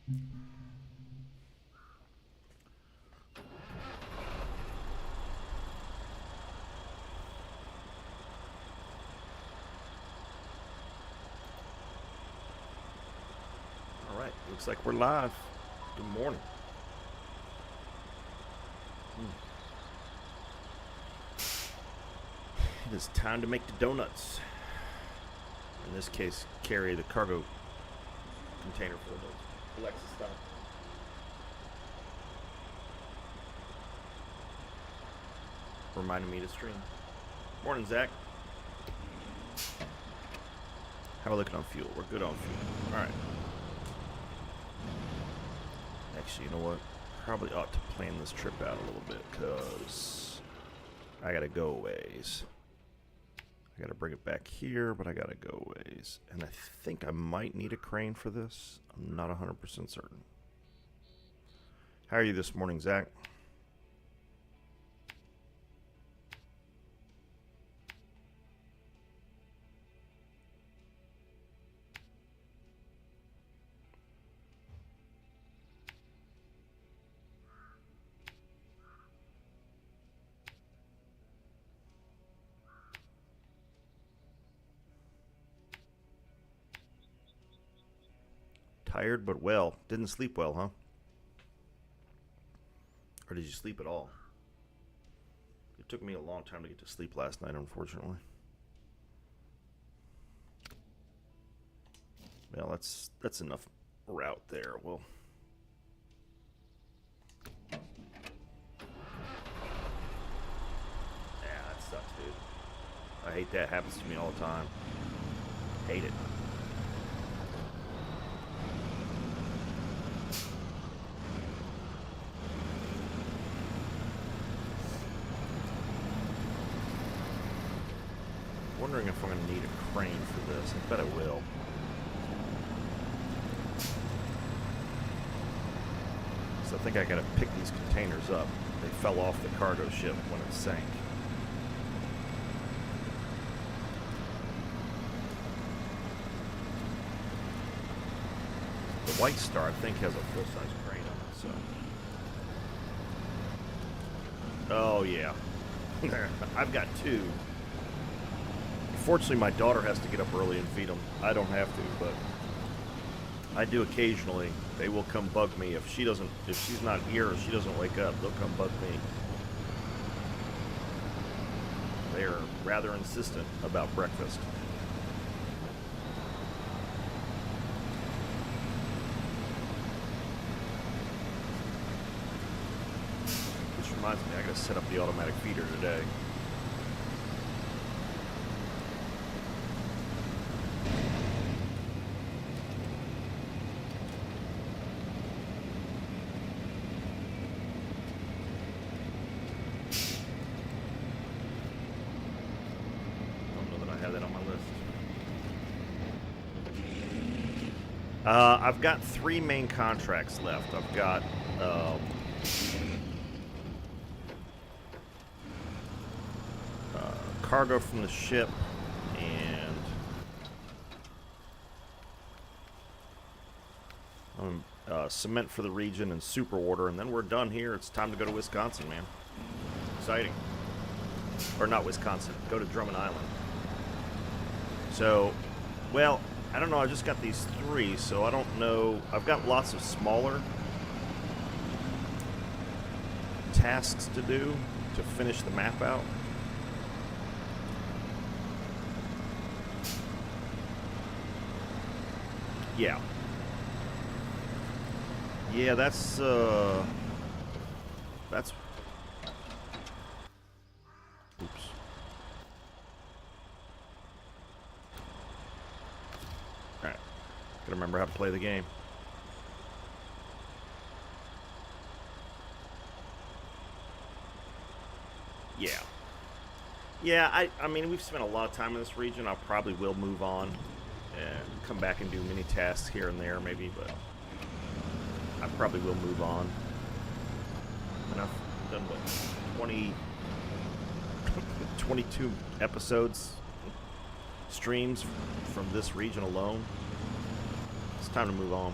Alright, looks like we're live. Good morning. It is time to make the donuts. In this case, carry the cargo container for the Alexa stop. Reminding me to stream. Morning, Zach. How are we looking on fuel? We're good on fuel. Alright. Actually, you know what? Probably ought to plan this trip out a little bit, because I gotta go ways. I gotta bring it back here, but I gotta go ways. And I think I might need a crane for this. I'm not 100% certain. How are you this morning, Zach? Tired but well. Didn't sleep well, huh? Or did you sleep at all? It took me a long time to get to sleep last night, unfortunately. Well, that's enough route there. Well, yeah, that sucks, dude. I hate that. Happens to me all the time. Hate it. Wondering if I'm going to need a crane for this. I bet I will. So I think I got to pick these containers up. They fell off the cargo ship when it sank. The White Star, I think, has a full-size crane on it, so... Oh, yeah. I've got two. Fortunately, my daughter has to get up early and feed them. I don't have to, but I do occasionally. They will come bug me if she's not here or she doesn't wake up. They'll come bug me. They are rather insistent about breakfast. Which reminds me, I gotta set up the automatic feeder today. I've got 3 main contracts left. I've got cargo from the ship and cement for the region and super order, and then we're done here. It's time to go to Wisconsin, man. Exciting. Or not Wisconsin. Go to Drummond Island. So, well... I don't know, I just got these 3, so I don't know. I've got lots of smaller tasks to do to finish the map out. Yeah. Yeah, that's oops. Gotta remember how to play the game. Yeah. Yeah, I mean, we've spent a lot of time in this region. I probably will move on and come back and do mini tasks here and there, maybe, but I probably will move on. And I've done, what, 22 episodes, streams from this region alone. It's time to move on.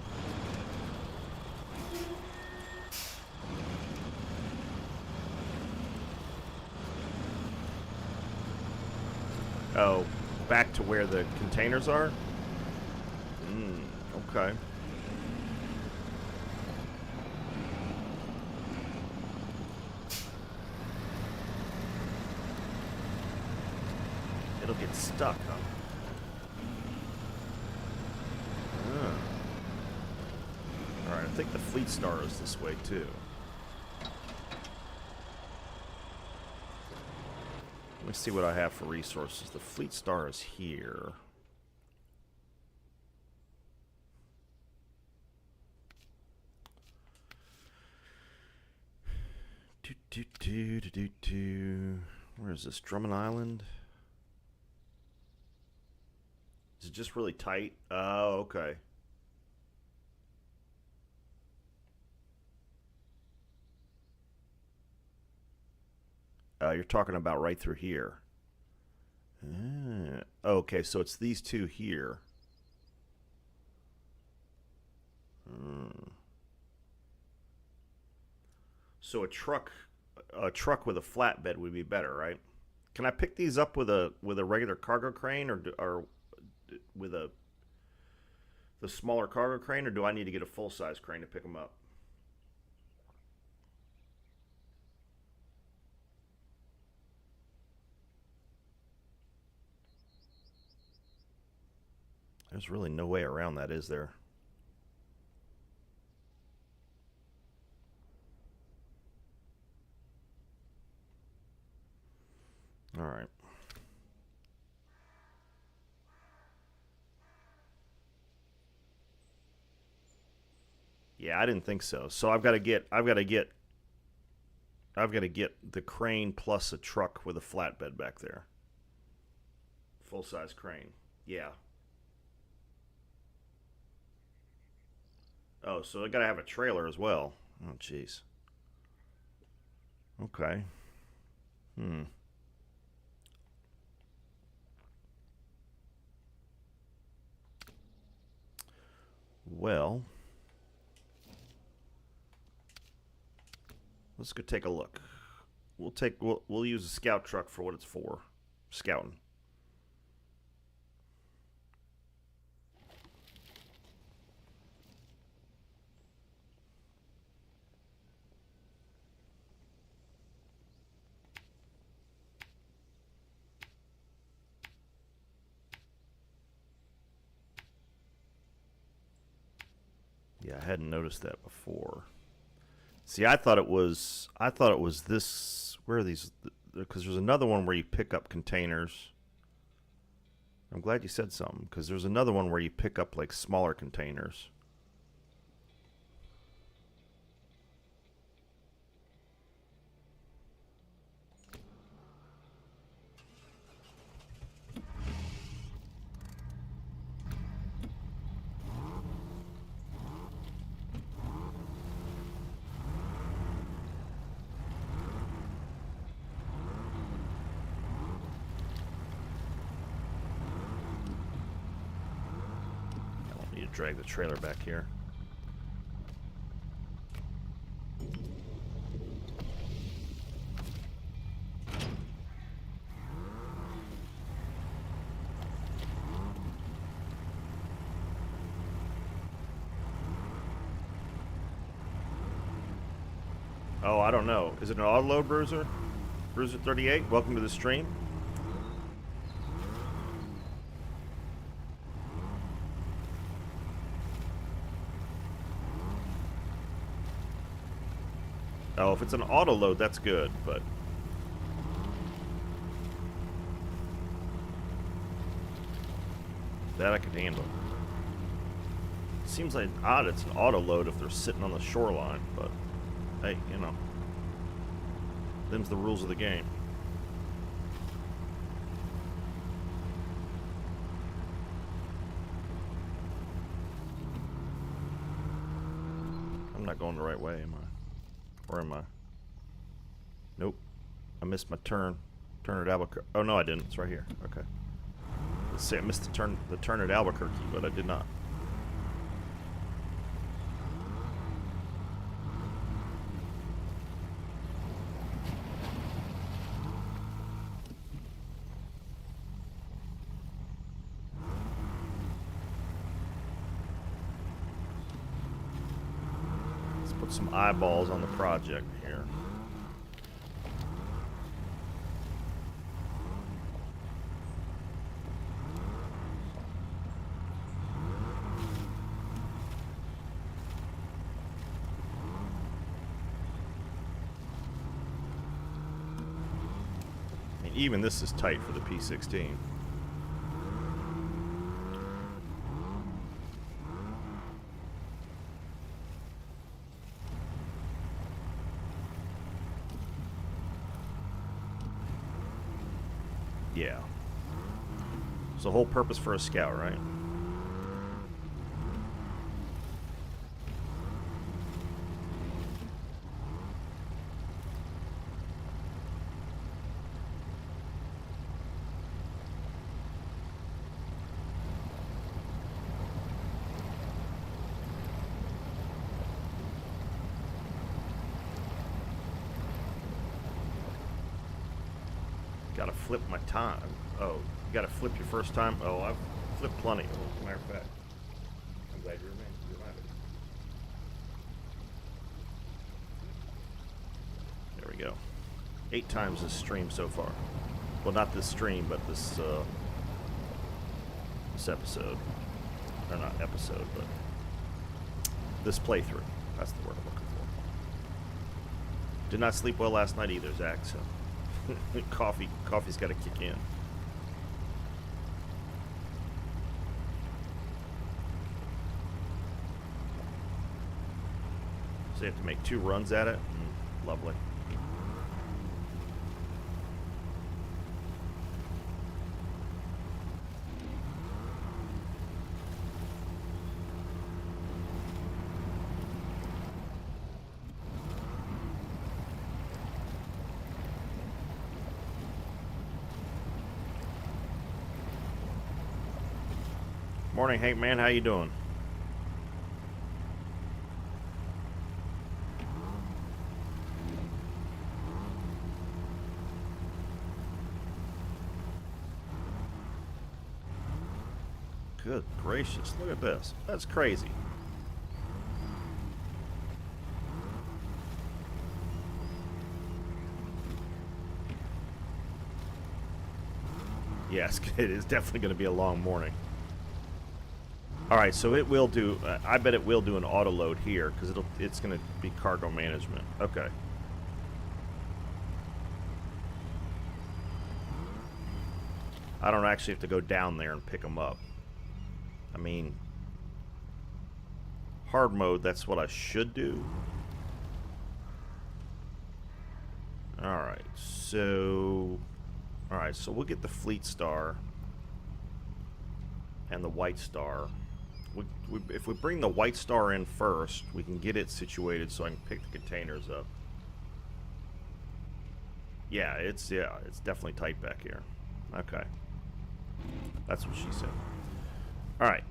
Oh, back to where the containers are? Okay. It'll get stuck, huh? Alright, I think the Fleet Star is this way, too. Let me see what I have for resources. The Fleet Star is here. Where is this? Drummond Island? Is it just really tight? Oh, okay. You're talking about right through here. Okay, so it's these two here. So a truck with a flatbed would be better, right? Can I pick these up with a regular cargo crane, or with the smaller cargo crane, or do I need to get a full size crane to pick them up? There's really no way around that, is there? All right. Yeah, I didn't think so. So I've got to get the crane plus a truck with a flatbed back there. Full size crane. Yeah. Oh, so I got to have a trailer as well. Oh, jeez. Okay. Well, let's go take a look. We'll use a scout truck for what it's for. Scouting. Yeah, I hadn't noticed that before. See, I thought it was this. Where are these? Because there's another one where you pick up containers. I'm glad you said something, because there's another one where you pick up like smaller containers. Drag the trailer back here. Oh, I don't know. Is it an auto load, Bruiser? Bruiser 38, welcome to the stream. Oh, if it's an auto load, that's good, but that I can handle. Seems like odd it's an auto load if they're sitting on the shoreline, but hey, you know, them's the rules of the game. I'm not going the right way, am I? Where am I? Nope. I missed my turn. Turn at Albuquerque. Oh, no, I didn't. It's right here. Okay. Let's see. I missed the turn at Albuquerque, but I did not. Put some eyeballs on the project here. I mean, even this is tight for the P16. Yeah. It's the whole purpose for a scout, right? Gotta flip my time. Oh, you gotta flip your first time? Oh, I've flipped plenty. Oh, matter of fact. I'm glad you reminded. There we go. 8 times this stream so far. Well, not this stream, but this episode. Or not episode, but this playthrough. That's the word I'm looking for. Did not sleep well last night either, Zach, so coffee's got to kick in. So you have to make 2 runs at it. Lovely. Morning, Hank, man. How you doing? Good gracious. Look at this. That's crazy. Yes, it is definitely going to be a long morning. Alright, so it will do, I bet it will do an auto load here, because it's going to be cargo management. Okay. I don't actually have to go down there and pick them up. I mean, hard mode, that's what I should do. Alright, so we'll get the Fleet Star and the White Star. If we bring the White Star in first, we can get it situated so I can pick the containers up. Yeah, it's definitely tight back here. Okay. That's what she said. Alright.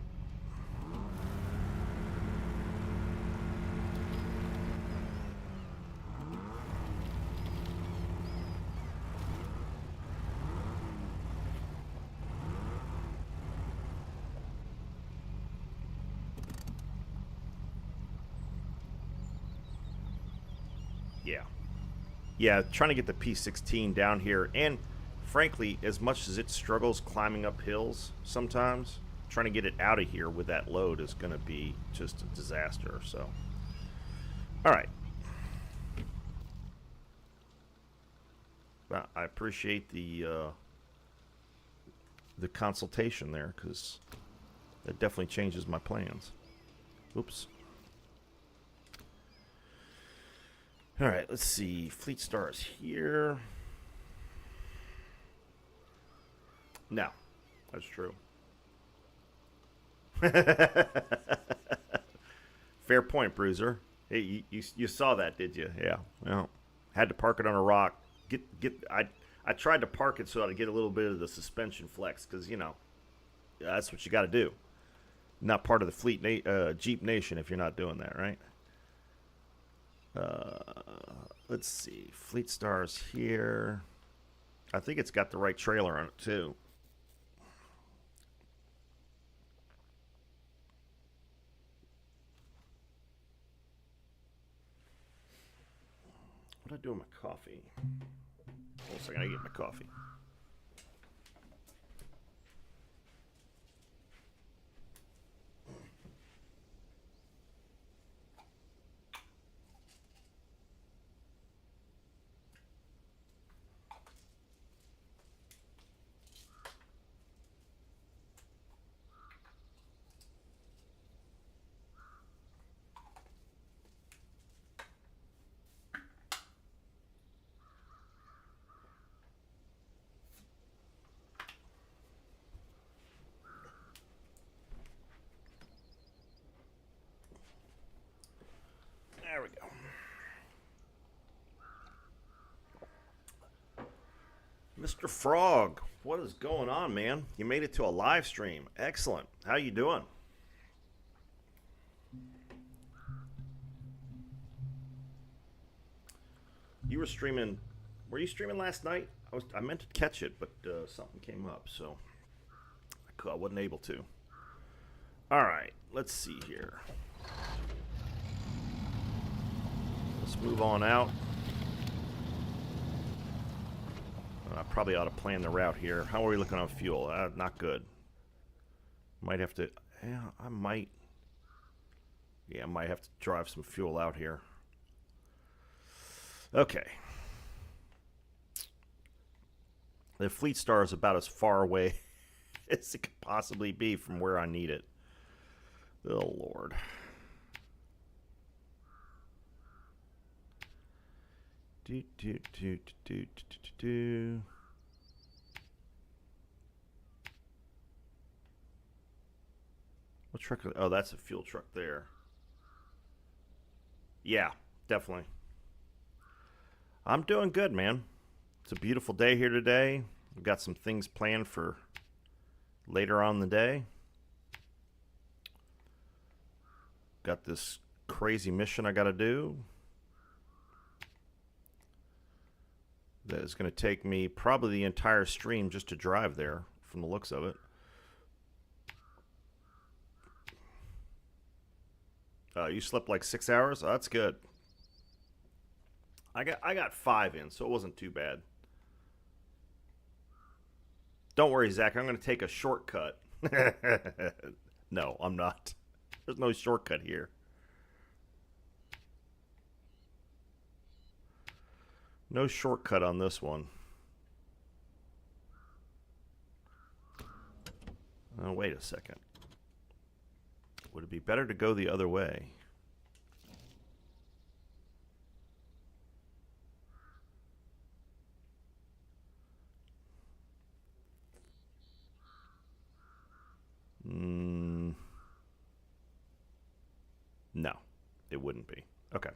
Yeah, trying to get the P16 down here, and frankly, as much as it struggles climbing up hills sometimes, trying to get it out of here with that load is going to be just a disaster. So, all right. Well, I appreciate the consultation there, because that definitely changes my plans. Oops. All right, let's see. Fleet Star is here. No, that's true. Fair point, Bruiser. Hey, you saw that, did you? Yeah. Well, had to park it on a rock. I tried to park it so I'd get a little bit of the suspension flex, because that's what you got to do. Not part of the Jeep Nation if you're not doing that, right? Let's see. Fleet Star's here. I think it's got the right trailer on it too. What did I do with my coffee? Hold on a second, I get my coffee. There we go. Mr. Frog, what is going on, man? You made it to a live stream. Excellent. How you doing? You were streaming. Were you streaming last night? I meant to catch it, but something came up, so I wasn't able to. All right, let's see here. Let's move on out. I probably ought to plan the route here. How are we looking on fuel? Not good. Might have to... Yeah, I might... Yeah, I might have to drive some fuel out here. Okay. The Fleet Star is about as far away as it could possibly be from where I need it. Oh, Lord. What truck? Oh, that's a fuel truck there. Yeah, definitely. I'm doing good, man. It's a beautiful day here today. We've got some things planned for later on in the day. Got this crazy mission I got to do. That is going to take me probably the entire stream just to drive there, from the looks of it. You slept like 6 hours? Oh, that's good. I got 5 in, so it wasn't too bad. Don't worry, Zach. I'm going to take a shortcut. No, I'm not. There's no shortcut here. No shortcut on this one. Oh, wait a second. Would it be better to go the other way? No, it wouldn't be. Okay.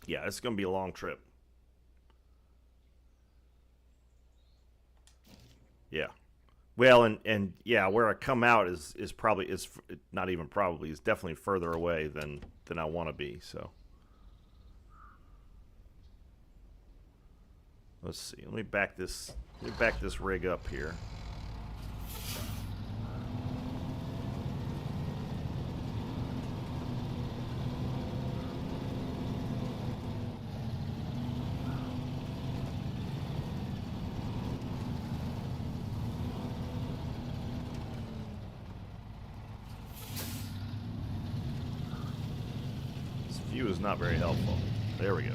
Yeah, it's going to be a long trip. Yeah. Well, and yeah, where I come out is probably, is not even probably, is definitely further away than I want to be, so. Let's see. Let me back this rig up here. Is not very helpful. There we go.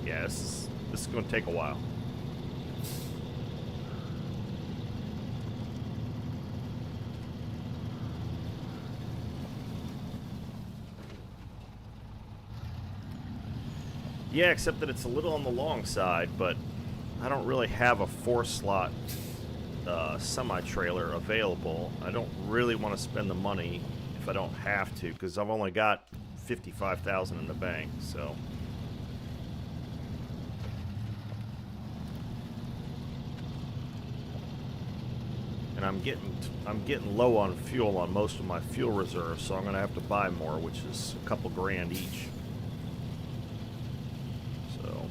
Yeah, this is going to take a while. Yeah, except that it's a little on the long side, but I don't really have a 4-slot semi-trailer available. I don't really want to spend the money if I don't have to, because I've only got $55,000 in the bank, so. And I'm getting low on fuel on most of my fuel reserves, so I'm going to have to buy more, which is a couple grand each. So.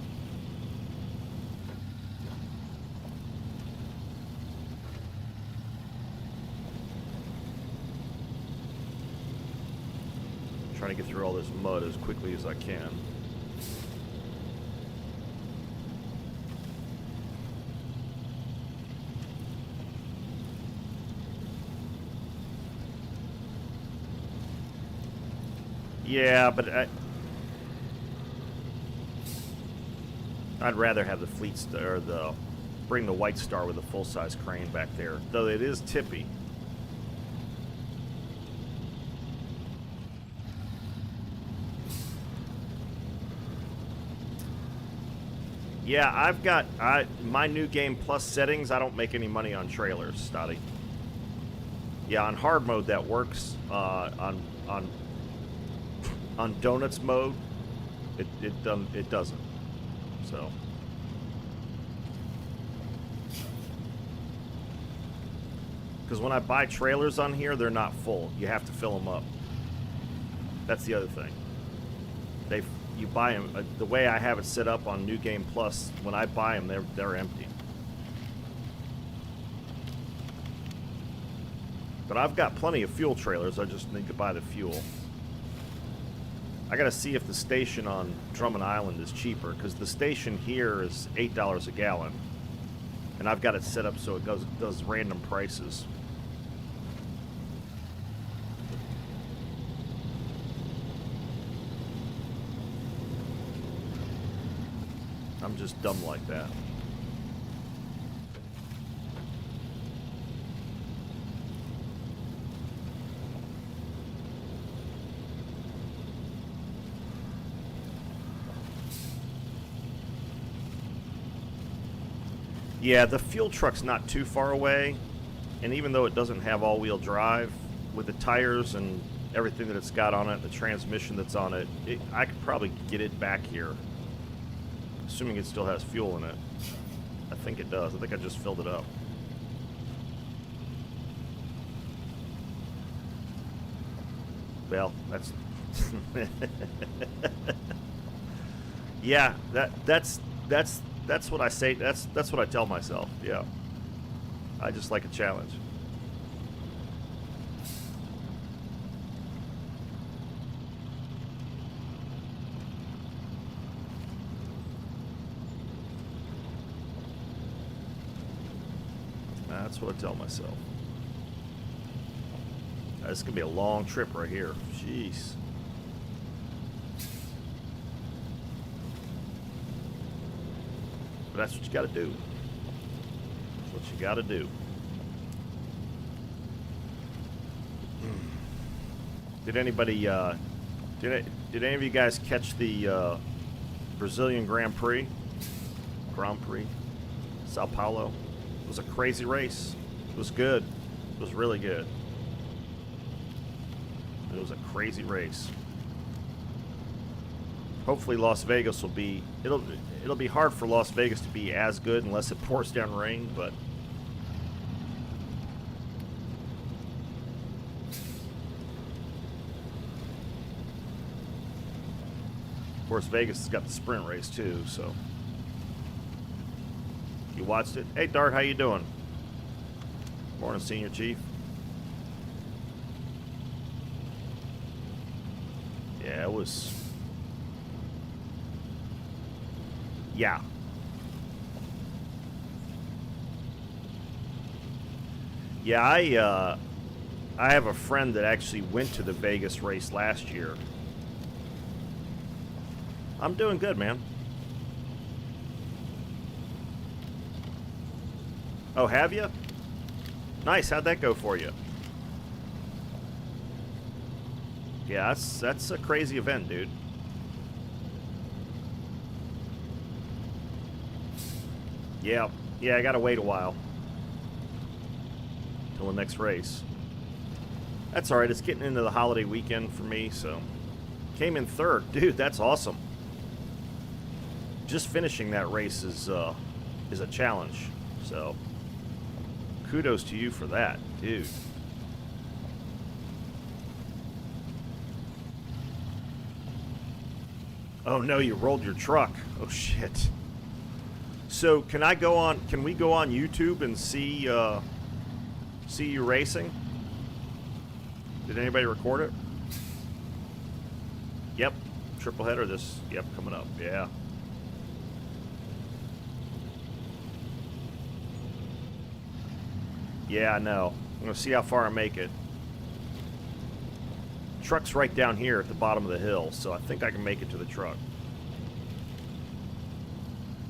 trying to get through all this mud as quickly as I can. Yeah, but I'd rather have the fleet or bring the White Star with a full-size crane back there, though it is tippy. Yeah, I've got my NewGame Plus settings. I don't make any money on trailers, Stotty. Yeah, on hard mode that works. On Donuts mode, it doesn't. So. Because when I buy trailers on here, they're not full. You have to fill them up. That's the other thing. You buy them the way I have it set up on NewGame Plus. When I buy them, they're empty. But I've got plenty of fuel trailers. I just need to buy the fuel. I gotta see if the station on Drummond Island is cheaper, because the station here is $8 a gallon, and I've got it set up so it does random prices. I'm just dumb like that. Yeah, the fuel truck's not too far away, and even though it doesn't have all-wheel drive, with the tires and everything that it's got on it, the transmission that's on it, I could probably get it back here, assuming it still has fuel in it. I think it does. I think I just filled it up. Well, that's... yeah, that's what I say. That's what I tell myself. Yeah. I just like a challenge. That's what I tell myself. This is going to be a long trip right here. Jeez. But that's what you got to do. That's what you got to do. Did anybody, did any of you guys catch the Brazilian Grand Prix? Sao Paulo? It was a crazy race. It was good. It was really good. It was a crazy race. Hopefully Las Vegas will be, it'll be hard for Las Vegas to be as good unless it pours down rain, but of course Vegas has got the sprint race too, so you watched it? Hey Dart, how you doing? Morning, Senior Chief. Yeah, it was. Yeah. Yeah, I have a friend that actually went to the Vegas race last year. I'm doing good, man. Oh, have you? Nice. How'd that go for you? Yeah, that's a crazy event, dude. Yeah, I gotta wait a while till the next race. That's all right. It's getting into the holiday weekend for me, so came in third, dude. That's awesome. Just finishing that race is a challenge, so kudos to you for that, dude. Oh no, you rolled your truck. Oh shit. So can we go on YouTube and see you racing? Did anybody record it? triple header this. Yep, coming up. Yeah. Yeah, I know. I'm gonna see how far I make it. Truck's right down here at the bottom of the hill, so I think I can make it to the truck.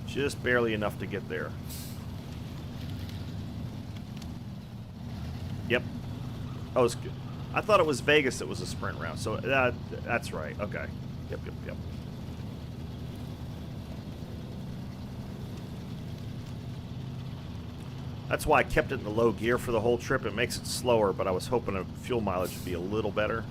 Just barely enough to get there. Yep. Oh, it's good. I thought it was Vegas that was a sprint round, so that's right. Okay. Yep. That's why I kept it in the low gear for the whole trip. It makes it slower, but I was hoping the fuel mileage would be a little better.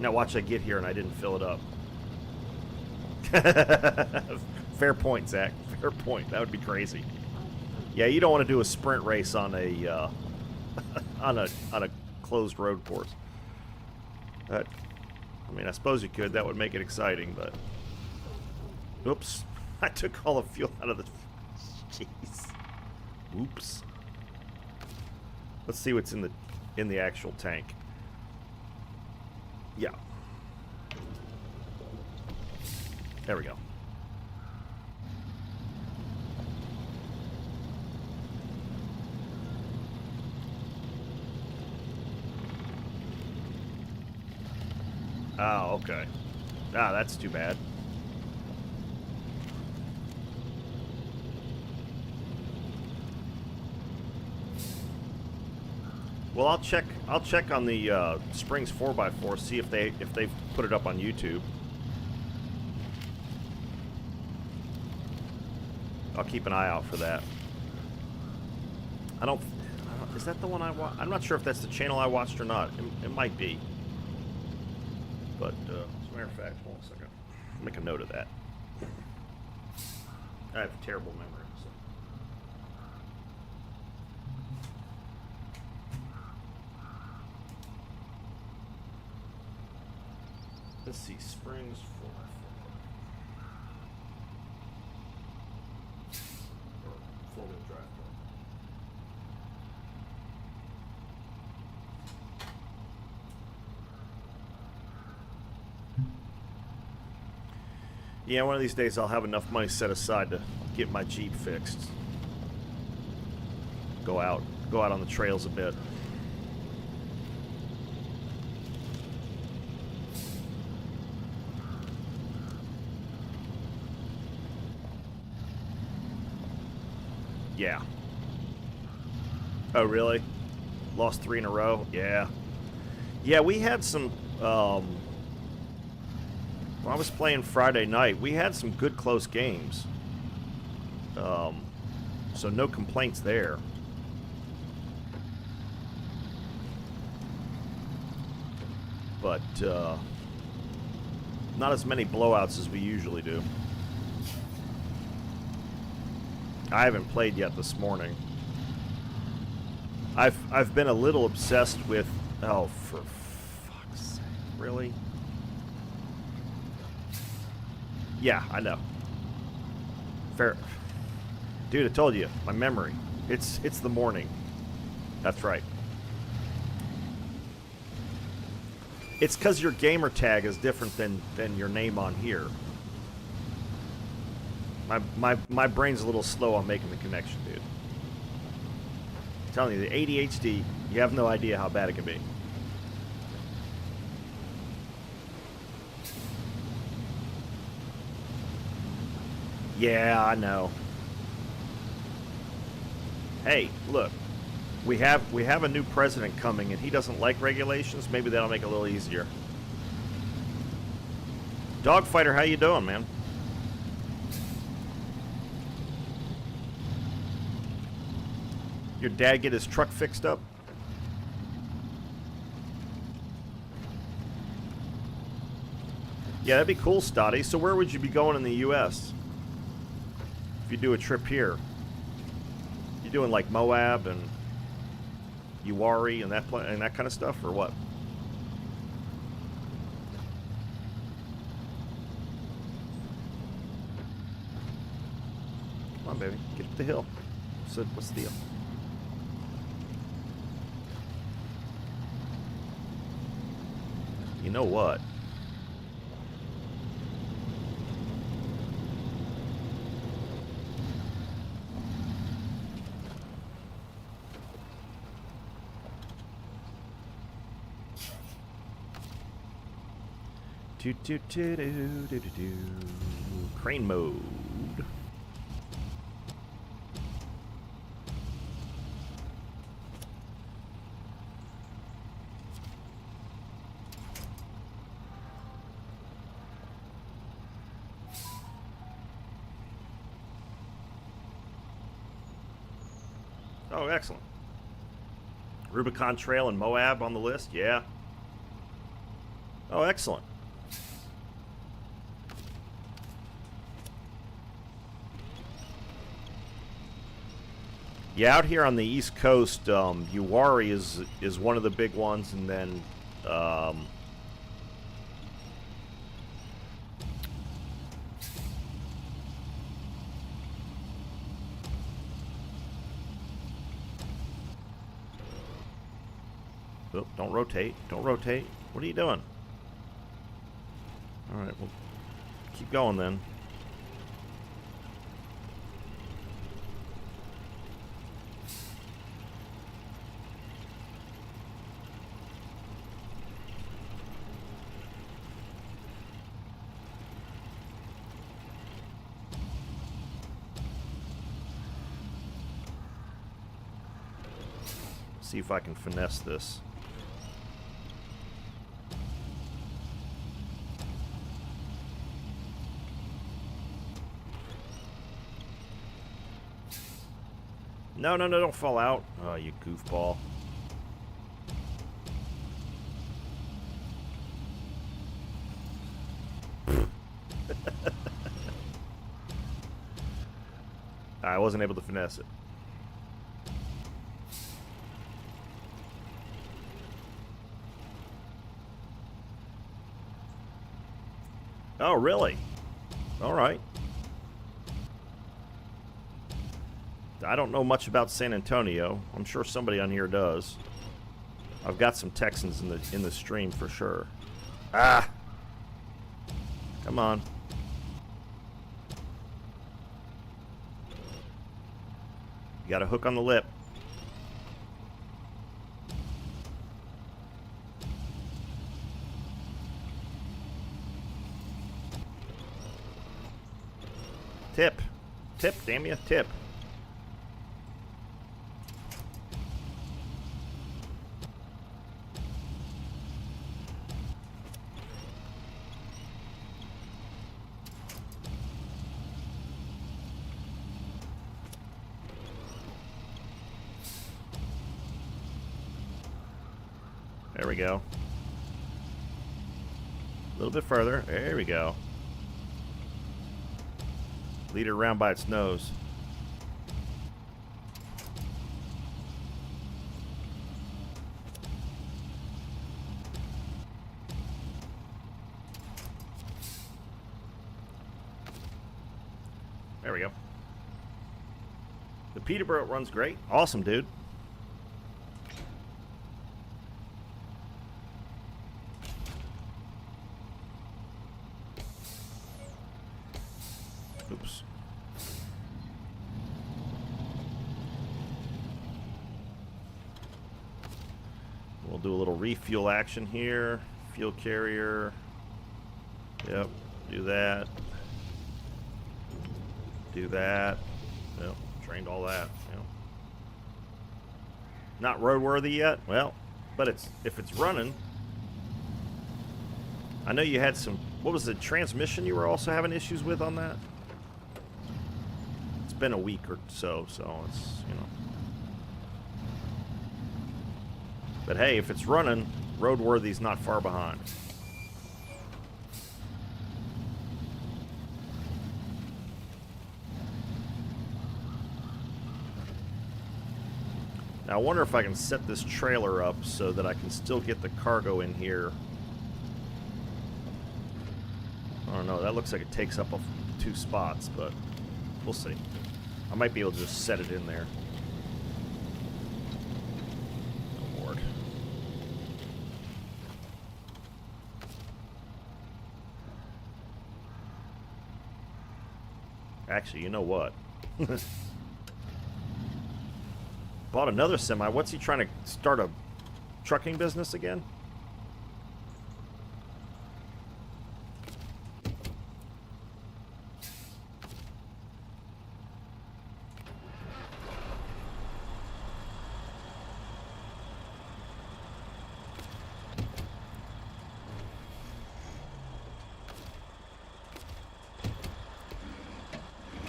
Now watch I get here and I didn't fill it up. Fair point, Zach. Fair point. That would be crazy. Yeah, you don't want to do a sprint race on a on a closed road course. I mean, I suppose you could. That would make it exciting, but oops! I took all the fuel out of the. Jeez. Oops. Let's see what's in the actual tank. Yeah. There we go. Oh, okay. Ah, that's too bad. Well, I'll check on the Springs 4x4, see if they've put it up on YouTube. I'll keep an eye out for that. Is that the one I watched? I'm not sure if that's the channel I watched or not. It might be. But, as a matter of fact, hold on a second. I'll make a note of that. I have a terrible memory. So. Let's see, Springs 4x4. Or four-wheel drive. Yeah, one of these days I'll have enough money set aside to get my Jeep fixed. Go out on the trails a bit. Yeah. Oh, really? Lost 3 in a row? Yeah. Yeah, we had some when I was playing Friday night, we had some good close games. So no complaints there. But not as many blowouts as we usually do. I haven't played yet this morning. I've been a little obsessed with, oh, for fuck's sake, really? Yeah, I know. Fair. Dude, I told you, my memory. It's the morning. That's right. It's because your gamer tag is different than your name on here. My brain's a little slow on making the connection, dude. I'm telling you, the ADHD, you have no idea how bad it can be. Yeah, I know. Hey, look. We have a new president coming, and he doesn't like regulations. Maybe that'll make it a little easier. Dogfighter, how you doing, man? Your dad get his truck fixed up? Yeah, that'd be cool, Stotty. So where would you be going in the U.S. if you do a trip here? You doing like Moab and Uwari and that kind of stuff, or what? Come on, baby, get up the hill. So what's the deal? you know what? Crane mode. Oh, excellent. Rubicon Trail and Moab on the list, yeah. Oh, excellent. Yeah, out here on the East Coast, Uwari is one of the big ones, and then oh, don't rotate. Don't rotate. What are you doing? All right, well, keep going then. See if I can finesse this. No, no, no, don't fall out. Oh, you goofball. I wasn't able to finesse it. Oh, really? All right. I don't know much about San Antonio. I'm sure somebody on here does. I've got some Texans in the stream for sure. Ah! Come on. You got a hook on the lip. Tip. Tip, damn you. Tip. There we go. A little bit further. There we go. Lead her around by its nose. There we go. The Peterborough runs great. Awesome, dude. Oops. We'll do a little refuel action here. Fuel carrier. Yep. Do that. Do that. Yep. Trained all that. Yep. Not roadworthy yet? Well, but if it's running. I know you had some. What was the transmission you were also having issues with on that? It's been a week or so it's, you know. But hey, if it's running, roadworthy's not far behind. Now I wonder if I can set this trailer up so that I can still get the cargo in here. I don't know, that looks like it takes up 2 spots, but we'll see. I might be able to just set it in there. Oh, Lord. Actually, you know what? Bought another semi. What's he trying to start a trucking business again?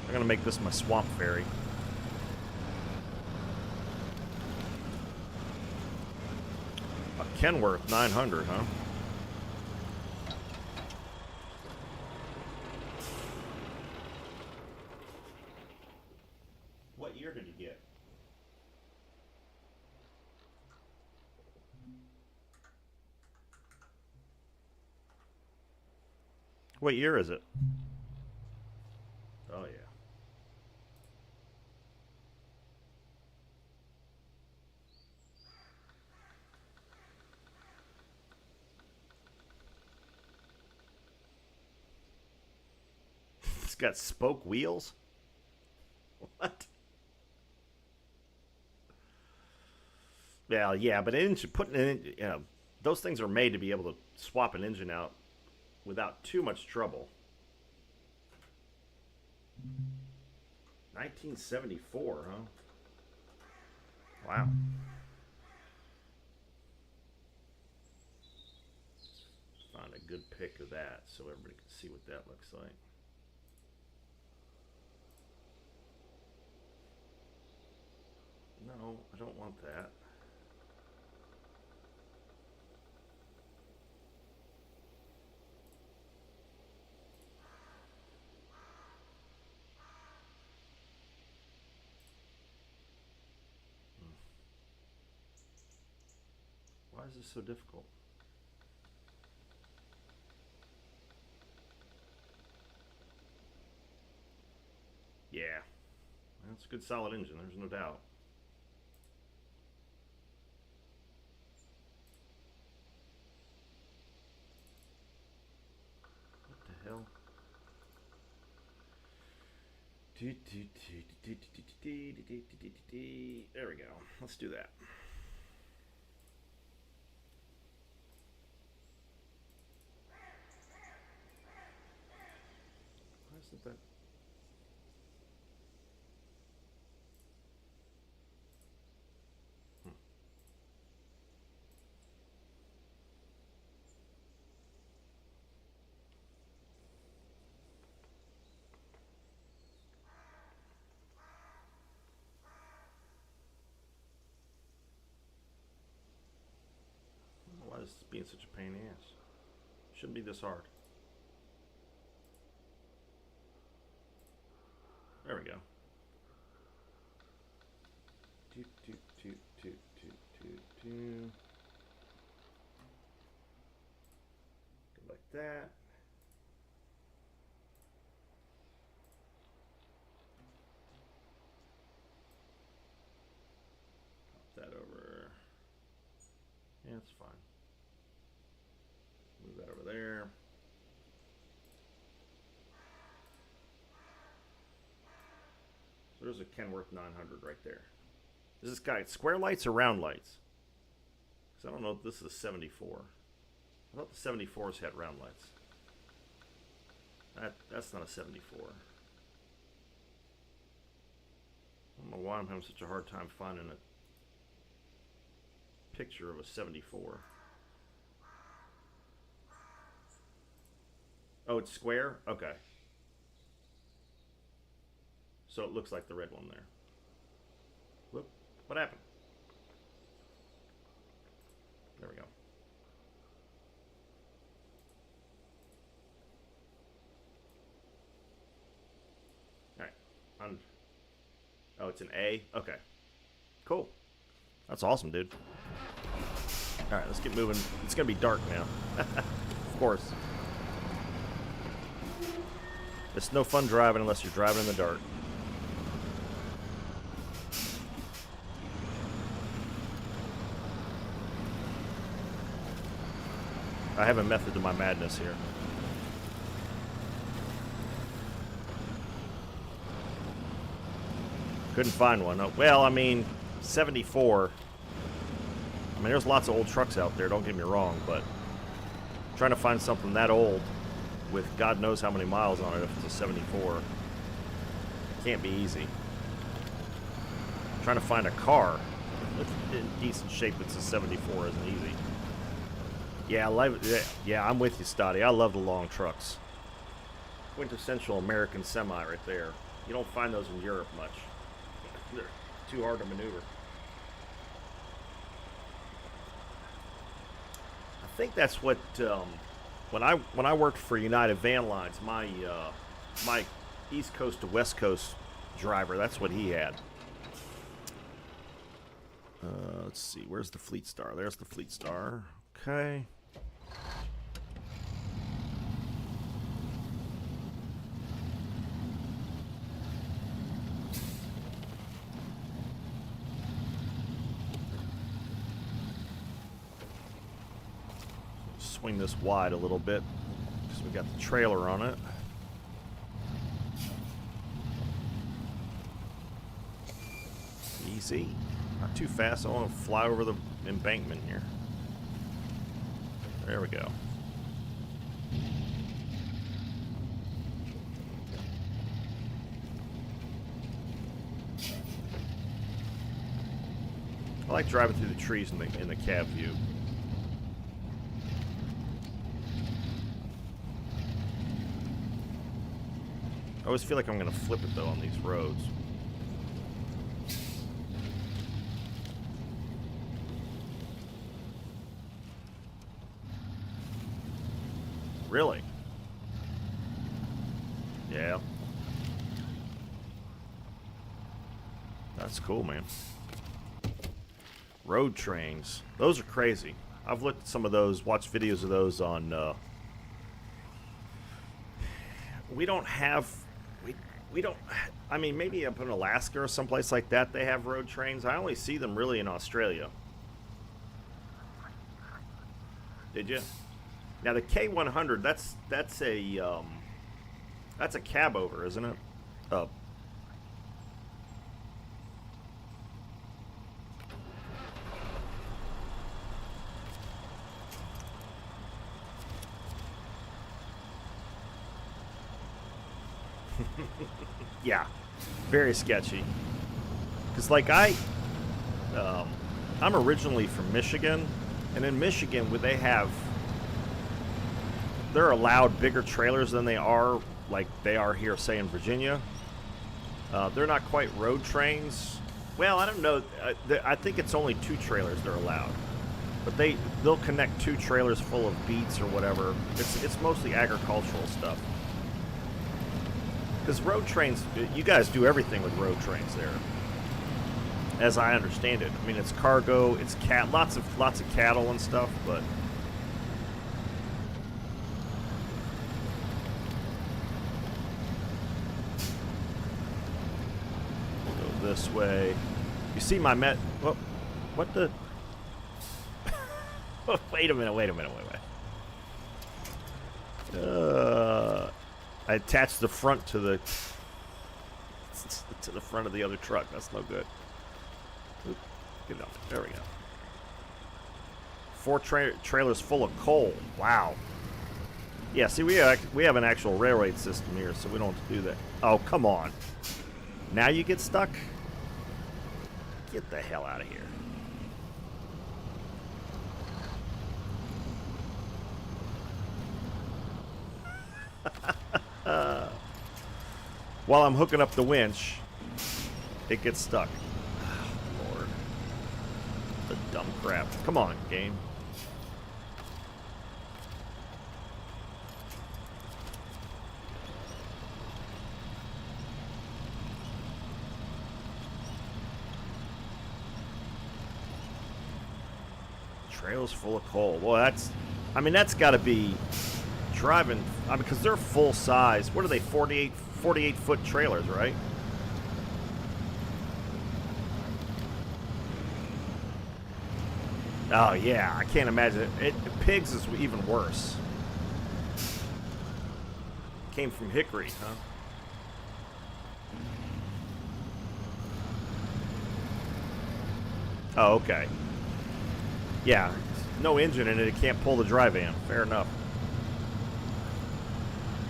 I'm gonna make this my swamp ferry. A Kenworth 900, huh? What year did you get? What year is it? Oh, yeah. It's got spoke wheels? What? Well, yeah, but putting it in, those things are made to be able to swap an engine out without too much trouble. 1974, huh? Wow. Find a good pic of that so everybody can see what that looks like. No, I don't want that. Why is this so difficult? Yeah. That's a good solid engine, there's no doubt. What the hell? There we go. Let's do that. Why isn't that? Why is this being such a pain in the ass? Shouldn't be this hard. There we go. Go like that. Pop that over. Yeah, it's fine. Move that over there. So there's a Kenworth 900 right there. Is this guy square lights or round lights? Because I don't know if this is a 74. I thought the 74s had round lights. That's not a 74. I don't know why I'm having such a hard time finding a picture of a 74. Oh, it's square? Okay. So it looks like the red one there. Whoop. What happened? There we go. Alright. Oh, it's an A? Okay. Cool. That's awesome, dude. Alright, let's get moving. It's going to be dark now. Of course. It's no fun driving unless you're driving in the dark. I have a method to my madness here. Couldn't find one. Oh, well, I mean, 74. I mean, there's lots of old trucks out there, don't get me wrong, but trying to find something that old with God knows how many miles on it if it's a 74 can't be easy. Trying to find a car in decent shape that's a 74 isn't easy. Yeah, I'm with you, Stoddy. I love the long trucks. Quintessential American semi right there. You don't find those in Europe much. They're too hard to maneuver. I think that's what when I worked for United Van Lines, my East Coast to West Coast driver, that's what he had. Let's see, where's the Fleet Star? There's the Fleet Star. Okay. Swing this wide a little bit because we got the trailer on it. Easy. Not too fast. I want to fly over the embankment here. There we go. I like driving through the trees in the cab view. I always feel like I'm going to flip it, though, on these roads. Really? Yeah. That's cool, man. Road trains. Those are crazy. I've looked at some of those, watched videos of those on... we don't have... We don't... I mean, maybe up in Alaska or someplace like that they have road trains. I only see them really in Australia. Did you? Now the K100, that's a cab over, isn't it? Go yeah, very sketchy. Because like I'm originally from Michigan, and in Michigan they're allowed bigger trailers than they are here, say, in Virginia. They're not quite road trains. Well, I don't know. I think it's only 2 trailers they're allowed. But they'll connect 2 trailers full of beets or whatever. It's mostly agricultural stuff. Because road trains, you guys do everything with road trains there, as I understand it. I mean, it's cargo, it's lots of cattle and stuff, but we'll go this way. You see my what the? Wait a minute. I attached the front to the front of the other truck. That's no good. Oop, get it off. There we go. 4 trailers full of coal. Wow. Yeah, see, we have an actual railroad system here, so we don't have to do that. Oh, come on. Now you get stuck? Get the hell out of here. While I'm hooking up the winch, it gets stuck. Oh, Lord. The dumb crap. Come on, game. Trails full of coal. Boy, that's got to be driving. I mean, because they're full size. What are they? 48-foot trailers, right? Oh yeah, I can't imagine it. Pigs is even worse. Came from Hickory, huh? Oh, okay. Yeah, no engine in it. It can't pull the dry van. Fair enough.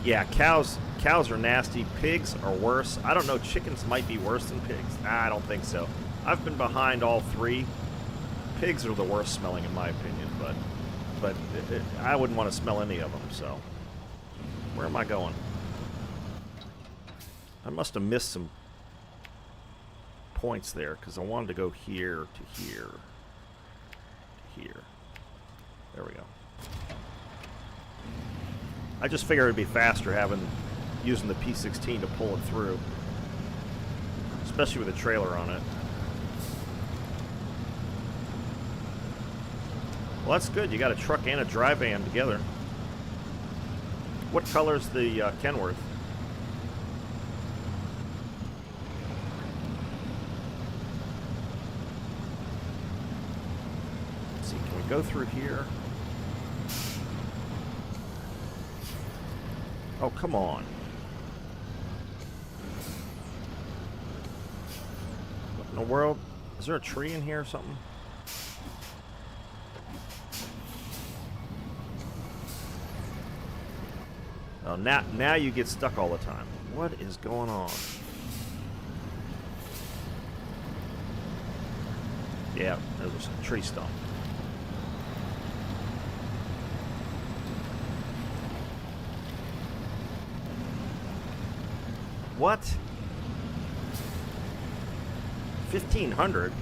Yeah, cows are nasty. Pigs are worse. I don't know. Chickens might be worse than pigs. I don't think so. I've been behind all three. Pigs are the worst smelling in my opinion, but I wouldn't want to smell any of them. So, where am I going? I must have missed some points there because I wanted to go here to here to here. There we go. I just figured it'd be faster using the P16 to pull it through, especially with a trailer on it. Well, that's good. You got a truck and a dry van together. What color's the Kenworth? Let's see, can we go through here? Oh, come on. What in the world? Is there a tree in here or something? Oh, now you get stuck all the time. What is going on? Yeah, there's a tree stump. What? 1,500?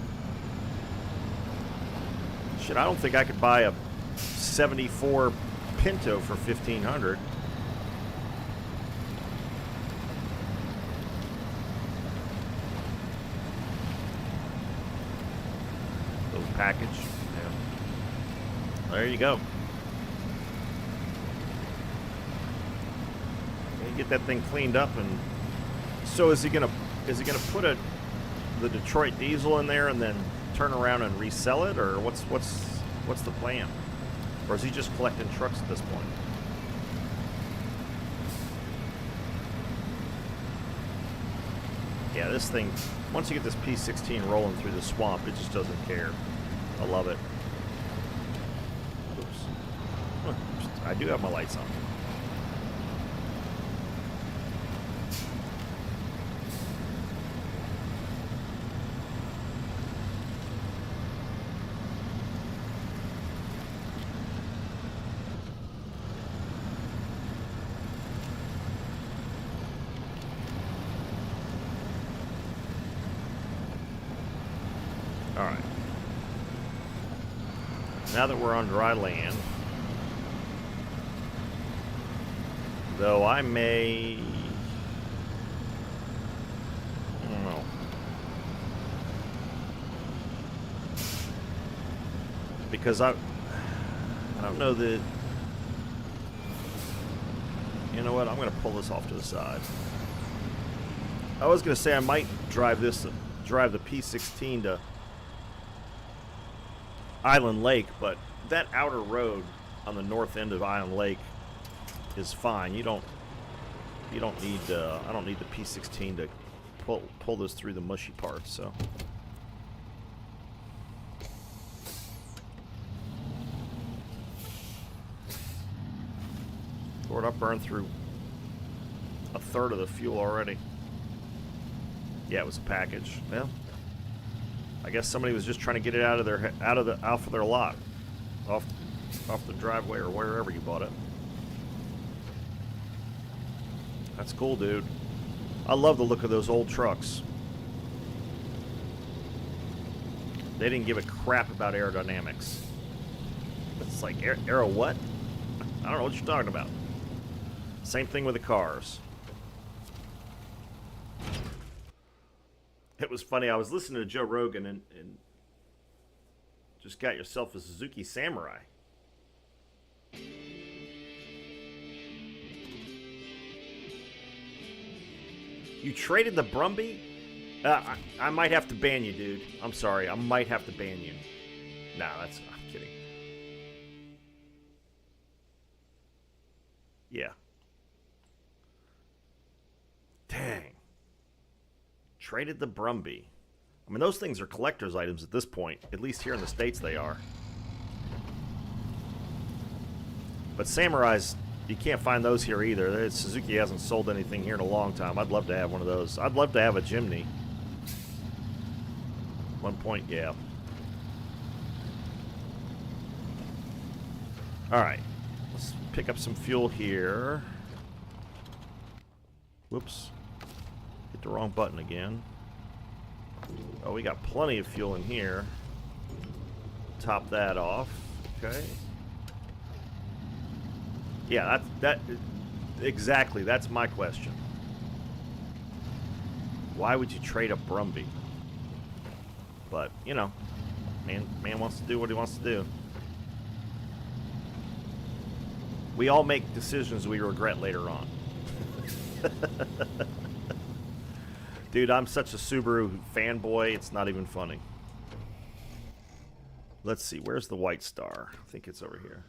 Shit, I don't think I could buy a 74 Pinto for 1,500. Little package. Yeah. There you go. You get that thing cleaned up and. So is he gonna put the Detroit diesel in there and then turn around and resell it, or what's the plan? Or is he just collecting trucks at this point? Yeah, this thing, once you get this P16 rolling through the swamp, it just doesn't care. I love it. Oops. I do have my lights on. Alright. Now that we're on dry land, though I don't know. Because I don't know that, you know what, I'm going to pull this off to the side. I was going to say I might drive the P16 to Island Lake, but that outer road on the north end of Island Lake is fine. You don't need I don't need the P16 to pull this through the mushy parts, so. Lord, I burned through a third of the fuel already. Yeah, it was a package. Well, I guess somebody was just trying to get it out of their lot, off the driveway or wherever you bought it. That's cool, dude. I love the look of those old trucks. They didn't give a crap about aerodynamics. It's like aero what? I don't know what you're talking about. Same thing with the cars. It was funny. I was listening to Joe Rogan and just got yourself a Suzuki Samurai. You traded the Brumby? I might have to ban you, dude. I'm sorry. I might have to ban you. Nah, I'm kidding. Yeah. Dang. Traded the Brumby. I mean, those things are collector's items at this point. At least here in the States they are. But Samurais, you can't find those here either. Suzuki hasn't sold anything here in a long time. I'd love to have one of those. I'd love to have a Jimny. 1 point, yeah. Alright. Let's pick up some fuel here. Whoops. Hit the wrong button again. Oh, we got plenty of fuel in here. Top that off. Okay. Yeah, exactly. That's my question. Why would you trade a Brumby? But, you know, man wants to do what he wants to do. We all make decisions we regret later on. Dude, I'm such a Subaru fanboy, it's not even funny. Let's see, where's the White Star? I think it's over here.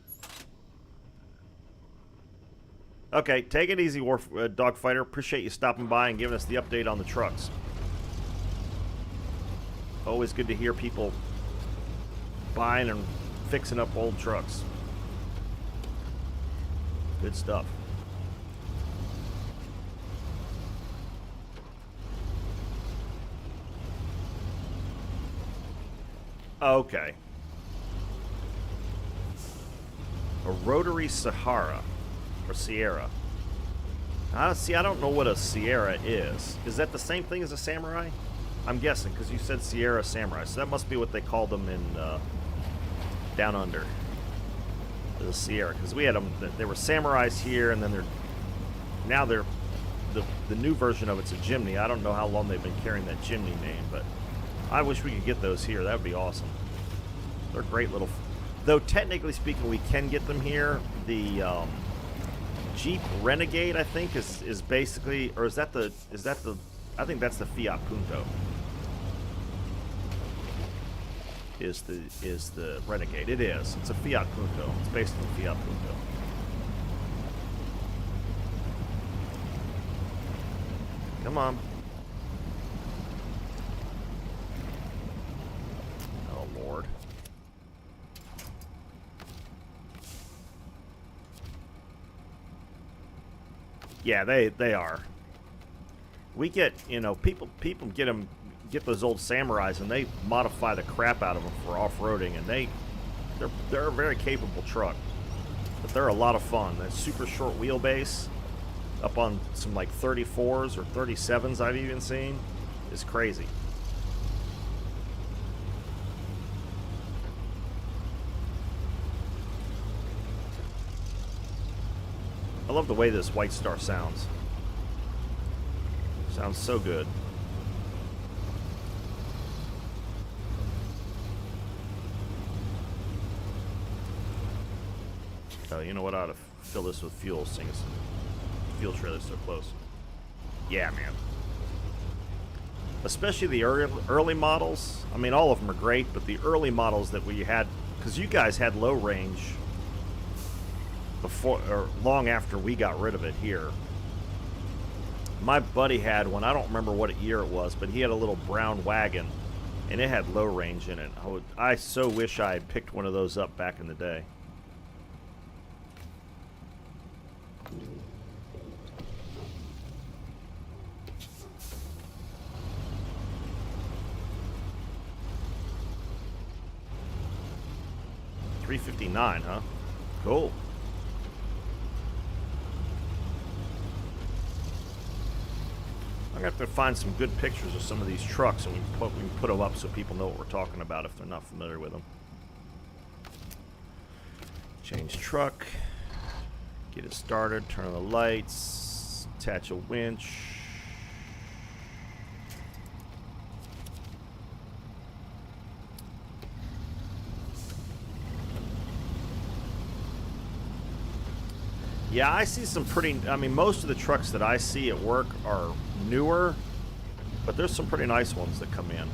Okay, take it easy, Dogfighter. Appreciate you stopping by and giving us the update on the trucks. Always good to hear people buying and fixing up old trucks. Good stuff. Okay. A rotary Sahara. Or Sierra. See, I don't know what a Sierra is. Is that the same thing as a Samurai? I'm guessing, because you said Sierra Samurai. So that must be what they called them in Down Under. The Sierra. Because we had them, they were Samurais here, and then now they're, the new version of it's a Jimny. I don't know how long they've been carrying that Jimny name, but I wish we could get those here. That would be awesome. They're great little... Though technically speaking, we can get them here. The Jeep Renegade, I think, is basically... Or is that the... I think that's the Fiat Punto. Is the Renegade. It is. It's a Fiat Punto. It's based on the Fiat Punto. Come on. Oh, Lord. Yeah, they are. We get, you know, people get those old Samurais and they modify the crap out of them for off-roading, and they're a very capable truck. But they're a lot of fun. That super short wheelbase up on some like 34s or 37s I've even seen is crazy. I love the way this White Star sounds. Sounds so good. You know what? I ought to fill this with fuel, seeing as the fuel trailer's so close. Yeah, man. Especially the early models. I mean, all of them are great, but the early models that we had, because you guys had low range before or long after we got rid of it here. My buddy had one. I don't remember what year it was, but he had a little brown wagon, and it had low range in it. I so wish I had picked one of those up back in the day. $359, huh? Cool. I'm going to have to find some good pictures of some of these trucks, and we can put them up so people know what we're talking about if they're not familiar with them. Change truck. Get it started. Turn on the lights. Attach a winch. Yeah, I see some pretty... I mean, most of the trucks that I see at work are newer, but there's some pretty nice ones that come in.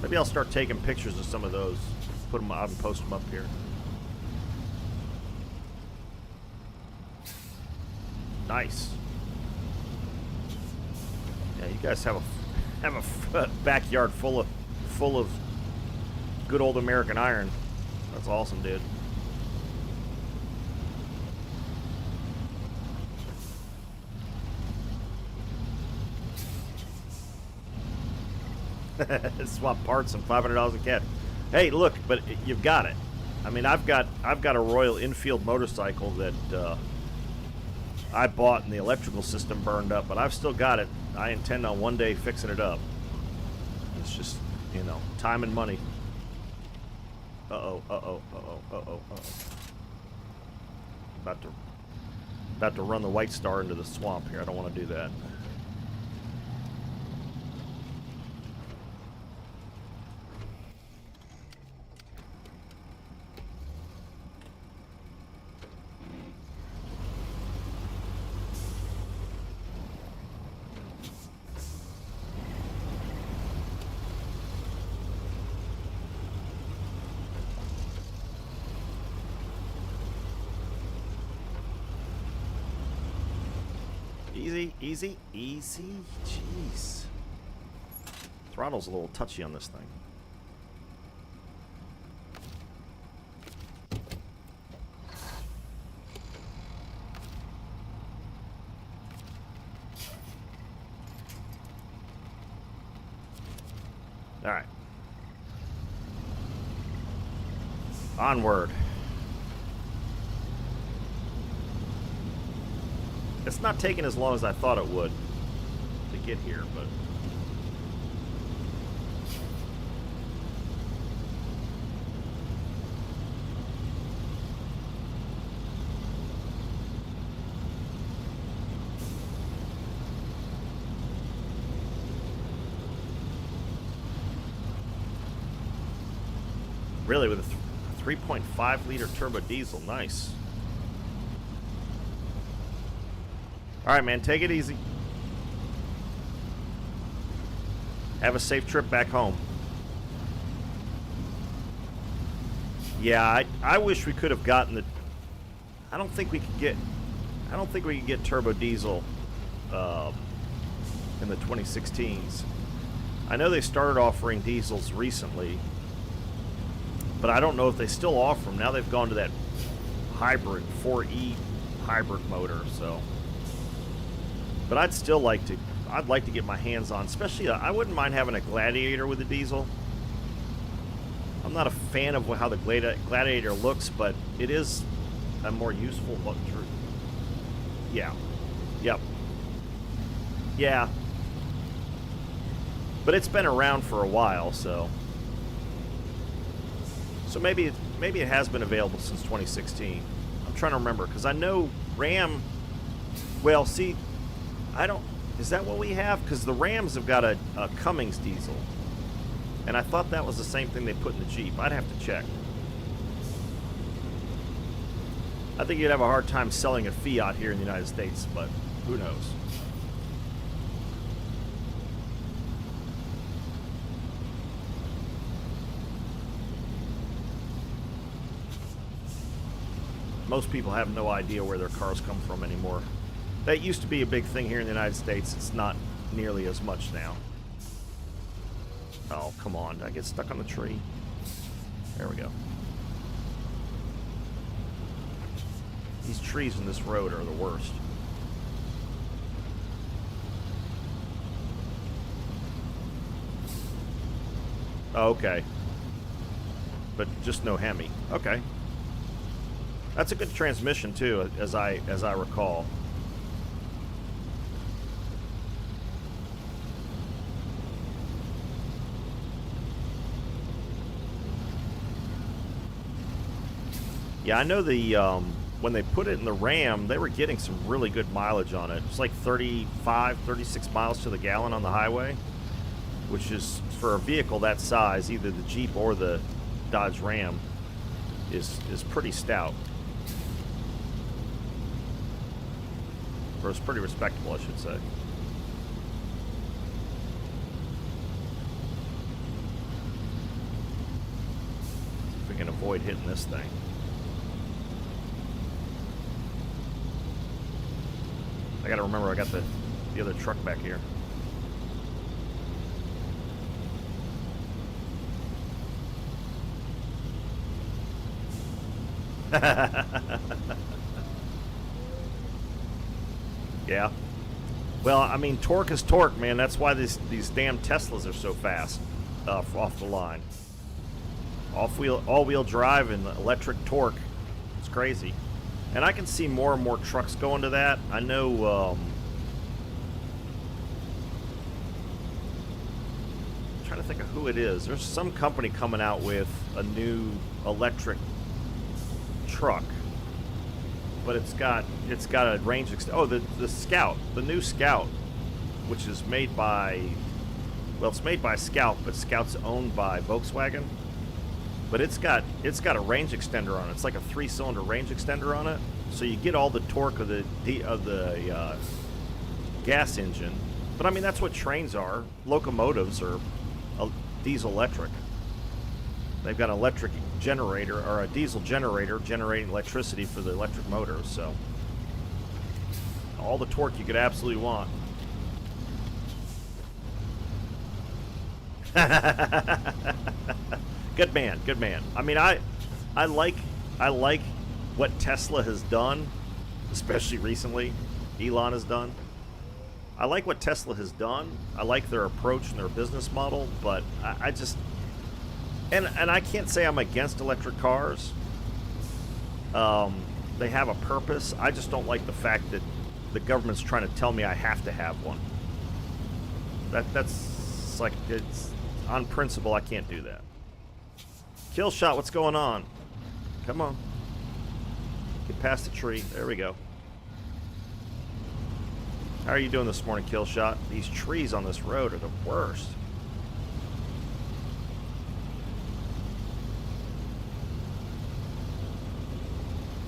Maybe I'll start taking pictures of some of those, put them out and post them up here. Nice. Yeah, you guys have have a backyard full of good old American iron. That's awesome, dude. Swap parts and $500 a cat. Hey, look, but you've got it. I mean, I've got a Royal Enfield motorcycle that I bought and the electrical system burned up, but I've still got it. I intend on one day fixing it up. It's just, you know, time and money. Uh-oh, uh-oh, uh-oh, uh-oh, uh-oh. About to run the White Star into the swamp here. I don't want to do that. Easy, easy, easy. Jeez. Throttle's a little touchy on this thing. All right. Onward. It's not taking as long as I thought it would to get here, but really with a 3.5 liter turbo diesel, nice. All right, man, take it easy. Have a safe trip back home. Yeah, I wish we could have gotten the. I don't think we could get turbo diesel in the 2016s. I know they started offering diesels recently, but I don't know if they still offer them. Now they've gone to that hybrid 4E hybrid motor, so. But I'd still like to. I'd like to get my hands on, especially. I wouldn't mind having a Gladiator with a diesel. I'm not a fan of how the Gladiator looks, but it is a more useful luxury. Yeah. Yep. Yeah. But it's been around for a while, so maybe it has been available since 2016. I'm trying to remember because I know Ram. Well, see. I don't. Is that what we have? Because the Rams have got a Cummins diesel, and I thought that was the same thing they put in the Jeep. I'd have to check. I think you'd have a hard time selling a Fiat here in the United States, but who knows? Most people have no idea where their cars come from anymore. That used to be a big thing here in the United States. It's not nearly as much now. Oh, come on. Did I get stuck on the tree? There we go. These trees in this road are the worst. Oh, okay. But just no Hemi. Okay. That's a good transmission too, as I recall. Yeah, I know the when they put it in the Ram, they were getting some really good mileage on it. It's like 35, 36 miles to the gallon on the highway, which is, for a vehicle that size, either the Jeep or the Dodge Ram, is pretty stout. Or it's pretty respectable, I should say. See if we can avoid hitting this thing. I gotta remember I got the other truck back here. Yeah. Well, I mean, torque is torque, man. That's why these damn Teslas are so fast off the line. All-wheel drive and electric torque. It's crazy. And I can see more and more trucks going to that. I know... I'm trying to think of who it is. There's some company coming out with a new electric truck. But it's got a range oh, the Scout, the new Scout, which is made by, well, it's made by Scout, but Scout's owned by Volkswagen. But it's got a range extender on it. It's like a 3-cylinder range extender on it, so you get all the torque of the gas engine. But I mean, that's what trains are. Locomotives are diesel electric. They've got an electric generator, or a diesel generator, generating electricity for the electric motors, so all the torque you could absolutely want. Good man, good man. I mean, I like what Tesla has done, especially recently. Elon has done. I like what Tesla has done. I like their approach and their business model, but I just... And I can't say I'm against electric cars. They have a purpose. I just don't like the fact that the government's trying to tell me I have to have one. That's like, it's on principle, I can't do that. Kill shot, what's going on? Come on. Get past the tree. There we go. How are you doing this morning, Kill shot? These trees on this road are the worst.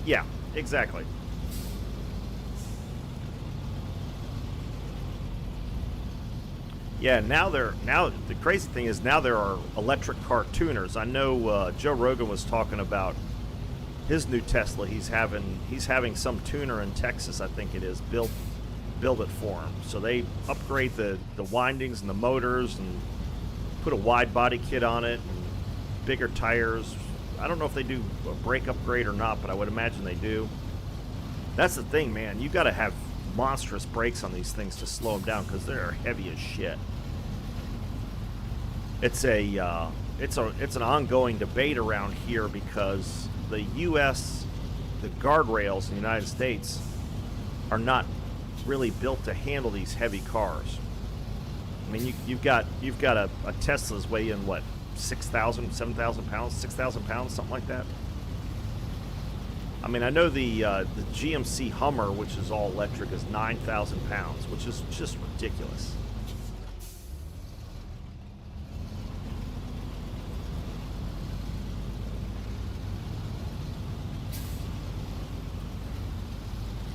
Yeah, exactly. Yeah, now the crazy thing is now there are electric car tuners. I know Joe Rogan was talking about his new Tesla. He's having some tuner in Texas, I think it is, build it for him. So they upgrade the windings and the motors and put a wide body kit on it and bigger tires. I don't know if they do a brake upgrade or not, but I would imagine they do. That's the thing, man. You got to have monstrous brakes on these things to slow them down because they're heavy as shit. It's an ongoing debate around here because the U.S., the guardrails in the United States are not really built to handle these heavy cars. I mean, you've got a Tesla's weigh in what? 6,000, 7,000 pounds, 6,000 pounds, something like that. I mean, I know the GMC Hummer, which is all electric, is 9,000 pounds, which is just ridiculous.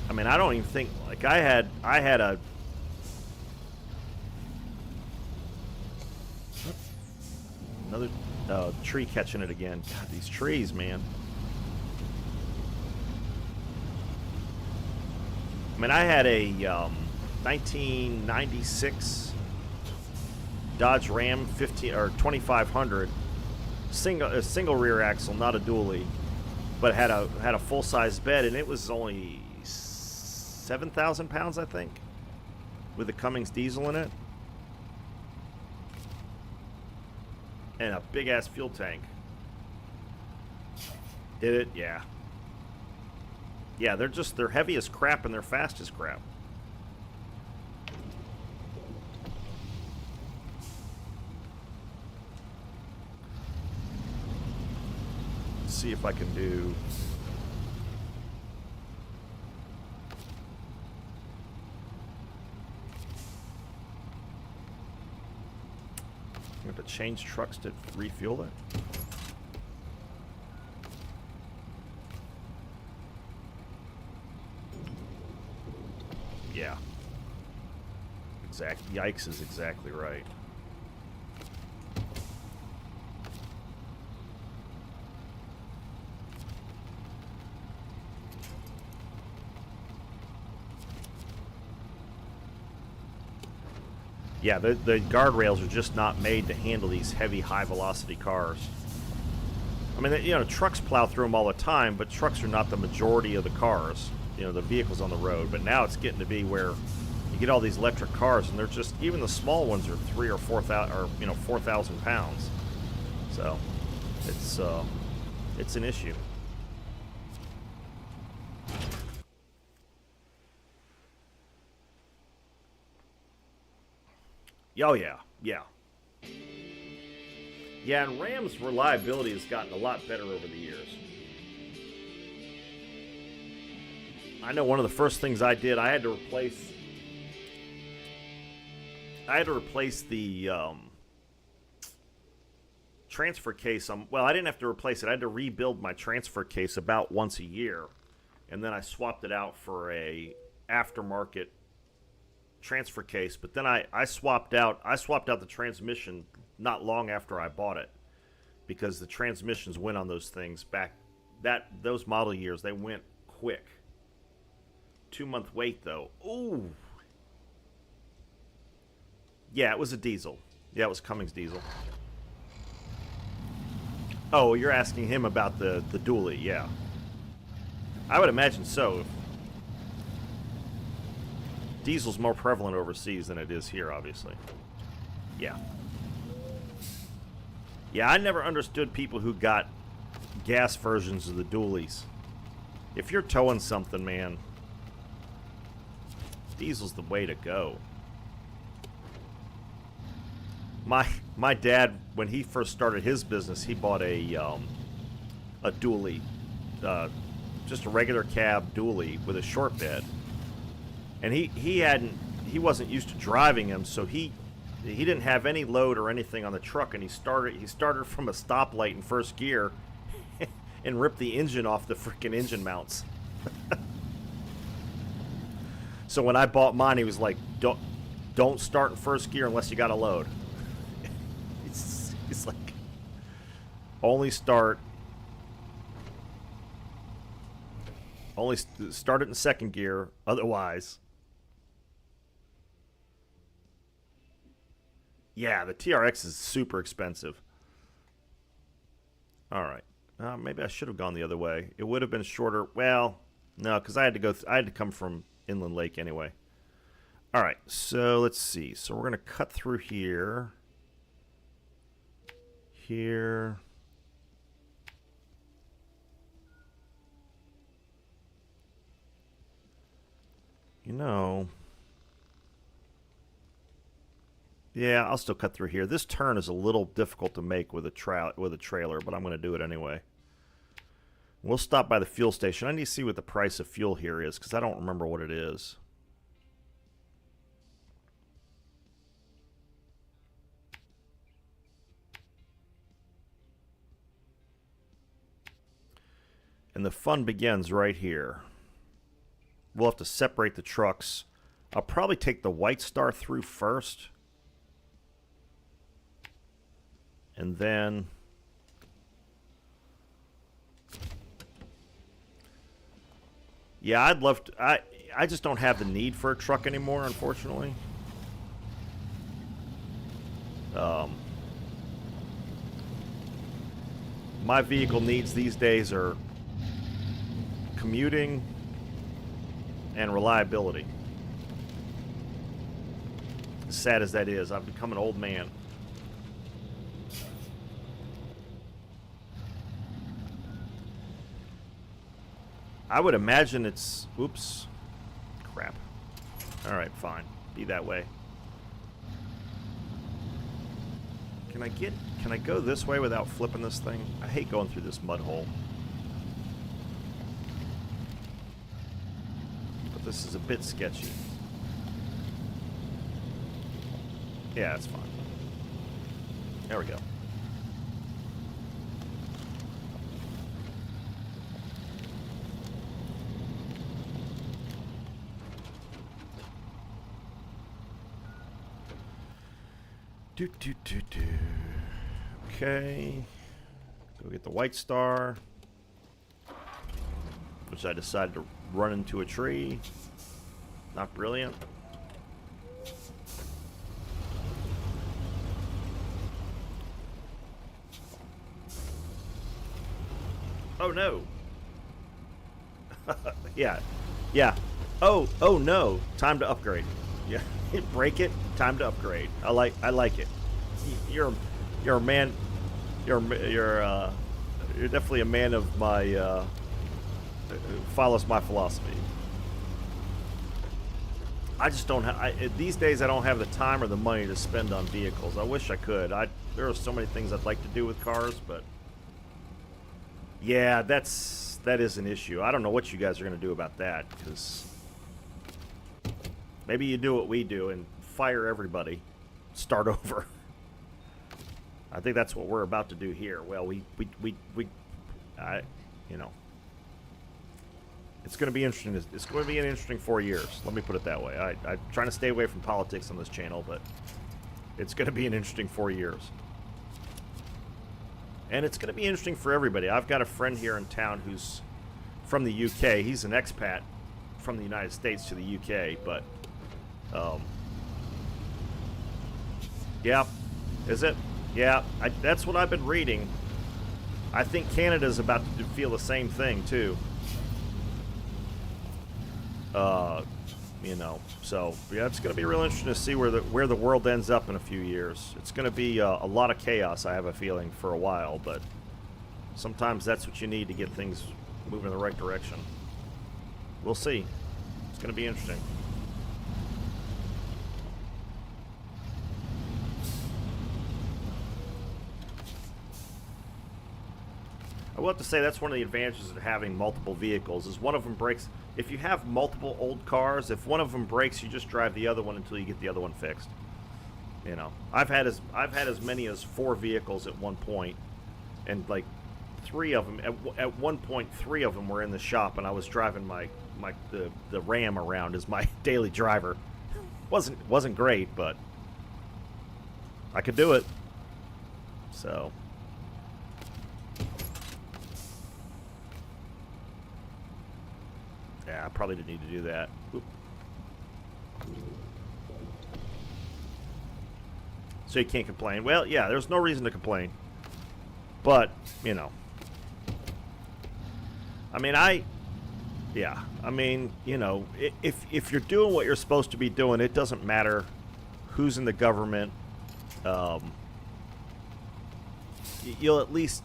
I mean, I don't even think, like, I had a... Another tree catching it again. God, these trees, man. I mean, I had a 1996 Dodge Ram 2500 single rear axle, not a dually, but had a full size bed, and it was only 7,000 pounds, I think, with the Cummins diesel in it. And a big-ass fuel tank. Did it? Yeah. Yeah, they're heavy as crap and they're fast as crap. Let's see if I can do... You have to change trucks to refuel it? Yeah. Yikes is exactly right. Yeah, the guardrails are just not made to handle these heavy, high-velocity cars. I mean, you know, trucks plow through them all the time, but trucks are not the majority of the cars, you know, the vehicles on the road. But now it's getting to be where you get all these electric cars, and they're just, even the small ones are 3,000 or 4,000, or, you know, 4,000 pounds. So it's an issue. Oh yeah, yeah. Yeah, and Ram's reliability has gotten a lot better over the years. I know one of the first things I did, I had to replace the transfer case. Well, I didn't have to replace it. I had to rebuild my transfer case about once a year, and then I swapped it out for a aftermarket transfer case. But then I swapped out the transmission not long after I bought it, because the transmissions went on those things back those model years, they went quick. 2-month wait though. Ooh. Yeah, it was a diesel. Yeah, it was Cummins diesel. Oh, you're asking him about the dually, yeah. I would imagine so. Diesel's more prevalent overseas than it is here, obviously. Yeah. Yeah, I never understood people who got gas versions of the dualies. If you're towing something, man, diesel's the way to go. My dad, when he first started his business, he bought a dually, just a regular cab dually with a short bed, and he wasn't used to driving them, so he didn't have any load or anything on the truck, and he started from a stoplight in first gear and ripped the engine off the freaking engine mounts. So when I bought mine, he was like, don't start in first gear unless you got a load. It's like, only start it in second gear, otherwise. Yeah, the TRX is super expensive. All right, maybe I should have gone the other way. It would have been shorter. Well, no, because I had to come from Inland Lake anyway. All right, so let's see. So we're gonna cut through here. Here. You know. Yeah, I'll still cut through here. This turn is a little difficult to make with a trailer, but I'm going to do it anyway. We'll stop by the fuel station. I need to see what the price of fuel here is, because I don't remember what it is. And the fun begins right here. We'll have to separate the trucks. I'll probably take the White Star through first. And then... yeah, I'd love to... I just don't have the need for a truck anymore, unfortunately. My vehicle needs these days are commuting and reliability. As sad as that is, I've become an old man. I would imagine it's... oops. Crap. Alright, fine. Be that way. Can I go this way without flipping this thing? I hate going through this mud hole. But this is a bit sketchy. Yeah, that's fine. There we go. Do. Okay. Go get the White Star, which I decided to run into a tree. Not brilliant. Oh no. Yeah. Yeah. Oh no. Time to upgrade. Yeah. Break it. Time to upgrade. I like it. You're a man. You're definitely a man of my follows my philosophy. I just don't have these days. I don't have the time or the money to spend on vehicles. I wish I could. There are so many things I'd like to do with cars, but yeah, that is an issue. I don't know what you guys are going to do about that, because maybe you do what we do and fire everybody, start over. I think that's what we're about to do here. Well, you know, it's going to be interesting. It's going to be an interesting 4 years. Let me put it that way. I'm trying to stay away from politics on this channel, but it's going to be an interesting 4 years. And it's going to be interesting for everybody. I've got a friend here in town who's from the UK. He's an expat from the United States to the UK, but yeah, is it? Yeah, that's what I've been reading. I think Canada's about to feel the same thing too. You know, so yeah, it's going to be real interesting to see where the world ends up in a few years. It's going to be a lot of chaos, I have a feeling, for a while, but sometimes that's what you need to get things moving in the right direction. We'll see. It's going to be interesting. I will have to say that's one of the advantages of having multiple vehicles, is one of them breaks. If you have multiple old cars, if one of them breaks, you just drive the other one until you get the other one fixed. You know, I've had as many as 4 vehicles at one point, and like 3 of them at one point 3 of them were in the shop, and I was driving the Ram around as my daily driver. Wasn't great, but I could do it. So. Yeah, I probably didn't need to do that. Oop. So you can't complain. Well, yeah, there's no reason to complain. But, you know. I mean, you know, if you're doing what you're supposed to be doing, it doesn't matter who's in the government. You'll at least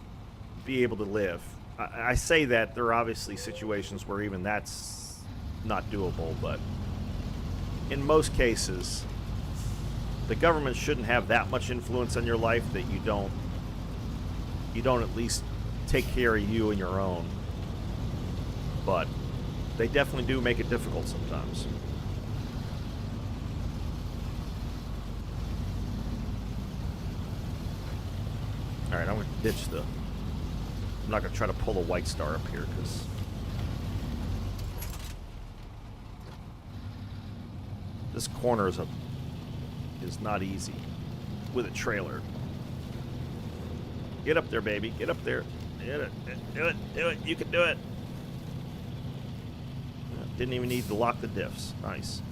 be able to live. I say that there are obviously situations where even that's not doable, but in most cases, the government shouldn't have that much influence on your life that you don't at least take care of you and your own. But they definitely do make it difficult sometimes. All right, I'm going to ditch the... I'm not going to try to pull a white star up here, because this corner is not easy with a trailer. Get up there, baby. Get up there. Do it. You can do it. Didn't even need to lock the diffs. Nice.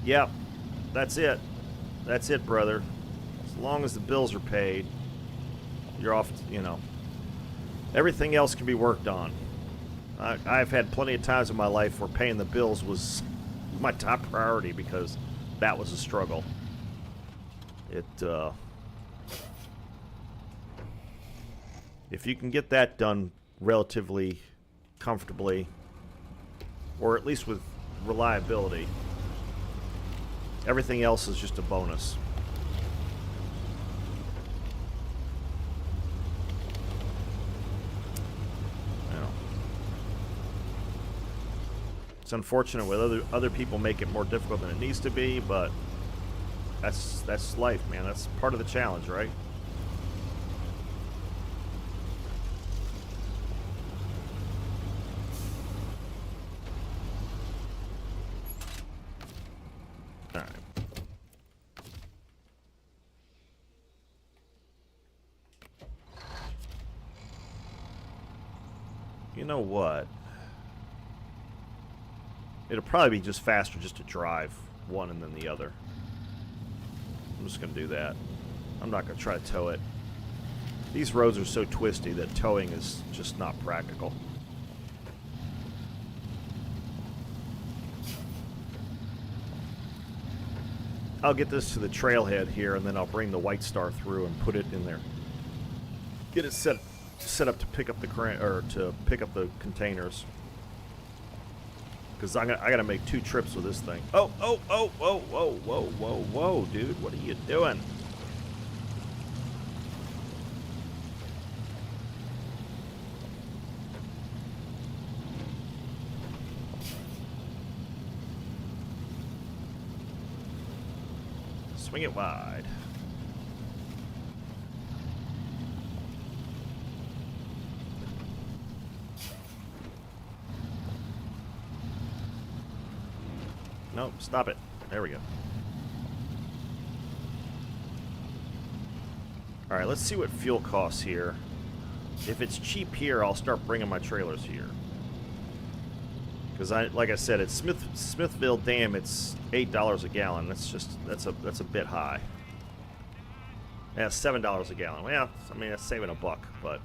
Yep. That's it. That's it, brother. As long as the bills are paid, you're off, you know. Everything else can be worked on. I've had plenty of times in my life where paying the bills was my top priority, because that was a struggle. If you can get that done relatively comfortably, or at least with reliability, everything else is just a bonus. It's unfortunate when other people make it more difficult than it needs to be, but that's life, man. That's part of the challenge, right? All right. You know what? It'll probably be just faster just to drive one and then the other. I'm just going to do that. I'm not going to try to tow it. These roads are so twisty that towing is just not practical. I'll get this to the trailhead here, and then I'll bring the White Star through and put it in there. Get it set up to pick up the containers. Because I got to make 2 trips with this thing. Oh, whoa, dude, what are you doing? Swing it wide. No, stop it. There we go. Alright, let's see what fuel costs here. If it's cheap here, I'll start bringing my trailers here. Because like I said, at Smithville Dam, it's $8 a gallon. That's a bit high. Yeah, $7 a gallon. Well, I mean, that's saving a buck, but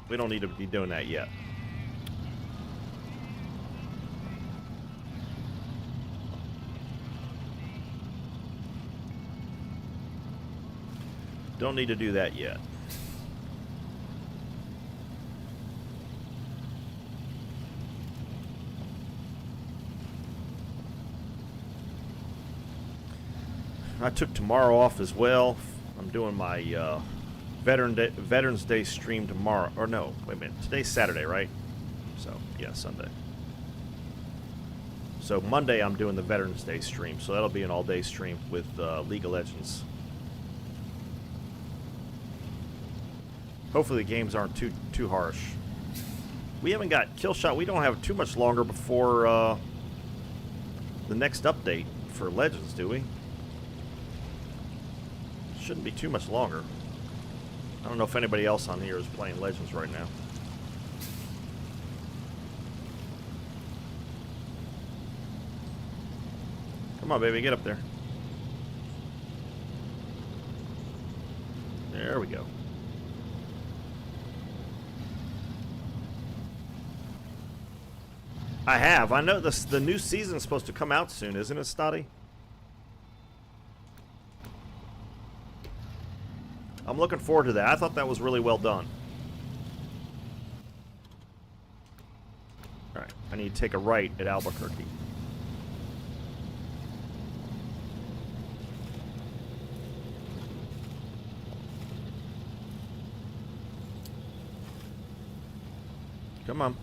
we don't need to be doing that yet. Don't need to do that yet. I took tomorrow off as well. I'm doing my Veterans Day stream tomorrow. Or no, wait a minute. Today's Saturday, right? So, yeah, Sunday. So Monday I'm doing the Veterans Day stream. So that'll be an all-day stream with League of Legends. Hopefully the games aren't too harsh. We haven't got kill shot. We don't have too much longer before the next update for Legends, do we? Shouldn't be too much longer. I don't know if anybody else on here is playing Legends right now. Come on, baby, get up there. There we go. I have. I know the new season's supposed to come out soon, isn't it, Stotty? I'm looking forward to that. I thought that was really well done. Alright, I need to take a right at Albuquerque. Come on.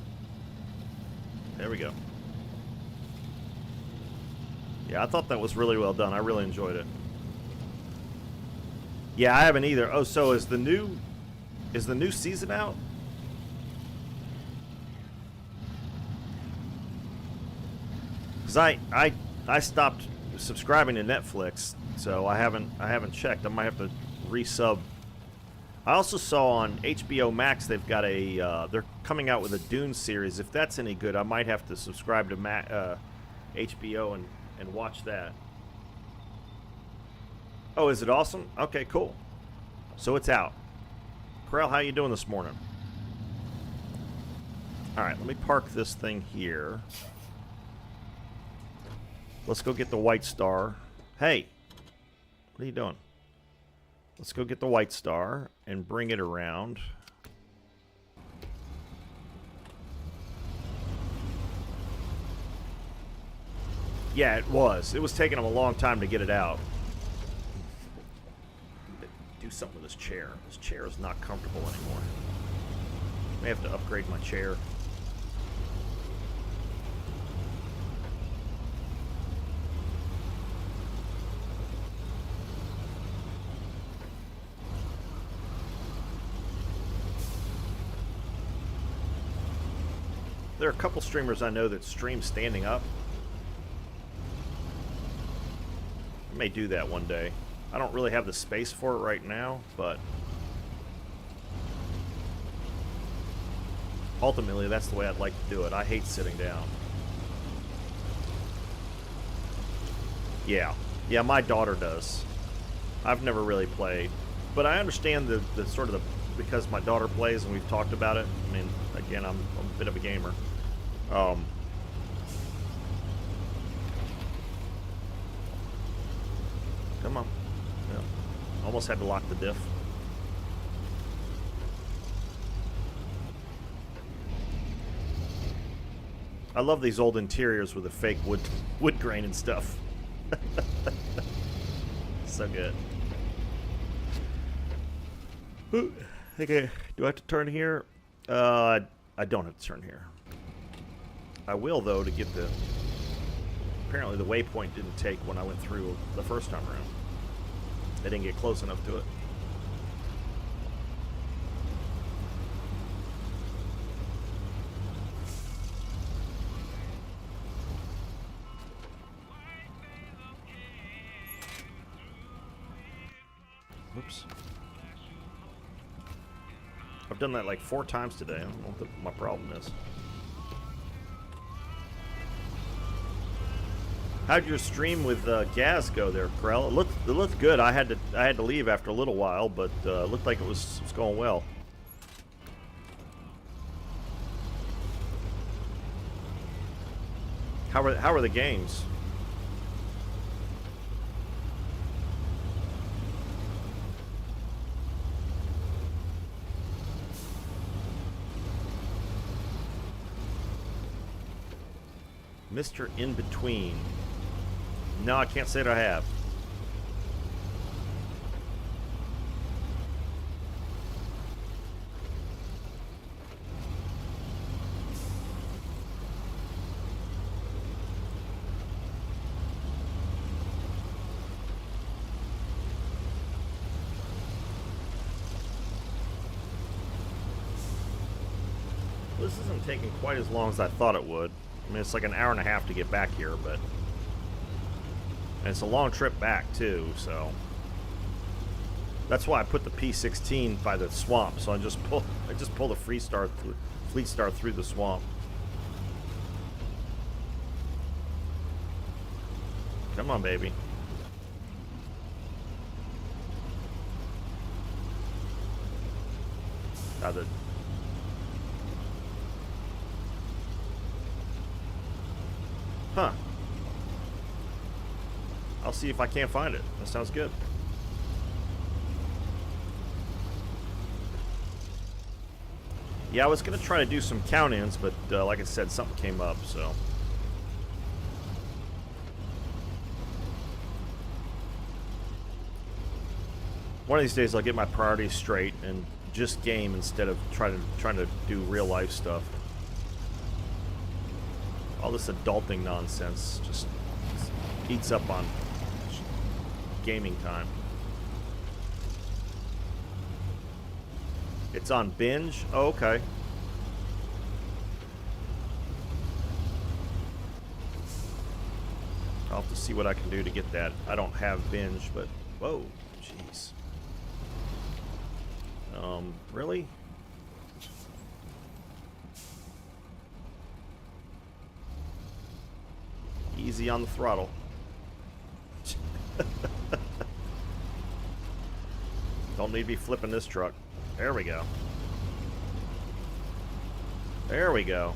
There we go. Yeah, I thought that was really well done. I really enjoyed it. Yeah, I haven't either. Oh, so is the new season out? Because I stopped subscribing to Netflix, so I haven't checked. I might have to resub. I also saw on HBO Max they've got they're coming out with a Dune series. If that's any good, I might have to subscribe to HBO and watch that. Oh, is it awesome? Okay, cool. So it's out. Corral, how you doing this morning? Alright, let me park this thing here. Let's go get the White Star. Hey! What are you doing? Let's go get the White Star and bring it around. Yeah, it was. It was taking them a long time to get it out. Do something with this chair. This chair is not comfortable anymore. May have to upgrade my chair. There are a couple streamers I know that stream standing up. I may do that one day. I don't really have the space for it right now, but ultimately that's the way I'd like to do it. I hate sitting down. Yeah. Yeah, my daughter does. I've never really played, but I understand the sort of the because my daughter plays and we've talked about it. I mean, again, I'm a bit of a gamer. Come on. Yeah. Almost had to lock the diff. I love these old interiors with the fake wood grain and stuff. So good. Okay, do I have to turn here? I don't have to turn here. I will, though, to get the... Apparently the waypoint didn't take when I went through the first time around. I didn't get close enough to it. Whoops. I've done that like 4 times today. I don't know what my problem is. How'd your stream with Gaz go there, Krell? It looked good. I had to leave after a little while, but it looked like it was going well. How are the games? Mr. In Between. No, I can't say that I have. Well, this isn't taking quite as long as I thought it would. I mean, it's like an hour and a half to get back here, but... And it's a long trip back, too, so... That's why I put the P16 by the swamp, so I just pull the Fleet Star through the swamp. Come on, baby. Huh. I'll see if I can't find it. That sounds good. Yeah, I was going to try to do some count-ins, but like I said, something came up, so... One of these days I'll get my priorities straight and just game instead of trying to do real-life stuff. All this adulting nonsense just eats up on gaming time. It's on binge? Oh, okay. I'll have to see what I can do to get that. I don't have binge, but... Whoa, jeez. Really? Easy on the throttle. Don't need to be flipping this truck. There we go. There we go.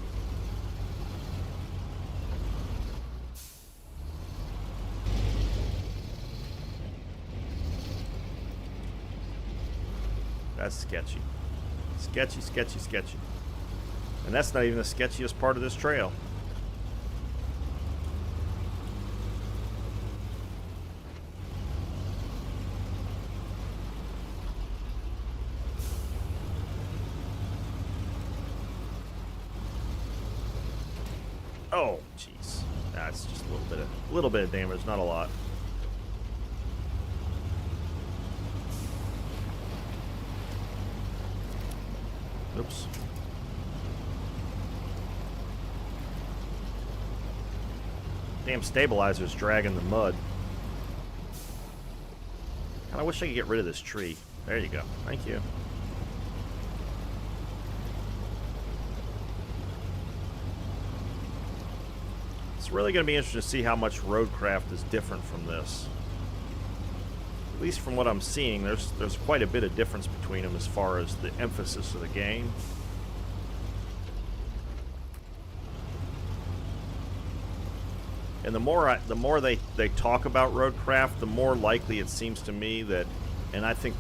That's sketchy. Sketchy, sketchy, sketchy. And that's not even the sketchiest part of this trail. Oh, jeez. That's just a little bit of damage, not a lot. Oops. Damn stabilizer's dragging the mud. I wish I could get rid of this tree. There you go. Thank you. It's really going to be interesting to see how much roadcraft is different from this. least from what I'm seeing, there's quite a bit of difference between them as far as the emphasis of the game. And the more they talk about roadcraft, the more likely it seems to me that, and I think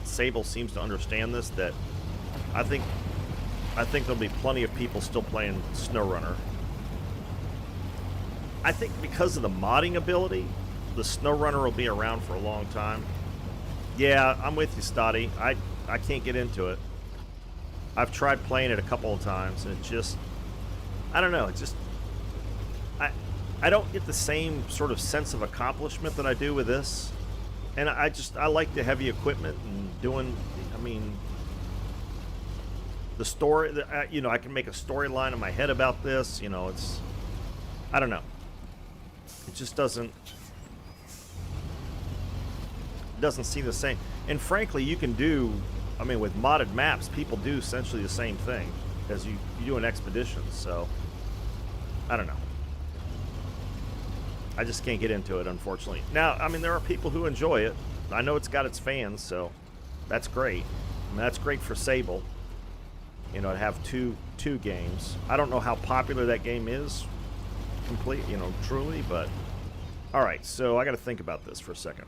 Sabre seems to understand this, that I think there'll be plenty of people still playing SnowRunner. I think because of the modding ability, the SnowRunner will be around for a long time. Yeah, I'm with you, Stotty. I can't get into it. I've tried playing it a couple of times, and it just, I don't know, it just, I don't get the same sort of sense of accomplishment that I do with this. And I like the heavy equipment and doing, I mean, the story, you know, I can make a storyline in my head about this, you know, it's, I don't know. It just doesn't seem the same. And frankly, you can do, I mean, with modded maps, people do essentially the same thing as you do in expeditions, so I don't know. I just can't get into it, unfortunately. Now, I mean, there are people who enjoy it. I know it's got its fans, so that's great. I mean, that's great for Sabre, you know, to have two games. I don't know how popular that game is, you know, truly, but all right. So I got to think about this for a second.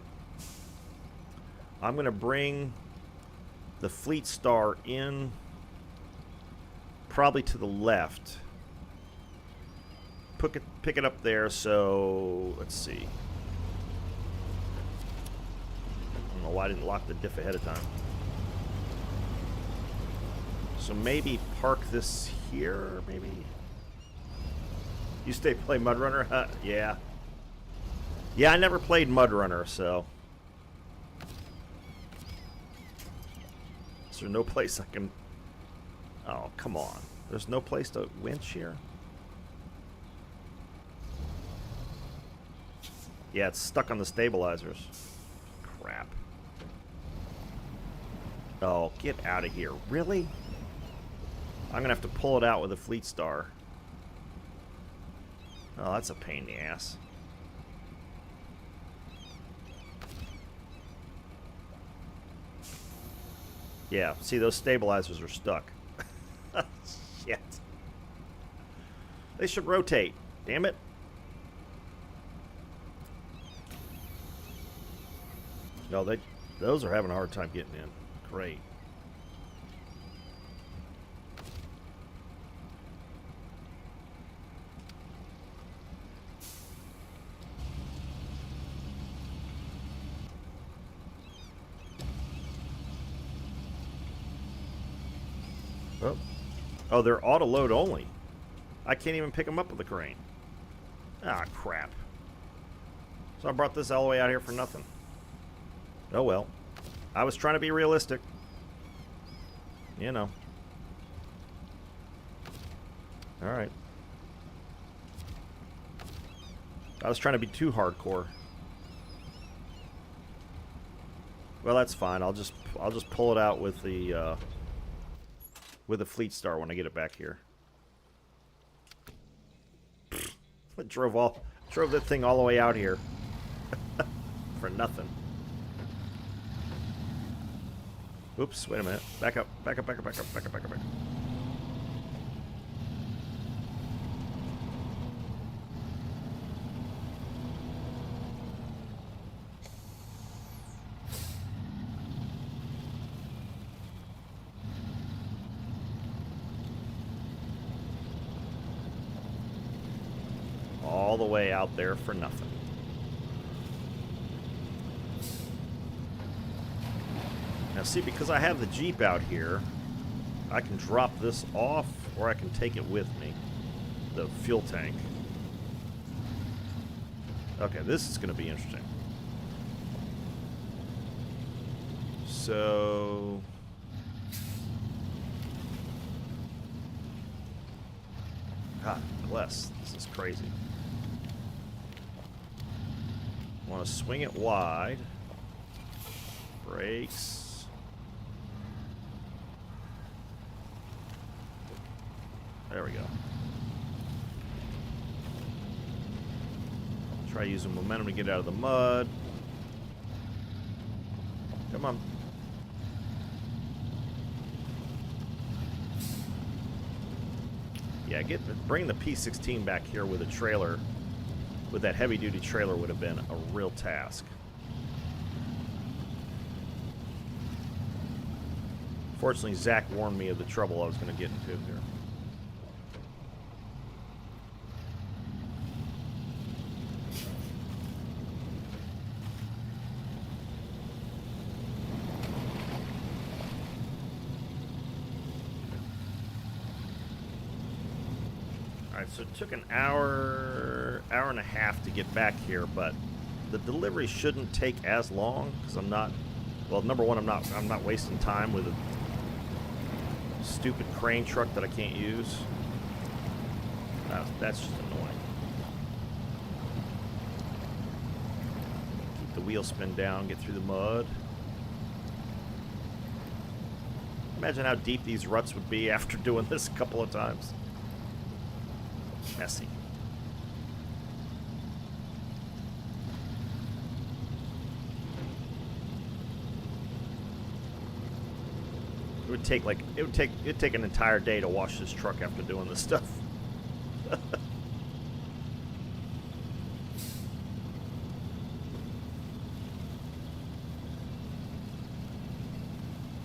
I'm going to bring the Fleet Star in probably to the left. Pick it up there, so let's see. I don't know why I didn't lock the diff ahead of time. So maybe park this here, maybe? You stay play MudRunner? Huh? Yeah. Yeah, I never played MudRunner, so. Is there no place I can... Oh, come on. There's no place to winch here? Yeah, it's stuck on the stabilizers. Crap. Oh, get out of here. Really? I'm going to have to pull it out with a Fleet Star. Oh, that's a pain in the ass. Yeah, see, those stabilizers are stuck. Shit. They should rotate. Damn it. No, those are having a hard time getting in. Great. Oh, they're auto-load only. I can't even pick them up with the crane. Ah, crap. So I brought this all the way out here for nothing. Oh, well. I was trying to be realistic. You know. Alright. I was trying to be too hardcore. Well, that's fine. I'll just pull it out with the Fleet Star when I get it back here. I drove that thing all the way out here for nothing. Oops, wait a minute. Back up, back up, back up, back up, back up, back up, back up. All the way out there for nothing. Now see, because I have the Jeep out here, I can drop this off, or I can take it with me, the fuel tank. Okay, this is going to be interesting. So... God bless, this is crazy. Want to swing it wide. Brakes. There we go. Try using momentum to get out of the mud. on. Yeah, bring the P16 back here with a trailer, with that heavy-duty trailer would have been a real task. Fortunately, Zach warned me of the trouble I was going to get into here. Alright, so it took an hour and a half to get back here, but the delivery shouldn't take as long because I'm not, well, number one, I'm not wasting time with a stupid crane truck that I can't use. That's just annoying. Keep the wheel spin down, get through the mud. Imagine how deep these ruts would be after doing this a couple of times. Messy. It'd take an entire day to wash this truck after doing this stuff.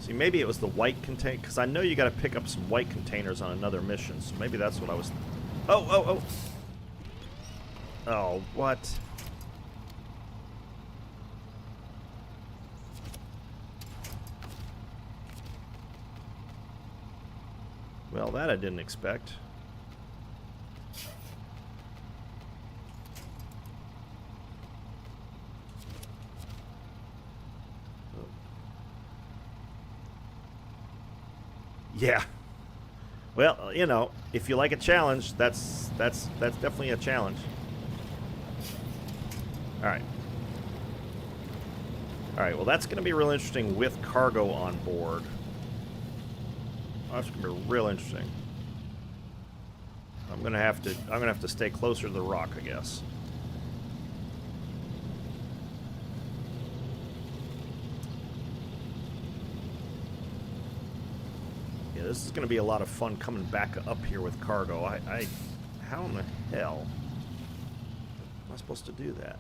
See, maybe it was the white container, because I know you got to pick up some white containers on another mission, so maybe that's what I was. Oh, what? Well, that I didn't expect. Yeah. Well, you know, if you like a challenge, that's definitely a challenge. All right. All right. Well, that's going to be real interesting with cargo on board. That's going to be real interesting. I'm going to have to stay closer to the rock, I guess. Yeah, this is going to be a lot of fun coming back up here with cargo. How in the hell am I supposed to do that?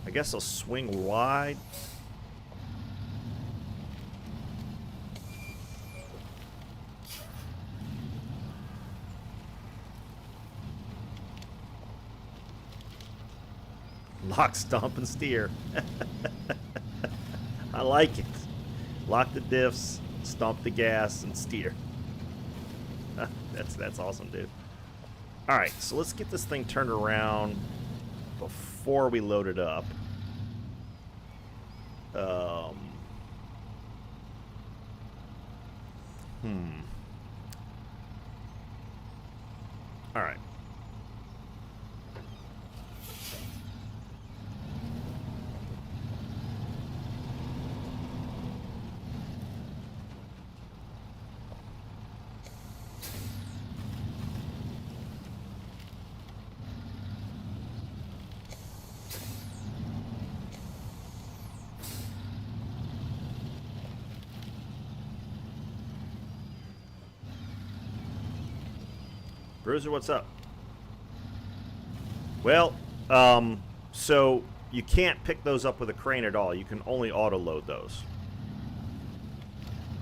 I guess I'll swing wide. Lock, stomp, and steer. I like it. Lock the diffs, stomp the gas, and steer. That's awesome, dude. All right, so let's get this thing turned around before we load it up. All right. Bruiser, what's up? Well, so you can't pick those up with a crane at all. You can only auto-load those.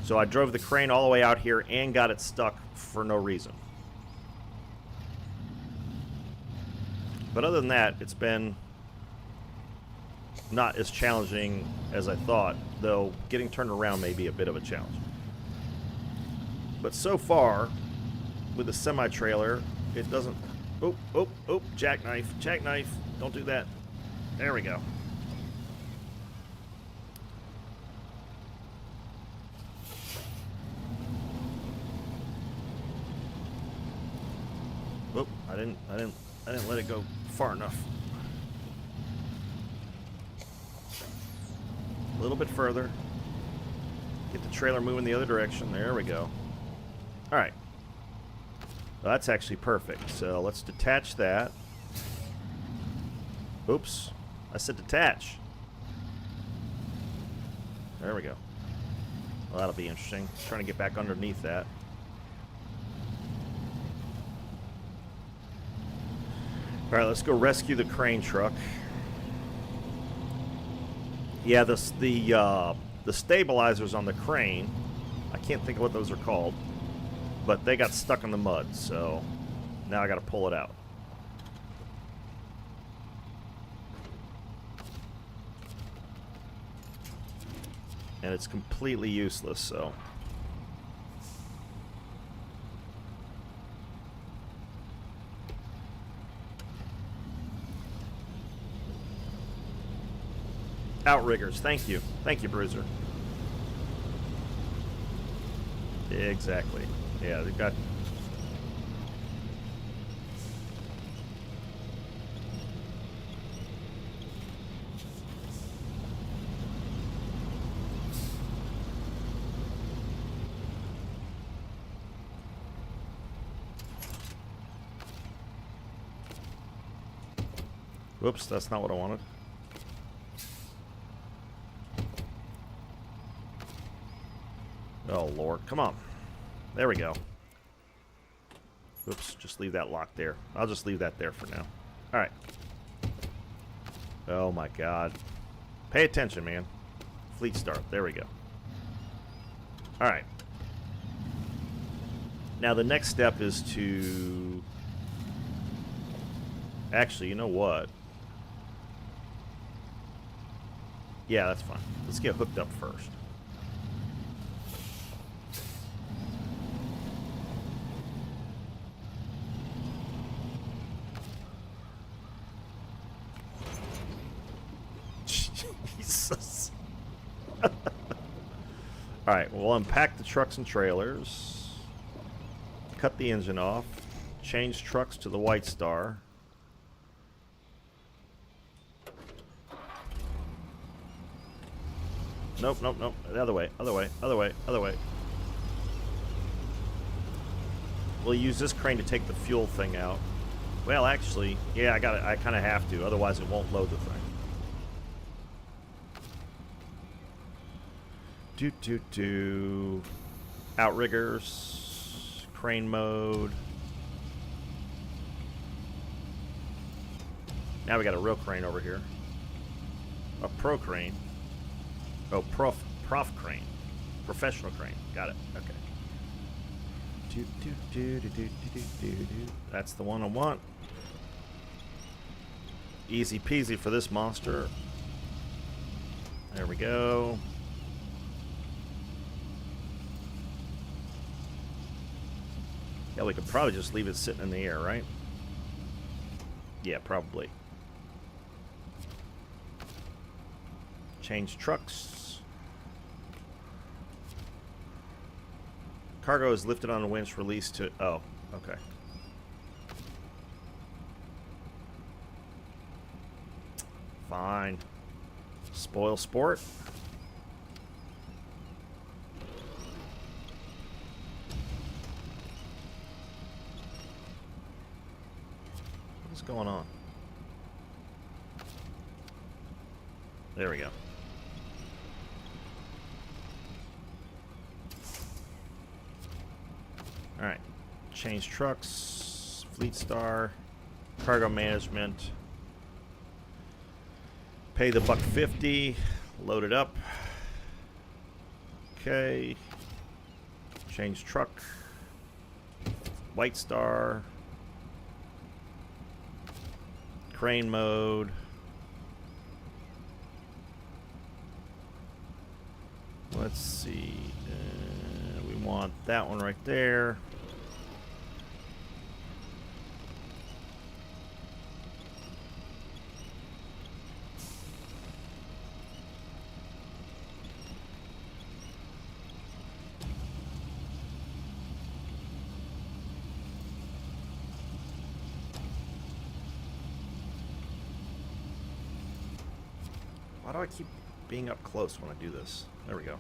So I drove the crane all the way out here and got it stuck for no reason. But other than that, it's been not as challenging as I thought, though getting turned around may be a bit of a challenge. But so far, with the semi-trailer, it doesn't... Oh, jackknife, jackknife. Don't do that. There we go. Whoop, I didn't let it go far enough. A little bit further. Get the trailer moving the other direction. There we go. All right. Well, that's actually perfect. So let's detach that. Oops. I said detach. There we go. Well, that'll be interesting. Trying to get back underneath that. All right, let's go rescue the crane truck. Yeah, the stabilizers on the crane, I can't think of what those are called, but they got stuck in the mud, so now I got to pull it out. And it's completely useless, so. Outriggers, thank you. Thank you, Bruiser. Exactly. Yeah, they've got... Whoops, that's not what I wanted. Oh, Lord. Come on. There we go. Oops, just leave that locked there. I'll just leave that there for now. Alright. Oh, my God. Pay attention, man. Fleet start. There we go. Alright. Now, the next step is to... Actually, you know what? Yeah, that's fine. Let's get hooked up first. Jesus. Alright, we'll unpack the trucks and trailers. Cut the engine off. Change trucks to the White Star. Nope, nope, nope. The other way, other way, other way, other way. We'll use this crane to take the fuel thing out. Well, actually, yeah, I kind of have to, otherwise it won't load the thing. Outriggers, crane mode. Now we got a real crane over here. A pro crane. Oh, prof crane. Professional crane. Got it. Okay. That's the one I want. Easy peasy for this monster. There we go. Yeah, we could probably just leave it sitting in the air, right? Yeah, probably. Change trucks. Cargo is lifted on a winch, released to... Oh, okay. Fine. Spoil sport. What's going on? There we go. Alright. Change trucks. Fleet Star. Cargo management. Pay the $1.50. Load it up. Okay. Change truck. White Star. Crane mode. Let's see. We want that one right there. Why do I keep being up close when I do this? There we go.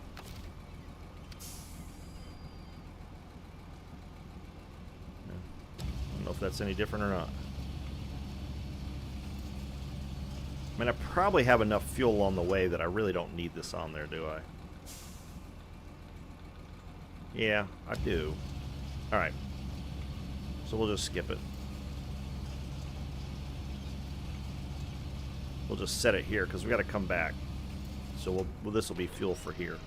I don't know if that's any different or not. I mean, I probably have enough fuel on the way that I really don't need this on there, do I? Yeah, I do. Alright. So we'll just skip it. We'll just set it here because we got to come back. So this will be fuel for here.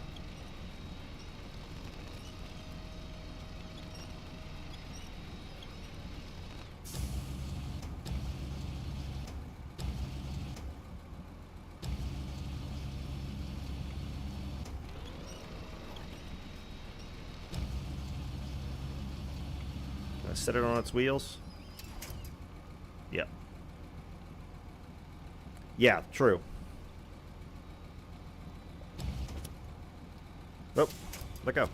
Set it on its wheels. Yep. Yeah, true. Oh, let go.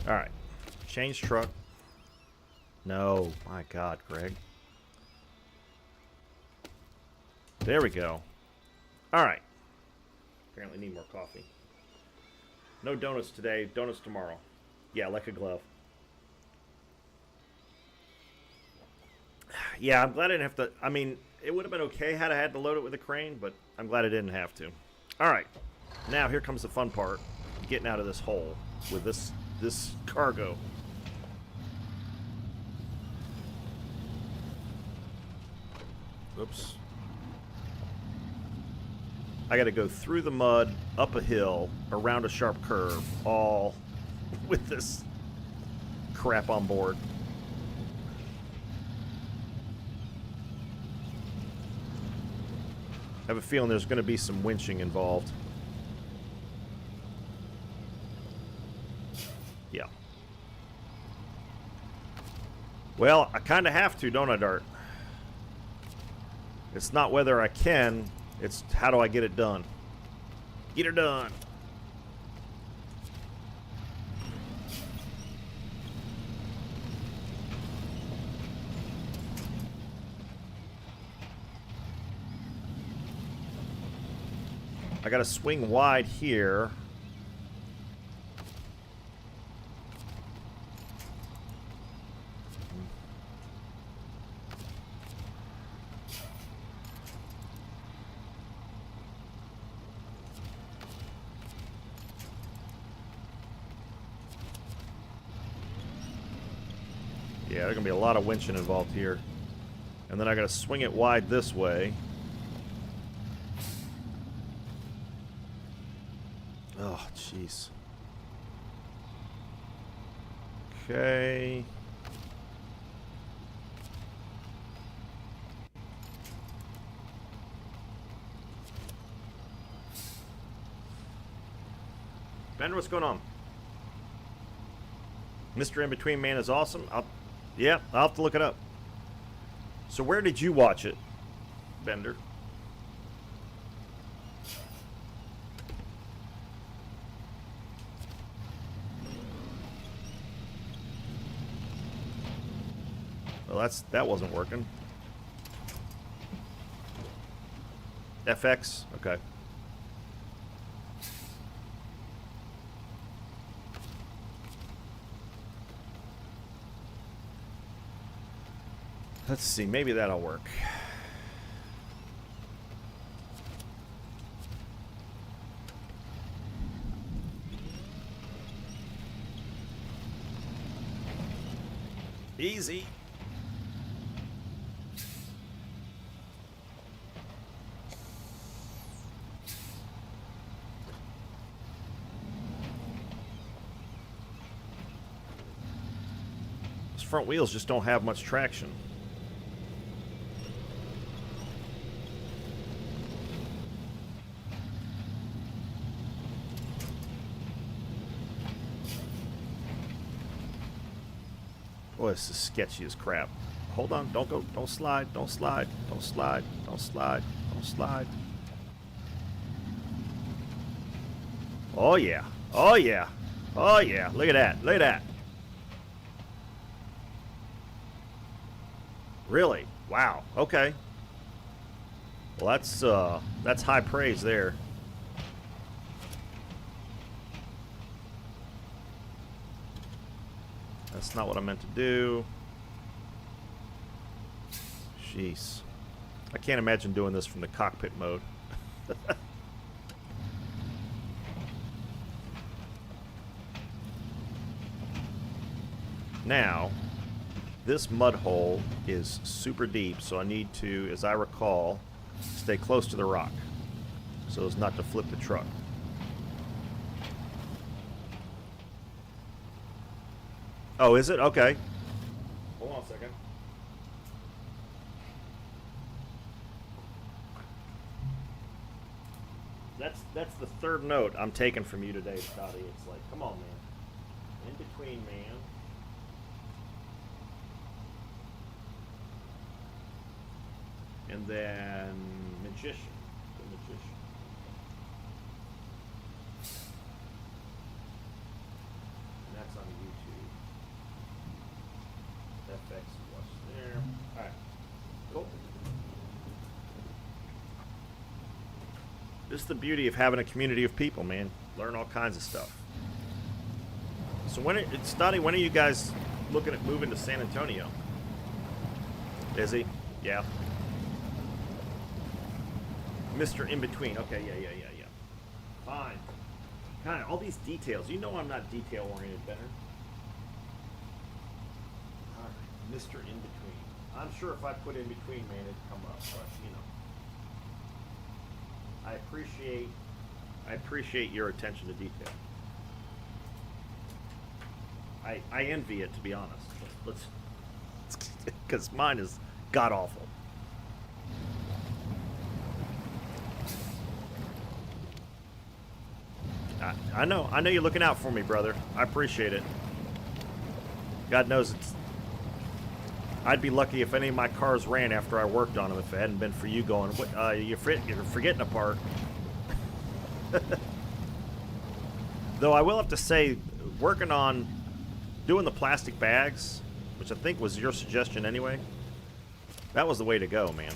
Alright. Change truck. No. My God, Greg. There we go. Alright. Apparently need more coffee. No donuts today. Donuts tomorrow. Yeah, like a glove. Yeah, I'm glad I didn't have to. I mean, it would have been okay had I had to load it with a crane, but I'm glad I didn't have to. All right, now here comes the fun part: getting out of this hole with this cargo. Oops. I got to go through the mud, up a hill, around a sharp curve, all with this crap on board. I have a feeling there's going to be some winching involved. Yeah. Well, I kind of have to, don't I, Dart? It's not whether I can, it's how do I get it done. Get her done. I gotta swing wide here. Yeah, there's gonna be a lot of winching involved here. And then I gotta swing it wide this way. Oh, jeez. Okay. Bender, what's going on? Mr. In-Between Man is awesome. I'll have to look it up. So where did you watch it, Bender? Well, that wasn't working. FX? Okay. Let's see, maybe that'll work. Easy. Those front wheels just don't have much traction. Boy, this is sketchy as crap. Hold on, don't go, don't slide, don't slide, don't slide, don't slide, don't slide. Oh yeah, oh yeah, oh yeah, look at that, look at that. Really? Wow, okay. Well, that's high praise there. That's not what I meant to do. Jeez. I can't imagine doing this from the cockpit mode. Now, this mud hole is super deep, so I need to, as I recall, stay close to the rock so as not to flip the truck. Oh, is it? Okay. Hold on a second. That's the third note I'm taking from you today, Scotty. It's like, come on, man. In between, man. And then magician. The magician. And that's on YouTube. FX watch there. Alright. Cool. This is the beauty of having a community of people, man. Learn all kinds of stuff. So Stoddy, when are you guys looking at moving to San Antonio? Busy? Yeah. Mr. In Between. Okay, yeah. Fine. God, all these details. You know I'm not detail-oriented, Benner. All right, Mr. In Between. I'm sure if I put In Between, man, it'd come up, but, you know. I appreciate your attention to detail. I envy it, to be honest. Let's because mine is god awful. I know you're looking out for me, brother. I appreciate it. God knows I'd be lucky if any of my cars ran after I worked on them if it hadn't been for you going, you're forgetting a part. Though I will have to say, working on doing the plastic bags, which I think was your suggestion anyway, that was the way to go, man.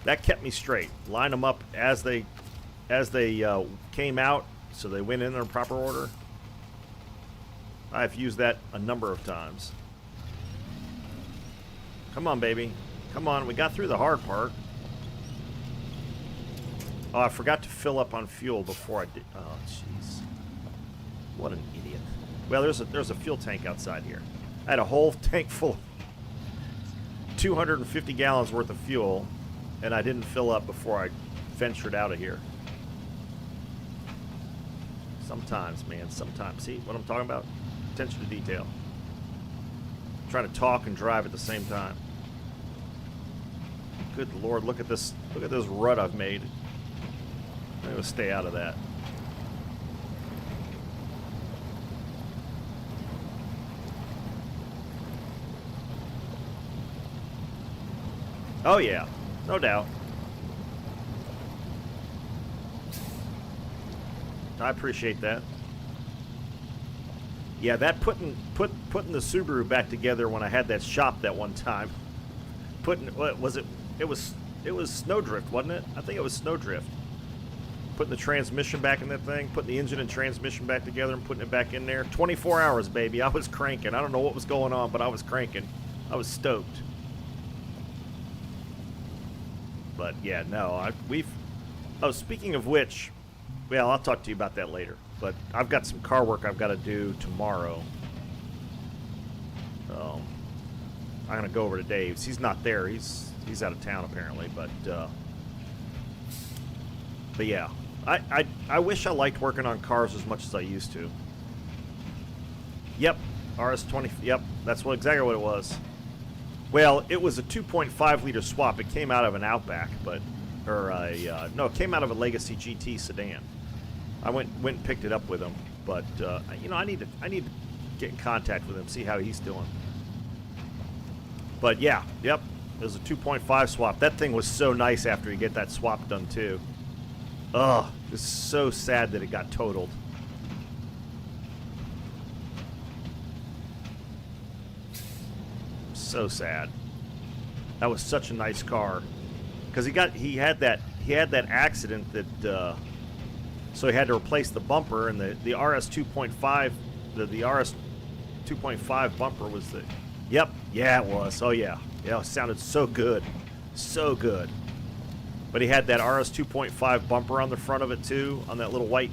That kept me straight. Line them up as they came out, so they went in their proper order. I've used that a number of times. Come on, baby. Come on. We got through the hard part. Oh, I forgot to fill up on fuel before I did. Oh, jeez. What an idiot. Well, there's a fuel tank outside here. I had a whole tank full of 250 gallons worth of fuel, and I didn't fill up before I ventured out of here. Sometimes, man. Sometimes. See what I'm talking about? Attention to detail. I'm trying to talk and drive at the same time. Good Lord, look at this rut I've made. I'm gonna stay out of that. Oh yeah, no doubt. I appreciate that. Yeah, that putting the Subaru back together when I had that shop that one time. What was it? It was Snowdrift, wasn't it? I think it was Snowdrift. Putting the transmission back in that thing, putting the engine and transmission back together and putting it back in there. 24 hours, baby. I was cranking. I don't know what was going on, but I was cranking. I was stoked. But yeah, no, oh, speaking of which, well, I'll talk to you about that later. But I've got some car work I've got to do tomorrow. I'm gonna go over to Dave's. He's not there. He's out of town apparently. But yeah, I wish I liked working on cars as much as I used to. Yep, RS20. Yep, that's exactly what it was. Well, it was a 2.5 liter swap. It came out of an Outback, no, it came out of a Legacy GT sedan. I went and picked it up with him, but you know, I need to get in contact with him, see how he's doing. But yeah, yep, it was a 2.5 swap. That thing was so nice after you get that swap done too. Ugh, it's so sad that it got totaled. So sad. That was such a nice car, because he had that accident that so he had to replace the bumper, and the RS 2.5 the RS 2.5 bumper was the yeah it was. Oh yeah, it sounded so good, so good. But he had that RS 2.5 bumper on the front of it too, on that little white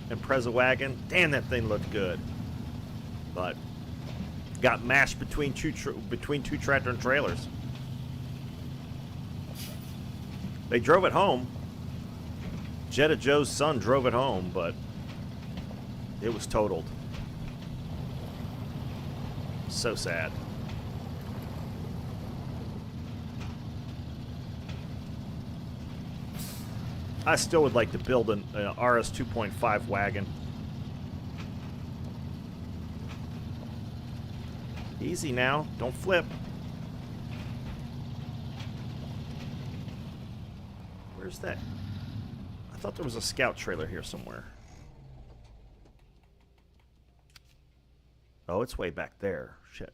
Impreza wagon. Damn, that thing looked good. But got mashed between two tractor and trailers. They drove it home. Jetta Joe's son drove it home, but it was totaled. So sad. I still would like to build an RS 2.5 wagon. Easy now. Don't flip. Where's that? I thought there was a scout trailer here somewhere. Oh, it's way back there. Shit.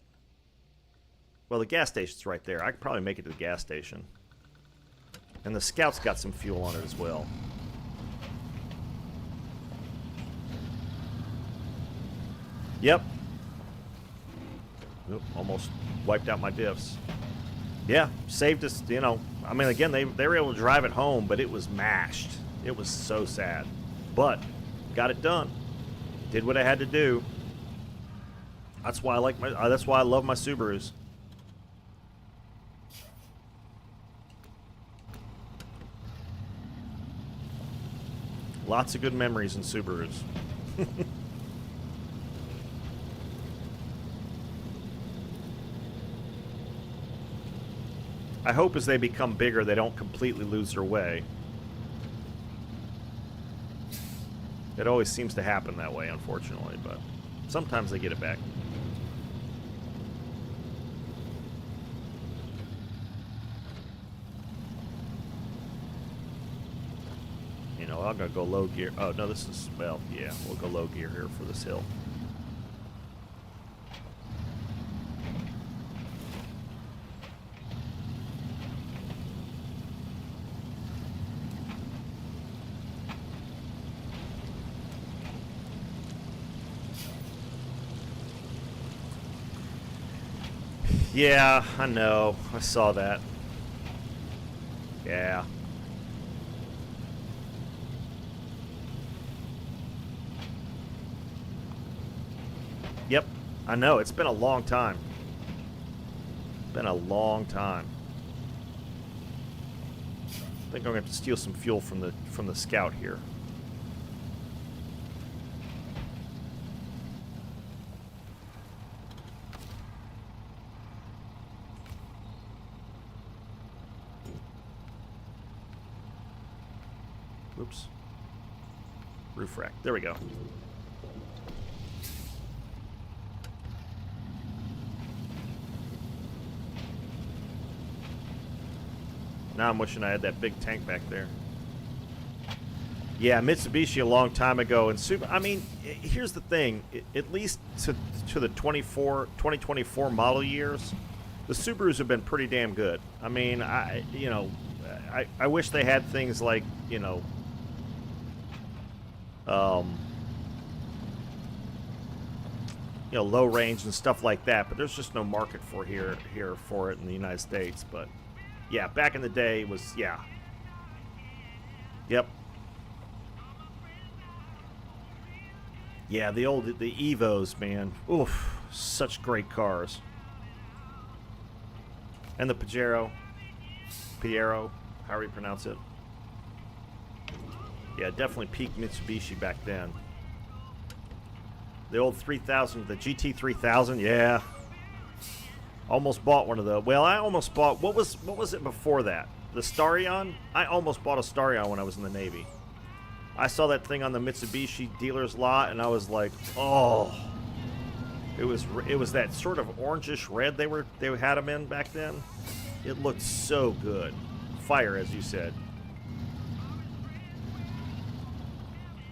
Well, the gas station's right there. I could probably make it to the gas station. And the scout's got some fuel on it as well. Yep. Oop, almost wiped out my diffs. Yeah, saved us, you know. I mean, again, they were able to drive it home, but it was mashed. It was so sad. But got it done. Did what I had to do. That's why I like my. That's why I love my Subarus. Lots of good memories in Subarus. I hope as they become bigger, they don't completely lose their way. It always seems to happen that way, unfortunately, but sometimes they get it back. You know, I'm going to go low gear. Oh, no, this is, well, yeah, we'll go low gear here for this hill. Yeah, I know. I saw that. Yeah. Yep, I know. It's been a long time. Been a long time. I think I'm going to have to steal some fuel from the scout here. Oops. Roof rack. There we go. Now I'm wishing I had that big tank back there. Yeah, Mitsubishi a long time ago. And Super, I mean, here's the thing. At least to the 2024 model years, the Subarus have been pretty damn good. I mean, I wish they had things like, low range and stuff like that, but there's just no market for here for it in the United States. But yeah, back in the day it was, yeah. Yep. Yeah, the Evos, man. Oof, such great cars. And the Pajero, however you pronounce it. Yeah, definitely peak Mitsubishi back then. The old 3000, the GT 3000, yeah. Almost bought one of those. Well, I almost bought, what was it before that? The Starion? I almost bought a Starion when I was in the Navy. I saw that thing on the Mitsubishi dealer's lot, and I was like, oh. It was that sort of orangish red they had them in back then. It looked so good. Fire, as you said.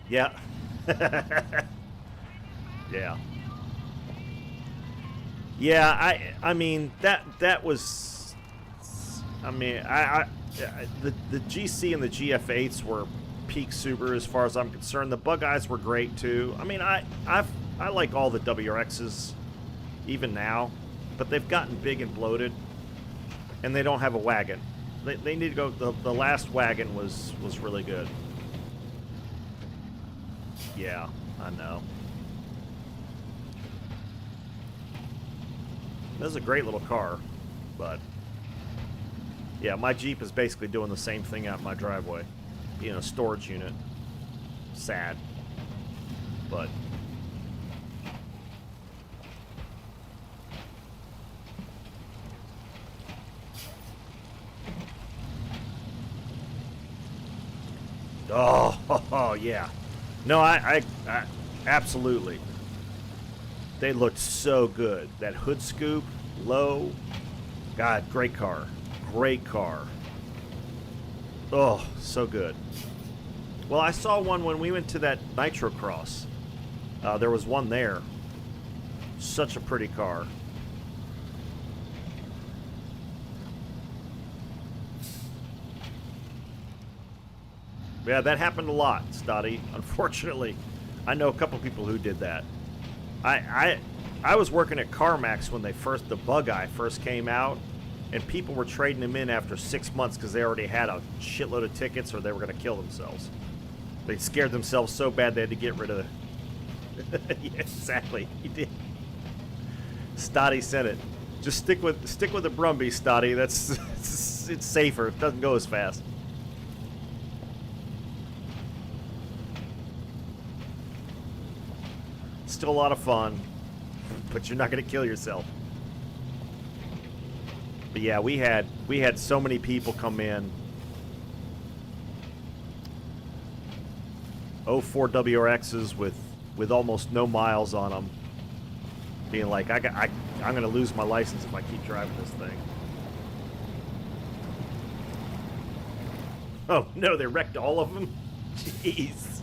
Yeah. Yeah. Yeah, I mean that was, I mean, the GC and the GF8s were peak Subaru as far as I'm concerned. The Bug Eyes were great too. I mean, I like all the WRXs even now, but they've gotten big and bloated, and they don't have a wagon. They need to go. The last wagon was really good. Yeah, I know. This is a great little car, but yeah, my Jeep is basically doing the same thing out in my driveway. Being a storage unit. Sad. But oh yeah. No, I absolutely. They looked so good. That hood scoop, low. God, great car. Great car. Oh, so good. Well, I saw one when we went to that Nitro Cross. There was one there. Such a pretty car. Yeah, that happened a lot, Stotty. Unfortunately, I know a couple people who did that. I was working at CarMax when the Bug Eye first came out, and people were trading them in after 6 months because they already had a shitload of tickets or they were going to kill themselves. They scared themselves so bad they had to get rid of the... Yeah, exactly. He did. Stotty said it. Just stick with the Brumby, Stotty. That's it's safer. It doesn't go as fast. Still a lot of fun, but you're not going to kill yourself. But yeah, we had so many people come in. 04 WRXs with almost no miles on them, being like, I'm going to lose my license if I keep driving this thing. Oh no, they wrecked all of them? Jeez.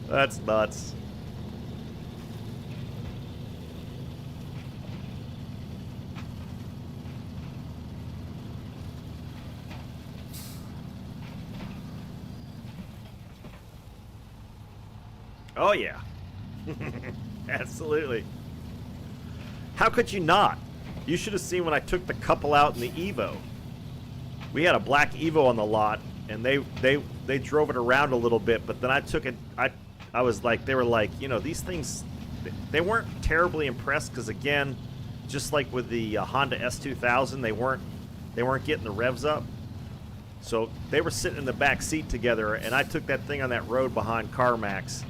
That's nuts. Oh yeah. Absolutely. How could you not? You should have seen when I took the couple out in the Evo. We had a black Evo on the lot, and they drove it around a little bit, but then I took it. I was like, they were like, you know, these things, they weren't terribly impressed because, again, just like with the Honda S2000, they weren't getting the revs up. So they were sitting in the back seat together, and I took that thing on that road behind CarMax,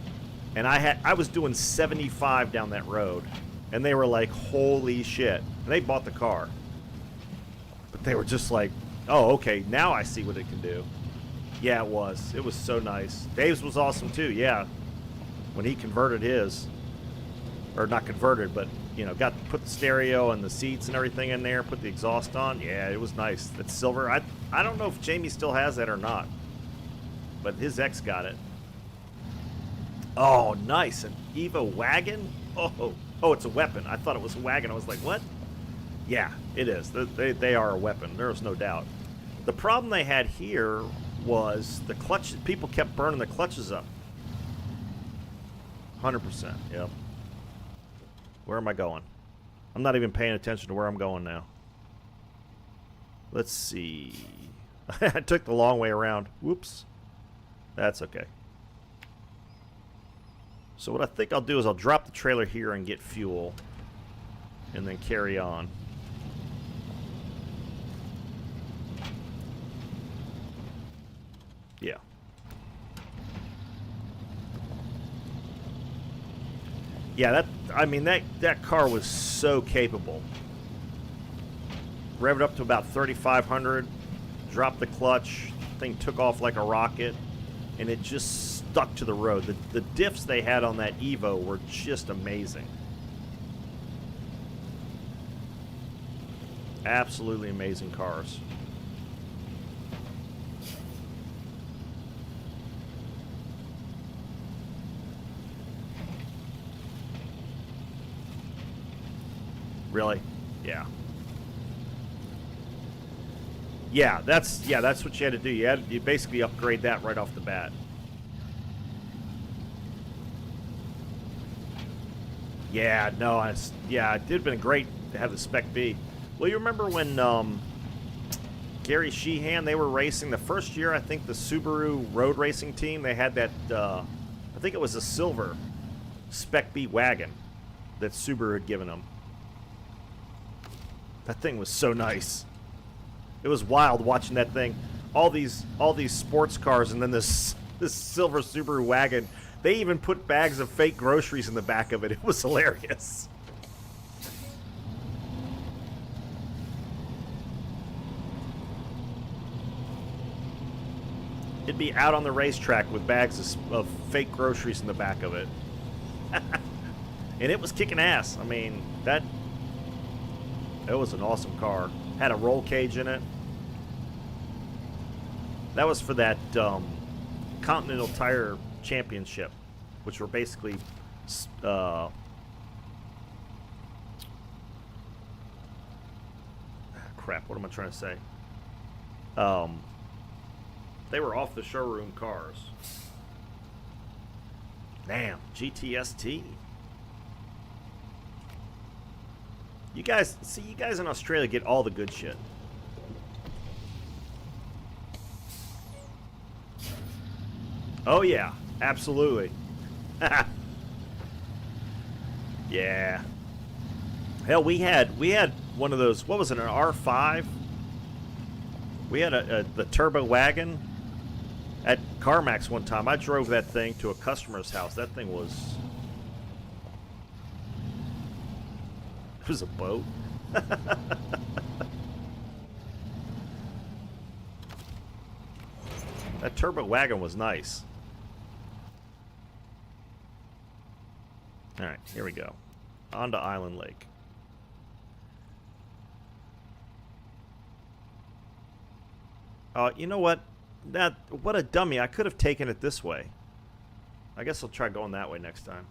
and I was doing 75 down that road, and they were like, holy shit. And they bought the car. But they were just like, oh, okay, now I see what it can do. Yeah, it was. It was so nice. Dave's was awesome too, yeah. When he converted his, or not converted, but, you know, put the stereo and the seats and everything in there, put the exhaust on. Yeah, it was nice. That's silver. I don't know if Jamie still has that or not, but his ex got it. Oh, nice. An Evo wagon? Oh, it's a weapon. I thought it was a wagon. I was like, what? Yeah, it is. They are a weapon. There's no doubt. The problem they had here was the clutch. People kept burning the clutches up. 100%, yep. Where am I going? I'm not even paying attention to where I'm going now. Let's see. I took the long way around. Whoops. That's okay. So what I think I'll do is I'll drop the trailer here and get fuel, and then carry on. Yeah. Yeah, that car was so capable. Revved up to about 3,500, dropped the clutch, thing took off like a rocket, and it just stuck to the road. The diffs they had on that Evo were just amazing. Absolutely amazing cars. Really? Yeah. Yeah, that's what you had to do. You basically upgrade that right off the bat. Yeah, no, it did have been great to have the Spec B. Well, you remember when Gary Sheehan, they were racing the first year, I think the Subaru road racing team, they had that, I think it was a silver. Spec B wagon that Subaru had given him. That thing was so nice. It was wild watching that thing. All these sports cars, and then this silver Subaru wagon. They even put bags of fake groceries in the back of it. It was hilarious. It'd be out on the racetrack with bags of fake groceries in the back of it. And it was kicking ass. I mean, it was an awesome car. Had a roll cage in it. That was for that Continental Tire Championship, which were basically crap, what am I trying to say? They were off the showroom cars. Damn, GTST. You guys in Australia get all the good shit. Oh yeah, absolutely. Yeah. Hell, we had one of those. What was it? An R5. We had the turbo wagon at CarMax one time. I drove that thing to a customer's house. That thing was. It was a boat. That turbo wagon was nice. All right, here we go. On to Island Lake. You know what? What a dummy. I could have taken it this way. I guess I'll try going that way next time.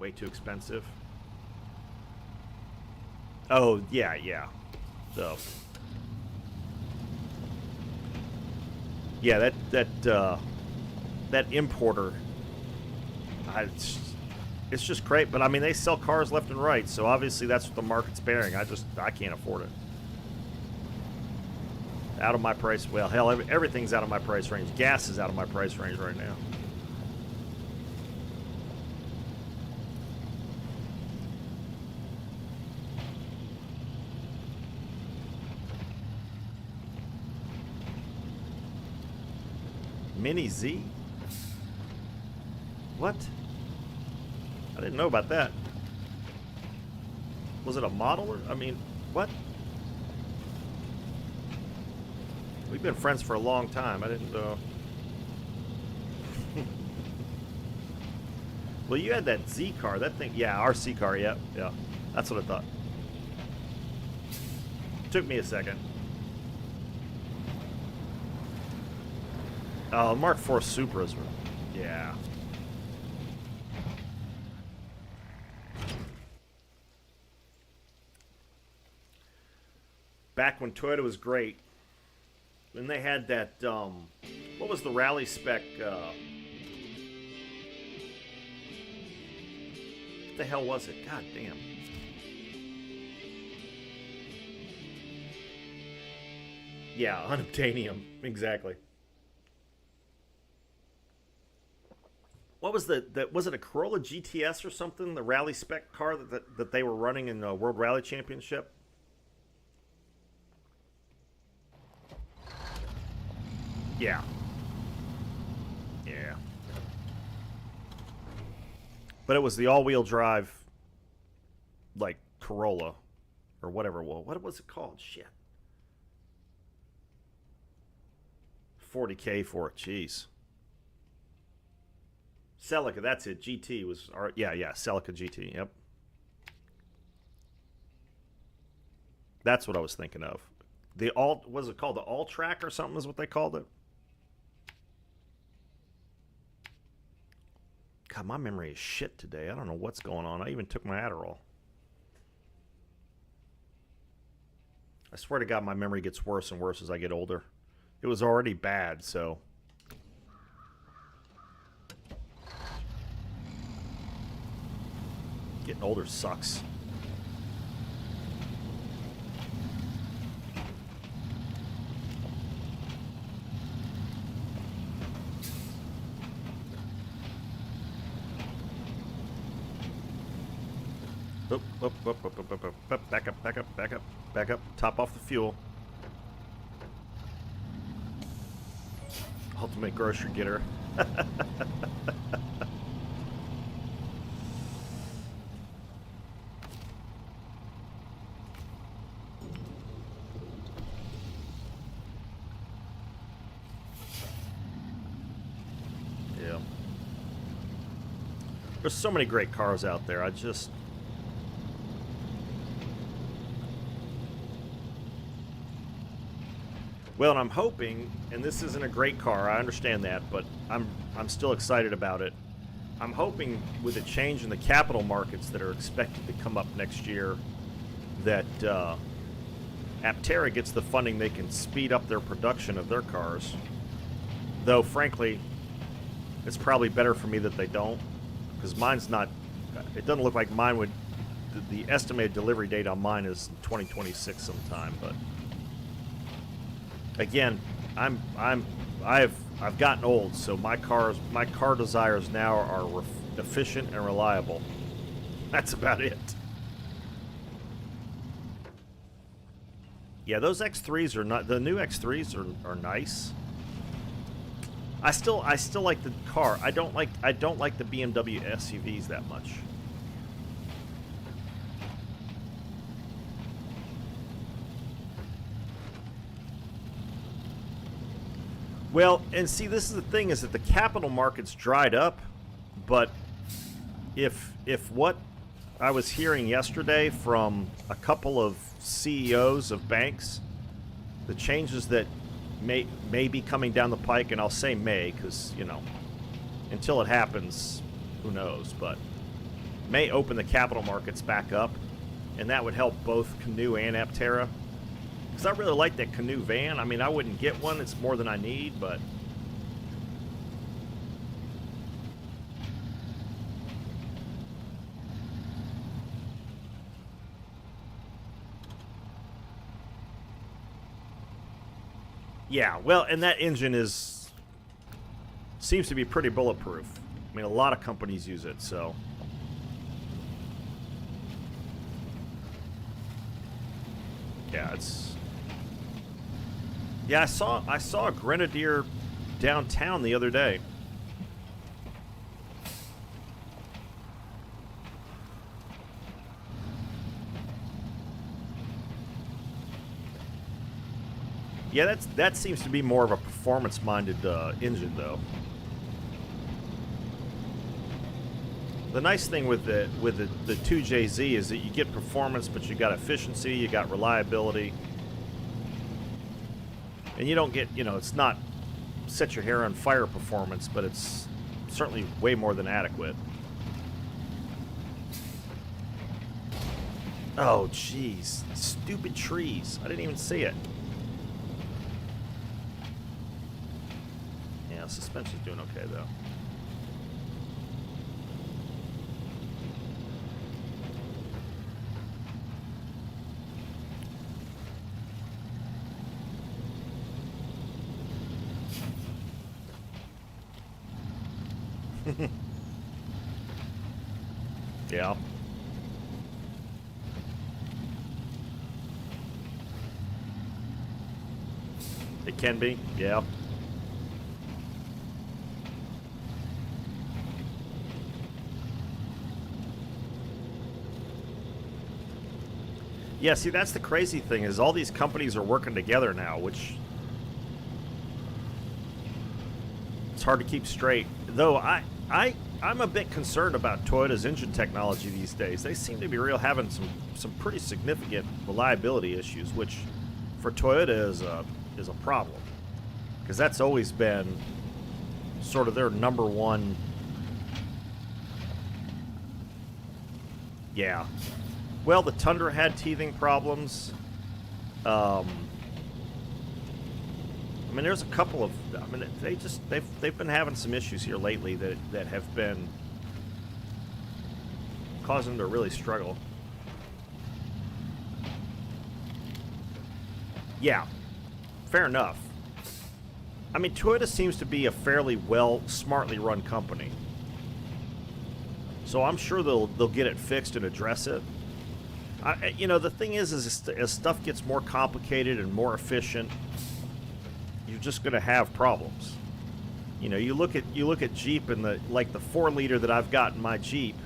Way too expensive. Oh, yeah. So. Yeah, that importer. It's just great, but I mean, they sell cars left and right, so obviously that's what the market's bearing. I can't afford it. Out of my price. Well, hell, everything's out of my price range. Gas is out of my price range right now. Mini Z? What? I didn't know about that. Was it a model? Or, I mean, what? We've been friends for a long time. I didn't know. Well, you had that Z car. That thing, yeah, RC car, yeah. That's what I thought. Took me a second. Oh, Mark IV Supras were, yeah. Back when Toyota was great. And they had that, what was the rally spec, what the hell was it? God damn. Yeah, unobtainium, exactly. What was was it a Corolla GTS or something? The rally spec car that they were running in the World Rally Championship? Yeah. But it was the all-wheel drive, like, Corolla, or whatever. Well, what was it called? Shit. 40K for it. Jeez. Celica, that's it. GT was... Yeah, Celica GT, yep. That's what I was thinking of. What was it called? The All-Track or something is what they called it? God, my memory is shit today. I don't know what's going on. I even took my Adderall. I swear to God, my memory gets worse and worse as I get older. It was already bad, so... Getting older sucks. Oop, oop, oop, oop, oop, oop, oop, oop. Back up, back up, back up, back up. Top off the fuel. Ultimate grocery getter. Yeah. There's so many great cars out there. I just... Well, and I'm hoping, and this isn't a great car, I understand that, but I'm still excited about it. I'm hoping with a change in the capital markets that are expected to come up next year that Aptera gets the funding they can speed up their production of their cars. Though, frankly, it's probably better for me that they don't, because mine's not, it doesn't look like mine would, the estimated delivery date on mine is 2026 sometime, but again, I've gotten old, so my car desires now are efficient and reliable. That's about it. Yeah, those X3s are not, the new X3s are nice. I still like the car. I don't like the BMW SUVs that much. Well, and see, this is the thing, is that the capital markets dried up, but if what I was hearing yesterday from a couple of CEOs of banks, the changes that may be coming down the pike, and I'll say may, because, you know, until it happens, who knows, but may open the capital markets back up, and that would help both Canoe and Aptera. Because I really like that Canoe van. I mean, I wouldn't get one. It's more than I need, but... Yeah, well, and that engine seems to be pretty bulletproof. I mean, a lot of companies use it, so... Yeah, it's... Yeah, I saw a Grenadier downtown the other day. Yeah, that seems to be more of a performance-minded engine, though. The nice thing with the 2JZ is that you get performance, but you got efficiency, you got reliability. And you don't get, you know, it's not set your hair on fire performance, but it's certainly way more than adequate. Oh, jeez. Stupid trees. I didn't even see it. Yeah, suspension's doing okay, though. Yeah. It can be, yeah. Yeah, see, that's the crazy thing, is all these companies are working together now, which it's hard to keep straight. Though I'm a bit concerned about Toyota's engine technology these days. They seem to be having some pretty significant reliability issues, which for Toyota is a problem, because that's always been sort of their number one. Yeah. Well, the Tundra had teething problems. I mean, there's a couple of. I mean, they've been having some issues here lately that have been causing them to really struggle. Yeah, fair enough. I mean, Toyota seems to be a fairly smartly run company, so I'm sure they'll get it fixed and address it. You know, the thing is as stuff gets more complicated and more efficient, you're just going to have problems. You know, you look at Jeep and the 4-liter that I've got in my Jeep.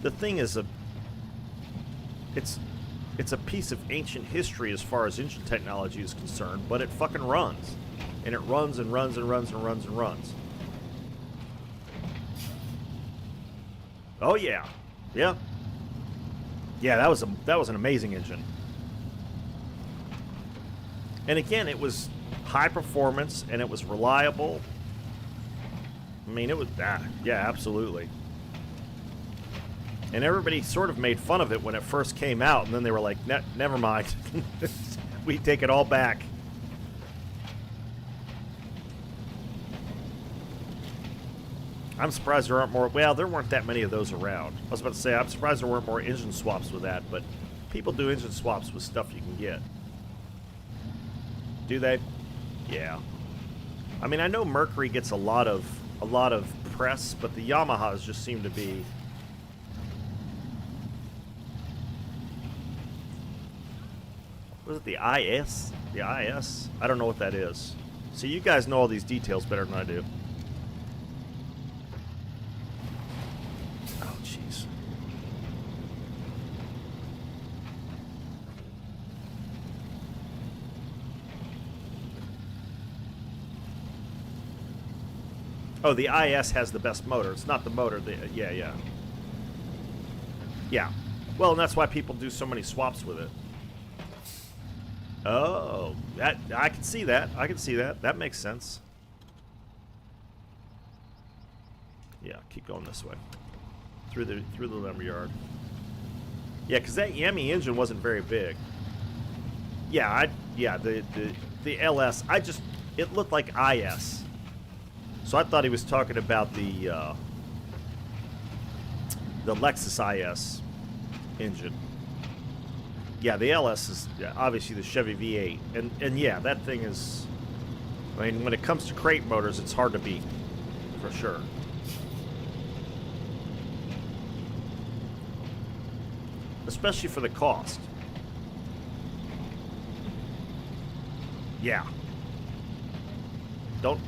The thing is it's a piece of ancient history as far as engine technology is concerned, but it fucking runs, and it runs and runs and runs and runs and runs. Oh yeah, yeah. Yeah, that was an amazing engine. And again, it was high performance and it was reliable. I mean, it was yeah, absolutely. And everybody sort of made fun of it when it first came out, and then they were like, never mind. We take it all back. I'm surprised there aren't more. Well, there weren't that many of those around. I was about to say, I'm surprised there weren't more engine swaps with that, but people do engine swaps with stuff you can get. Do they? Yeah. I mean, I know Mercury gets a lot of press, but the Yamahas just seem to be. Was it the IS? The IS? I don't know what that is. So you guys know all these details better than I do. Oh, jeez. Oh, the IS has the best motor. It's not the motor. Yeah. Yeah. Well, and that's why people do so many swaps with it. Oh, that I can see that. I can see that. That makes sense. Yeah, keep going this way. Through the lumberyard. Yeah, because that Yami engine wasn't very big. Yeah, the LS. It looked like IS. So I thought he was talking about the Lexus IS engine. Yeah, the LS is obviously the Chevy V8, and yeah, that thing is. I mean, when it comes to crate motors, it's hard to beat, for sure. Especially for the cost. Yeah. Don't.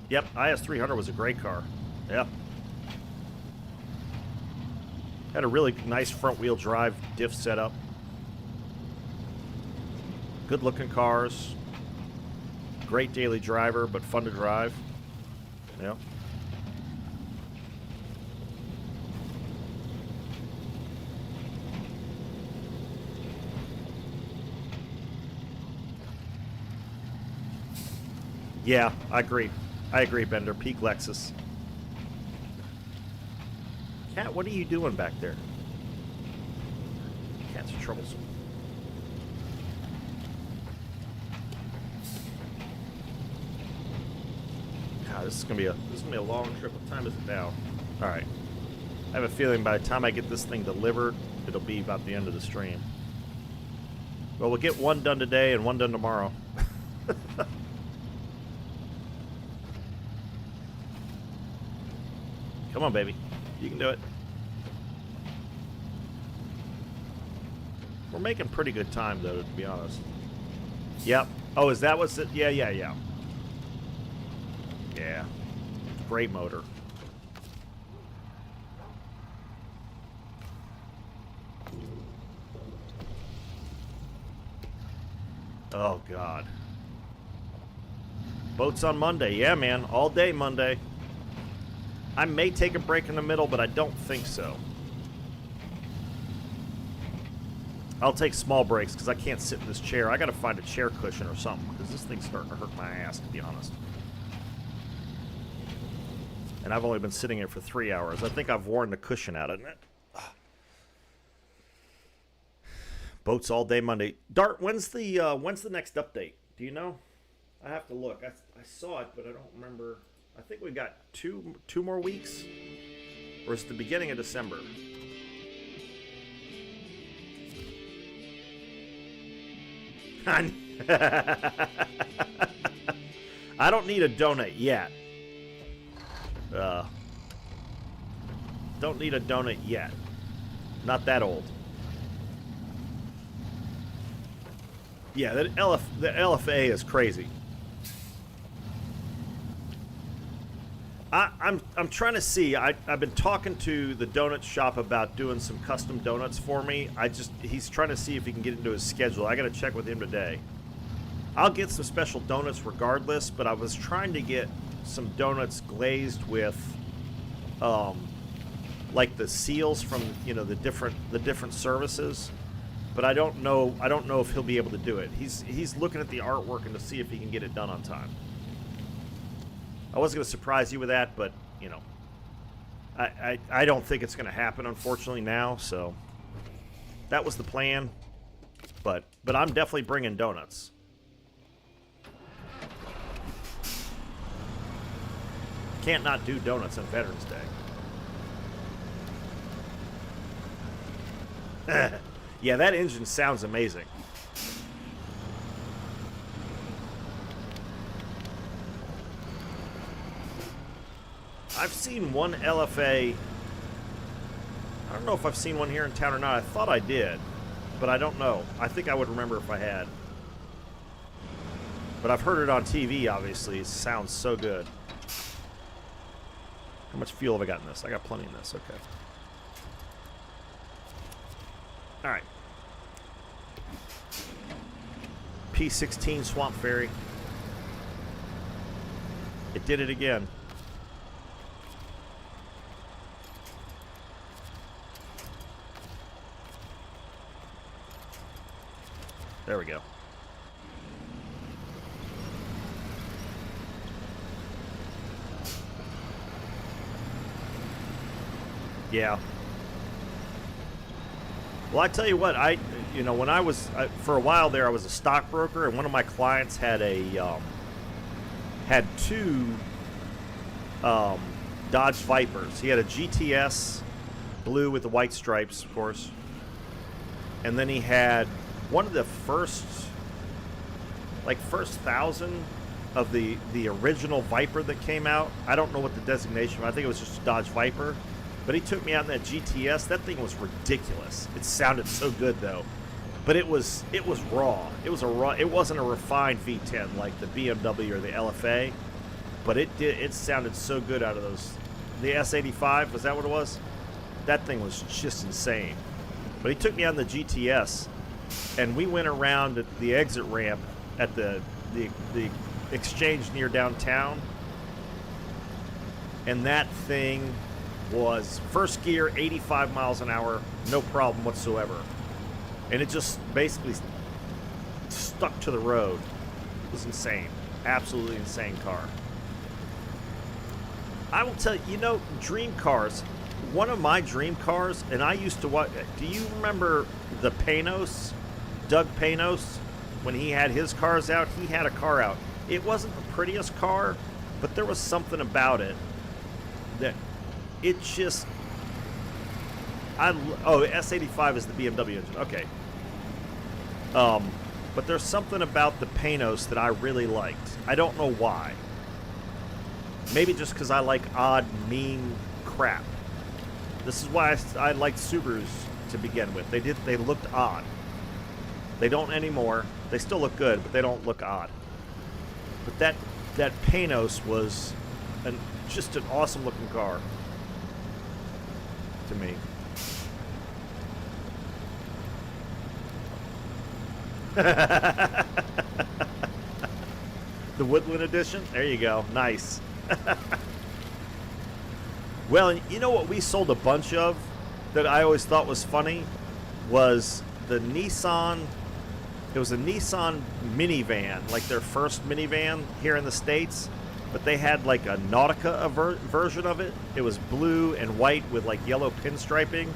Yep, IS300 was a great car. Yep. Had a really nice front-wheel drive diff setup. Good-looking cars. Great daily driver, but fun to drive. Yeah. Yeah, I agree. I agree, Bender. Peak Lexus. Cat, what are you doing back there? Cats are troublesome. God, this is gonna be a long trip. What time is it now? All right. I have a feeling by the time I get this thing delivered, it'll be about the end of the stream. Well, we'll get one done today and one done tomorrow. Come on, baby. You can do it. We're making pretty good time, though, to be honest. Yep. Oh, is that what's it? Yeah. Yeah. Great motor. Oh, God. Boats on Monday. Yeah, man. All day Monday. I may take a break in the middle, but I don't think so. I'll take small breaks because I can't sit in this chair. I got to find a chair cushion or something because this thing's starting to hurt my ass, to be honest. And I've only been sitting here for 3 hours. I think I've worn the cushion out of it. Boats all day Monday. Dart, when's the next update? Do you know? I have to look. I saw it, but I don't remember. I think we got two more weeks, or it's the beginning of December. I don't need a donut yet. Don't need a donut yet. Not that old. Yeah, the LFA is crazy. I'm trying to see. I've been talking to the donut shop about doing some custom donuts for me. He's trying to see if he can get into his schedule. I got to check with him today. I'll get some special donuts regardless, but I was trying to get some donuts glazed with, like the seals from the different services. But I don't know if he'll be able to do it. He's looking at the artwork and to see if he can get it done on time. I was going to surprise you with that, but I don't think it's going to happen, unfortunately, now. So that was the plan. But I'm definitely bringing donuts. Can't not do donuts on Veterans Day. Yeah, that engine sounds amazing. I've seen one LFA. I don't know if I've seen one here in town or not. I thought I did, but I don't know. I think I would remember if I had. But I've heard it on TV, obviously. It sounds so good. How much fuel have I got in this? I got plenty in this. Okay. All right. P-16 Swamp Ferry. It did it again. There we go. Yeah. Well, I tell you what, when I was for a while there, I was a stockbroker, and one of my clients had two Dodge Vipers. He had a GTS blue with the white stripes, of course, and then he had one of the first 1,000 of the original Viper that came out. I don't know what the designation was. I think it was just a Dodge Viper. But he took me out in that GTS. That thing was ridiculous. It sounded so good though. But it was raw. It wasn't a refined V10 like the BMW or the LFA. But it sounded so good out of those. The S85, was that what it was? That thing was just insane. But he took me out in the GTS, and we went around at the exit ramp at the exchange near downtown. And that thing was first gear, 85 miles an hour, no problem whatsoever. And it just basically stuck to the road. It was insane. Absolutely insane car. I will tell you, dream cars. One of my dream cars, and I used to watch. Do you remember the Panos? Doug Panos? When he had his cars out, he had a car out. It wasn't the prettiest car, but there was something about it that it just. S85 is the BMW engine. Okay. But there's something about the Panos that I really liked. I don't know why. Maybe just because I like odd, mean crap. This is why I liked Subarus to begin with. They looked odd. They don't anymore. They still look good, but they don't look odd. But that Panos was just an awesome looking car to me. The Woodland Edition? There you go. Nice. Well, you know what we sold a bunch of that I always thought was funny was the Nissan. It was a Nissan minivan, like their first minivan here in the States, but they had like a Nautica version of it. It was blue and white with like yellow pinstriping,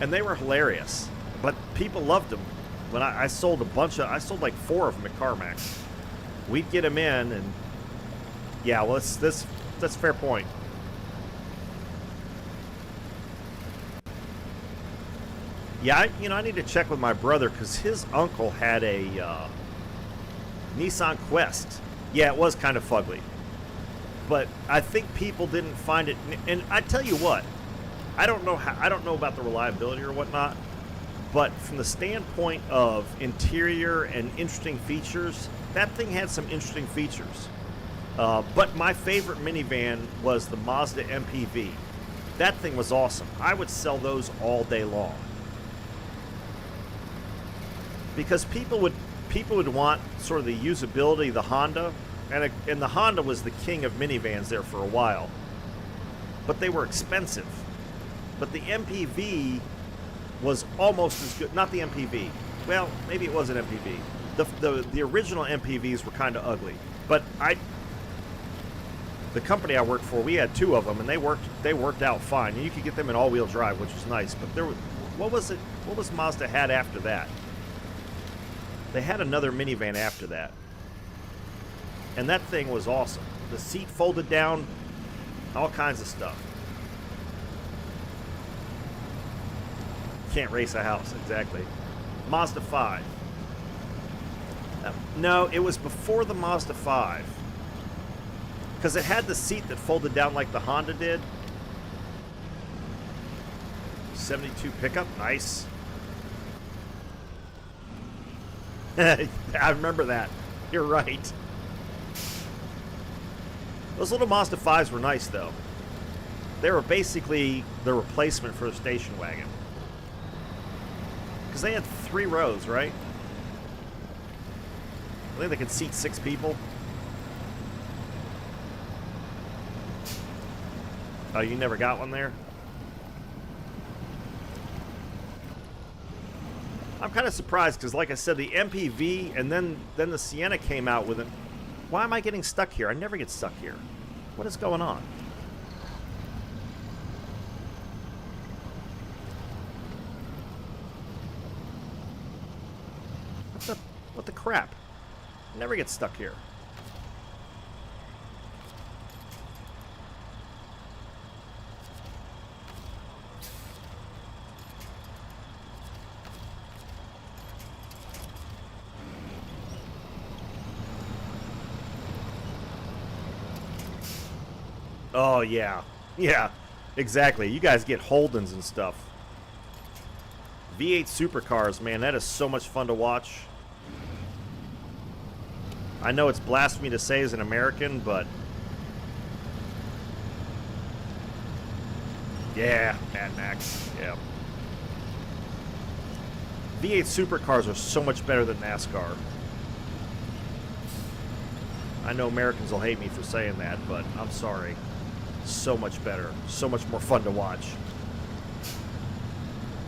and they were hilarious. But people loved them. When I sold I sold like 4 of them at CarMax. We'd get them in, and yeah, well, that's fair point. Yeah, I need to check with my brother because his uncle had a Nissan Quest. Yeah, it was kind of fugly, but I think people didn't find it. And I tell you what, I don't know about the reliability or whatnot, But from the standpoint of interior and interesting features, that thing had some interesting features. But my favorite minivan was the Mazda MPV. That thing was awesome. I would sell those all day long. Because people would want sort of the usability, the Honda, and the Honda was the king of minivans there for a while. But they were expensive. But the MPV was almost as good. Not the MPV. Well, maybe it was an MPV. The original MPVs were kind of ugly. But the company I worked for, we had two of them, and they worked out fine. And you could get them in all-wheel drive, which was nice. But what was Mazda had after that? They had another minivan after that. And that thing was awesome. The seat folded down, all kinds of stuff. Can't race a house, exactly. Mazda 5. No, it was before the Mazda 5. Because it had the seat that folded down like the Honda did. 72 pickup, nice. I remember that. You're right. Those little Mazda 5s were nice, though. They were basically the replacement for a station wagon. Because they had 3 rows, right? I think they could seat 6 people. Oh, you never got one there? I'm kind of surprised because, like I said, the MPV and then the Sienna came out with it. Why am I getting stuck here? I never get stuck here. What is going on? What the crap? I never get stuck here. Oh, yeah. Yeah, exactly. You guys get Holdens and stuff. V8 supercars, man, that is so much fun to watch. I know it's blasphemy to say as an American, but... yeah, Mad Max, yeah. V8 supercars are so much better than NASCAR. I know Americans will hate me for saying that, but I'm sorry. So much better. So much more fun to watch.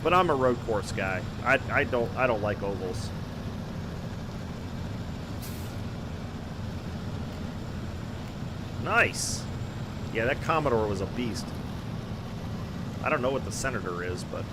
But I'm a road course guy. I don't like ovals. Nice. Yeah, that Commodore was a beast. I don't know what the Senator is, but...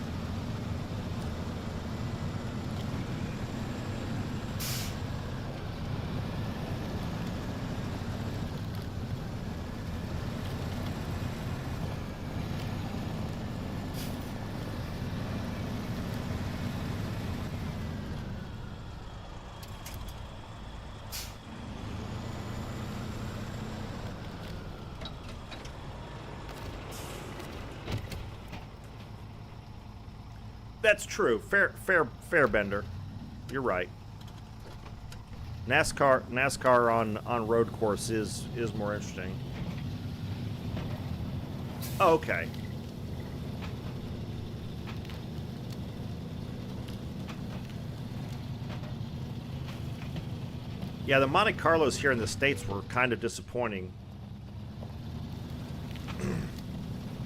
that's true. Fair bender. You're right. NASCAR on road course is more interesting. Oh, okay. Yeah, the Monte Carlos here in the States were kind of disappointing.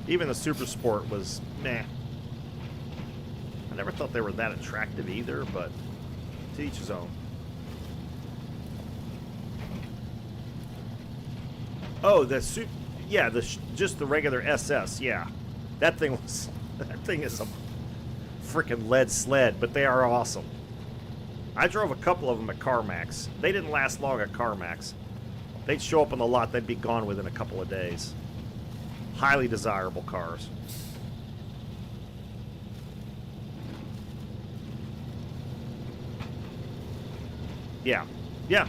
Even the Super Sport was meh. I never thought they were that attractive either, but to each his own. Oh, yeah, just the regular SS, yeah. That thing is a freaking lead sled, but they are awesome. I drove a couple of them at CarMax. They didn't last long at CarMax. They'd show up on the lot, they'd be gone within a couple of days. Highly desirable cars. Yeah. Yeah.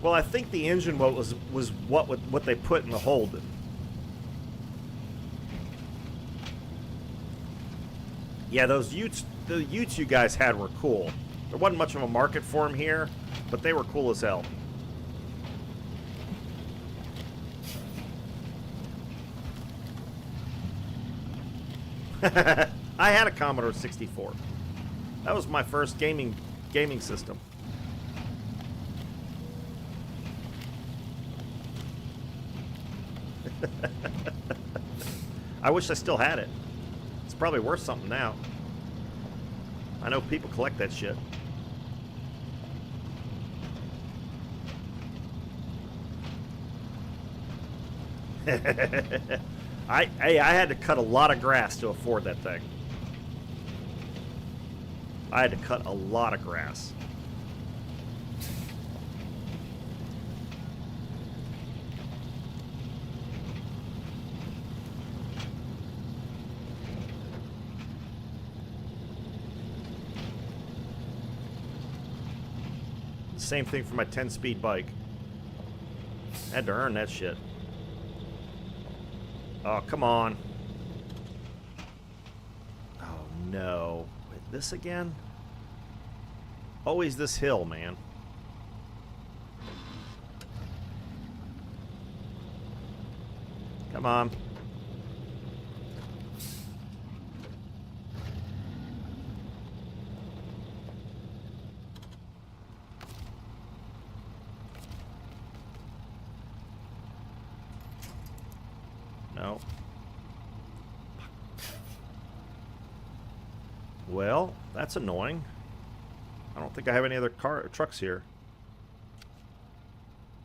Well, I think the engine was what they put in the hold. Yeah, those Utes, the Utes you guys had were cool. There wasn't much of a market for them here, but they were cool as hell. I had a Commodore 64. That was my first gaming system. I wish I still had it. It's probably worth something now. I know people collect that shit. I had to cut a lot of grass to afford that thing. I had to cut a lot of grass. Same thing for my 10-speed bike. I had to earn that shit. Oh, come on. Oh, no. Wait, this again? Always this hill, man. Come on. No. Well, that's annoying. I don't think I have any other trucks here.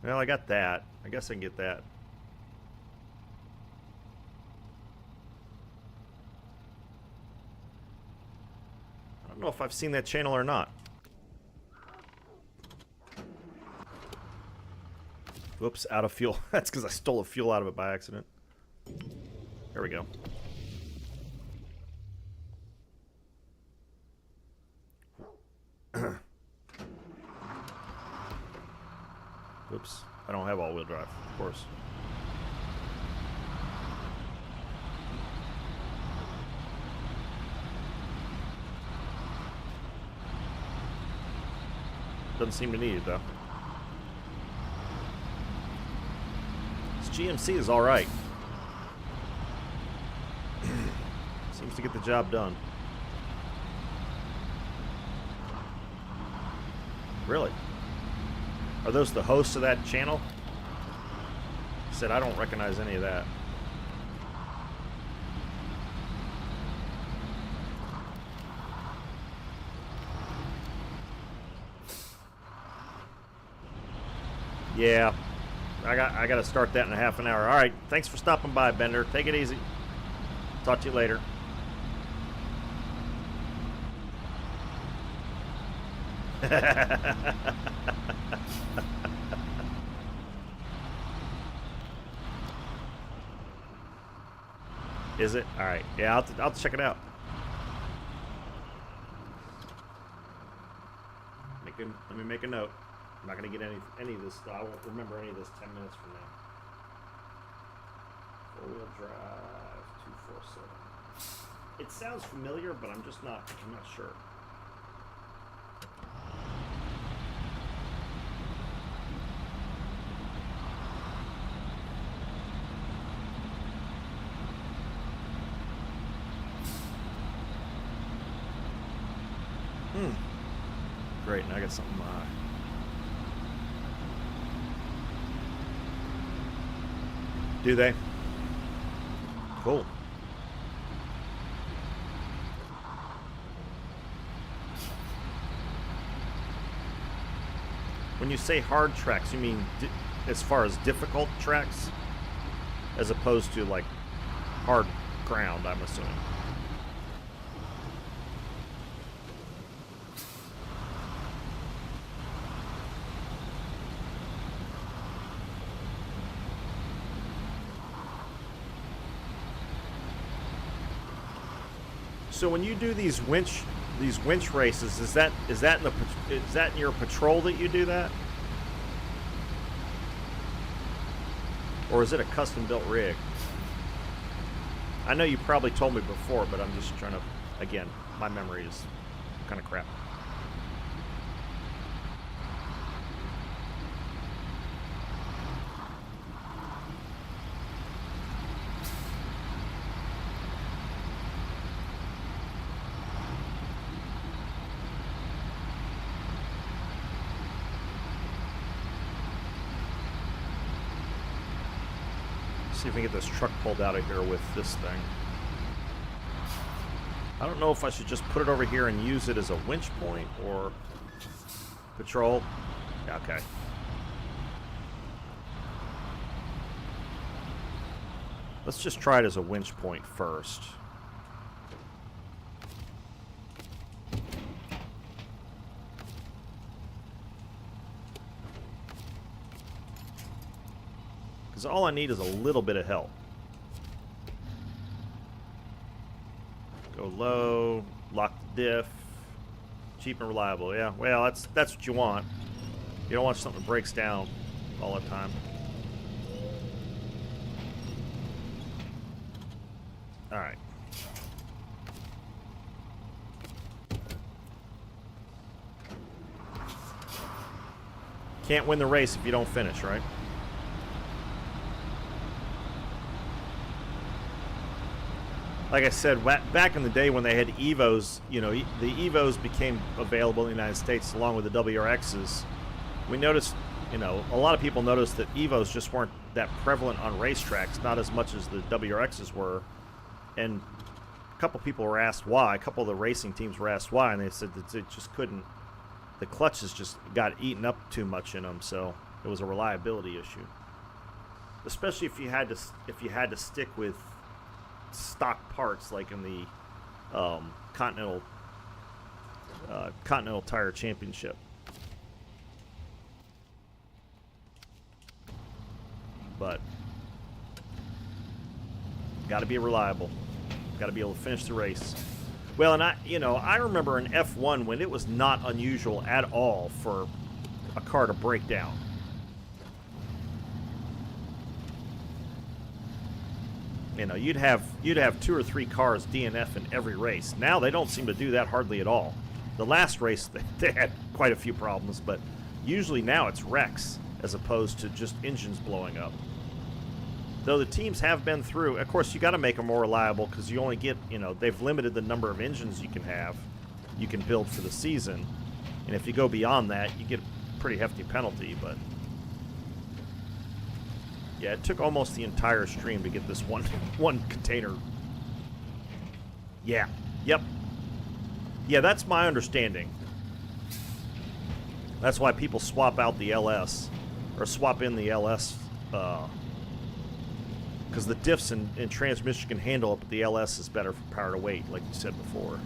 Well, I got that. I guess I can get that. I don't know if I've seen that channel or not. Whoops, out of fuel. That's because I stole the fuel out of it by accident. There we go. Oops, I don't have all-wheel drive, of course. Doesn't seem to need it, though. This GMC is alright. Seems to get the job done. Really? Are those the hosts of that channel? He said, I don't recognize any of that. Yeah. I got to start that in a half an hour. All right. Thanks for stopping by, Bender. Take it easy. Talk to you later. Is it? All right. Yeah, I'll check it out. Let me make a note. I'm not going to get any of this. I won't remember any of this 10 minutes from now. 4-wheel drive 247. It sounds familiar, but I'm not sure. Great, now I got something. Do they? Cool. When you say hard tracks, you mean as far as difficult tracks, as opposed to like hard ground, I'm assuming. So when you do these winch races, is that in your patrol that you do that? Or is it a custom-built rig? I know you probably told me before, but I'm just trying to... Again, my memory is kind of crap. See if we can get this truck pulled out of here with this thing. I don't know if I should just put it over here and use it as a winch point or patrol. Yeah, okay. Let's just try it as a winch point first. Because all I need is a little bit of help. Go low, lock the diff, cheap and reliable. Yeah, well, that's what you want. You don't want something that breaks down all the time. All right. Can't win the race if you don't finish, right? Like I said, back in the day when they had Evos, you know, the Evos became available in the United States along with the WRXs. We noticed, you know, a lot of people noticed that Evos just weren't that prevalent on racetracks, not as much as the WRXs were. And a couple people were asked why. A couple of the racing teams were asked why, and they said that it just couldn't. The clutches just got eaten up too much in them, so it was a reliability issue. Especially if you had to stick with stock parts like in the Continental Tire Championship. But got to be reliable. Got to be able to finish the race. Well, and I remember in F1 when it was not unusual at all for a car to break down. You know, you'd have 2 or 3 cars DNF in every race. Now they don't seem to do that hardly at all. The last race they had quite a few problems, but usually now it's wrecks as opposed to just engines blowing up. Though the teams have been through, of course, you got to make them more reliable because you only get, you know, they've limited the number of engines you can build for the season, and if you go beyond that, you get a pretty hefty penalty. But yeah, it took almost the entire stream to get this one container. Yeah. Yep. Yeah, that's my understanding. That's why people swap out the LS, or swap in the LS, because the diffs and transmission can handle it, but the LS is better for power to weight, like you said before.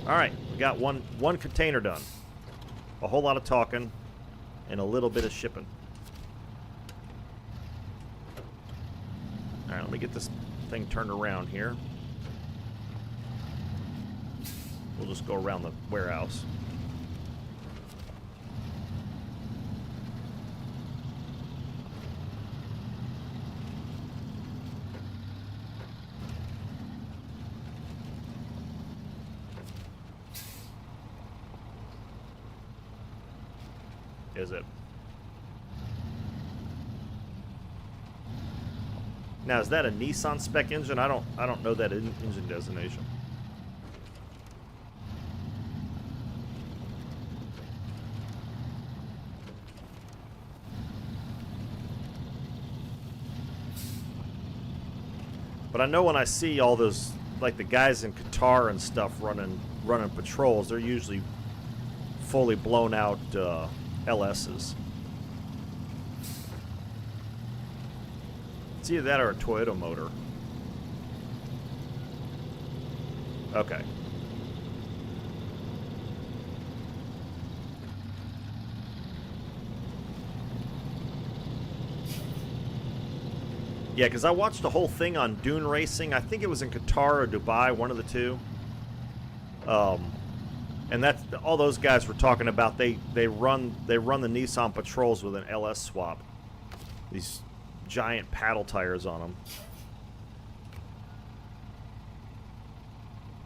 All right, we got one container done. A whole lot of talking and a little bit of shipping. All right, let me get this thing turned around here. We'll just go around the warehouse. Is it? Now, is that a Nissan spec engine? I don't know that engine designation. But I know when I see all those, like the guys in Qatar and stuff running patrols, they're usually fully blown out LSs. It's either that or a Toyota motor. Okay. Yeah, because I watched the whole thing on Dune Racing. I think it was in Qatar or Dubai, one of the two. And that's all those guys were talking about. They run the Nissan Patrols with an LS swap. These giant paddle tires on them.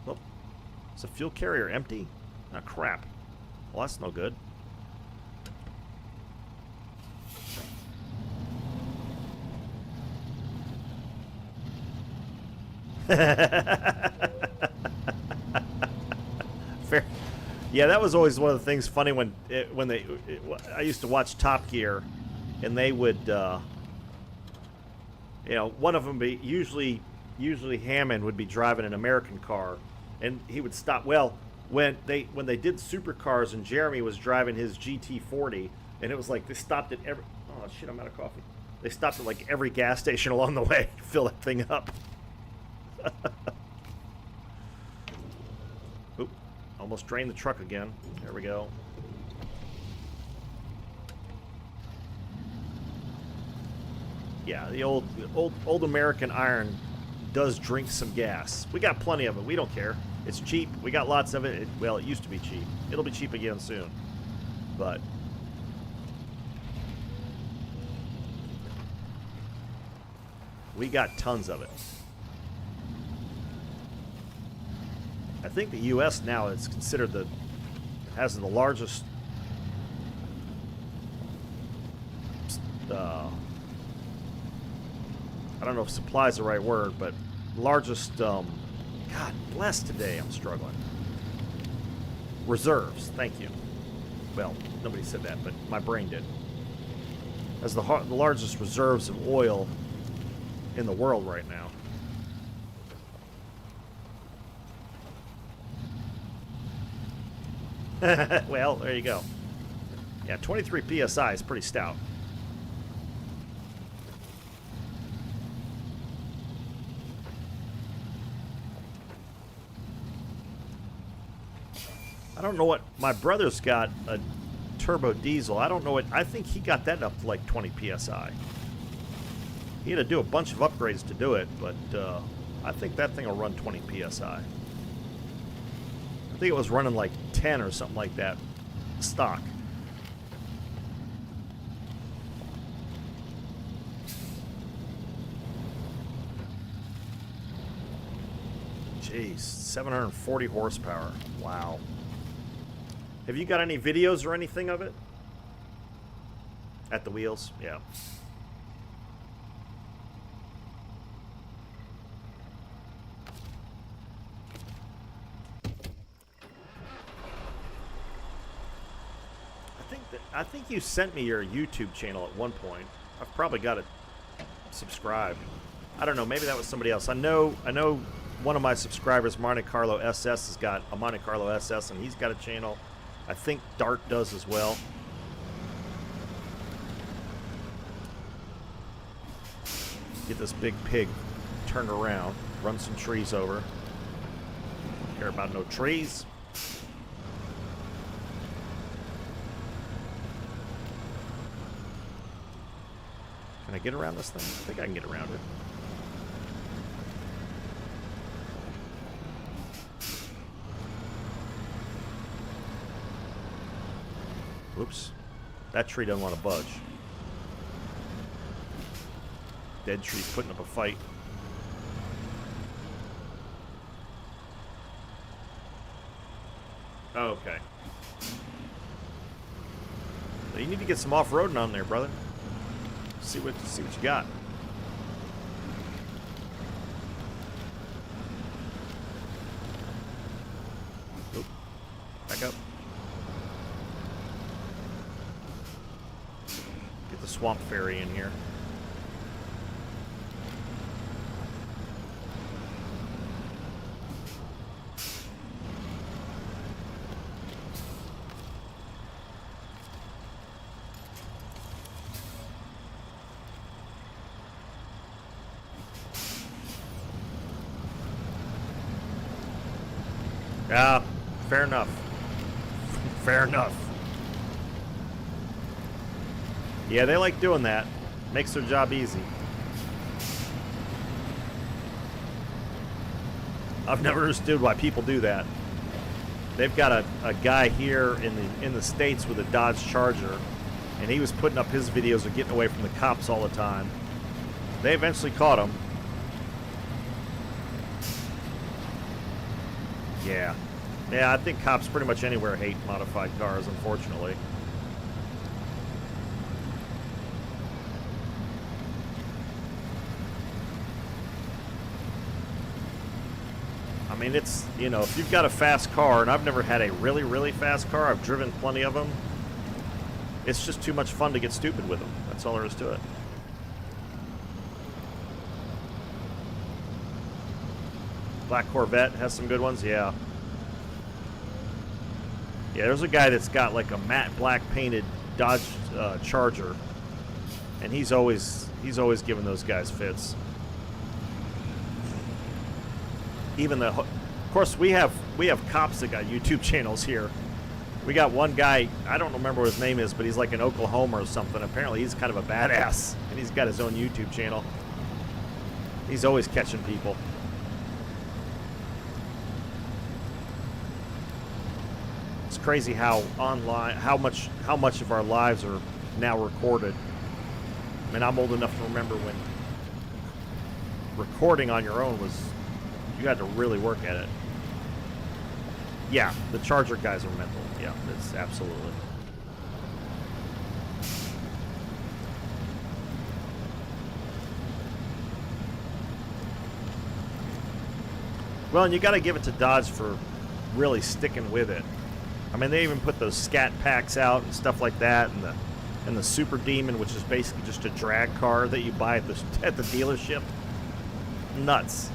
Oh, is the fuel carrier empty? Ah, crap. Well, that's no good. Fair. Yeah, that was always one of the things funny when I used to watch Top Gear, and they would, you know, one of them be usually Hammond would be driving an American car, and he would stop. Well, when they did supercars, and Jeremy was driving his GT40, and it was like they stopped at every. Oh shit! I'm out of coffee. They stopped at like every gas station along the way to fill that thing up. Oop, almost drained the truck again. There we go. Yeah, the old American iron does drink some gas. We got plenty of it. We don't care. It's cheap. We got lots of it. Well, it used to be cheap. It'll be cheap again soon. But we got tons of it. I think the U.S. now is considered has the largest I don't know if supply is the right word, but largest God bless today, I'm struggling. Reserves, thank you. Well, nobody said that, but my brain did. Has the largest reserves of oil in the world right now. Well, there you go. Yeah, 23 PSI is pretty stout. I don't know what my brother's got, a turbo diesel. I don't know what. I think he got that up to like 20 PSI. He had to do a bunch of upgrades to do it, but I think that thing will run 20 PSI. I think it was running like 10 or something like that stock. Jeez, 740 horsepower. Wow. Have you got any videos or anything of it? At the wheels? Yeah. I think you sent me your YouTube channel at one point. I've probably got it subscribed. I don't know. Maybe that was somebody else. I know one of my subscribers, Monte Carlo SS, has got a Monte Carlo SS, and he's got a channel. I think Dart does as well. Get this big pig turned around, run some trees over. Don't care about no trees. Can I get around this thing? I think I can get around it. Whoops. That tree doesn't want to budge. Dead tree putting up a fight. Oh, okay. You need to get some off-roading on there, brother. See what you got. Oop. Back up. Get the swamp fairy in here. Yeah, fair enough. Fair enough. Yeah, they like doing that. Makes their job easy. I've never understood why people do that. They've got a guy here in the States with a Dodge Charger, And he was putting up his videos of getting away from the cops all the time. They eventually caught him. Yeah. Yeah, I think cops pretty much anywhere hate modified cars, unfortunately. I mean, it's, you know, if you've got a fast car, and I've never had a really, really fast car, I've driven plenty of them, it's just too much fun to get stupid with them. That's all there is to it. Black Corvette has some good ones, yeah. Yeah, there's a guy that's got like a matte black painted Dodge Charger, and he's always giving those guys fits. Even of course, we have cops that got YouTube channels here. We got one guy, I don't remember what his name is, but he's like in Oklahoma or something. Apparently, he's kind of a badass, and he's got his own YouTube channel. He's always catching people. It's crazy how online, how much of our lives are now recorded. I mean, I'm old enough to remember when recording on your own was, you had to really work at it. Yeah, the Charger guys are mental. Yeah, it's absolutely. Well, and you got to give it to Dodge for really sticking with it. I mean, they even put those scat packs out and stuff like that, and the Super Demon, which is basically just a drag car that you buy at the dealership. Nuts.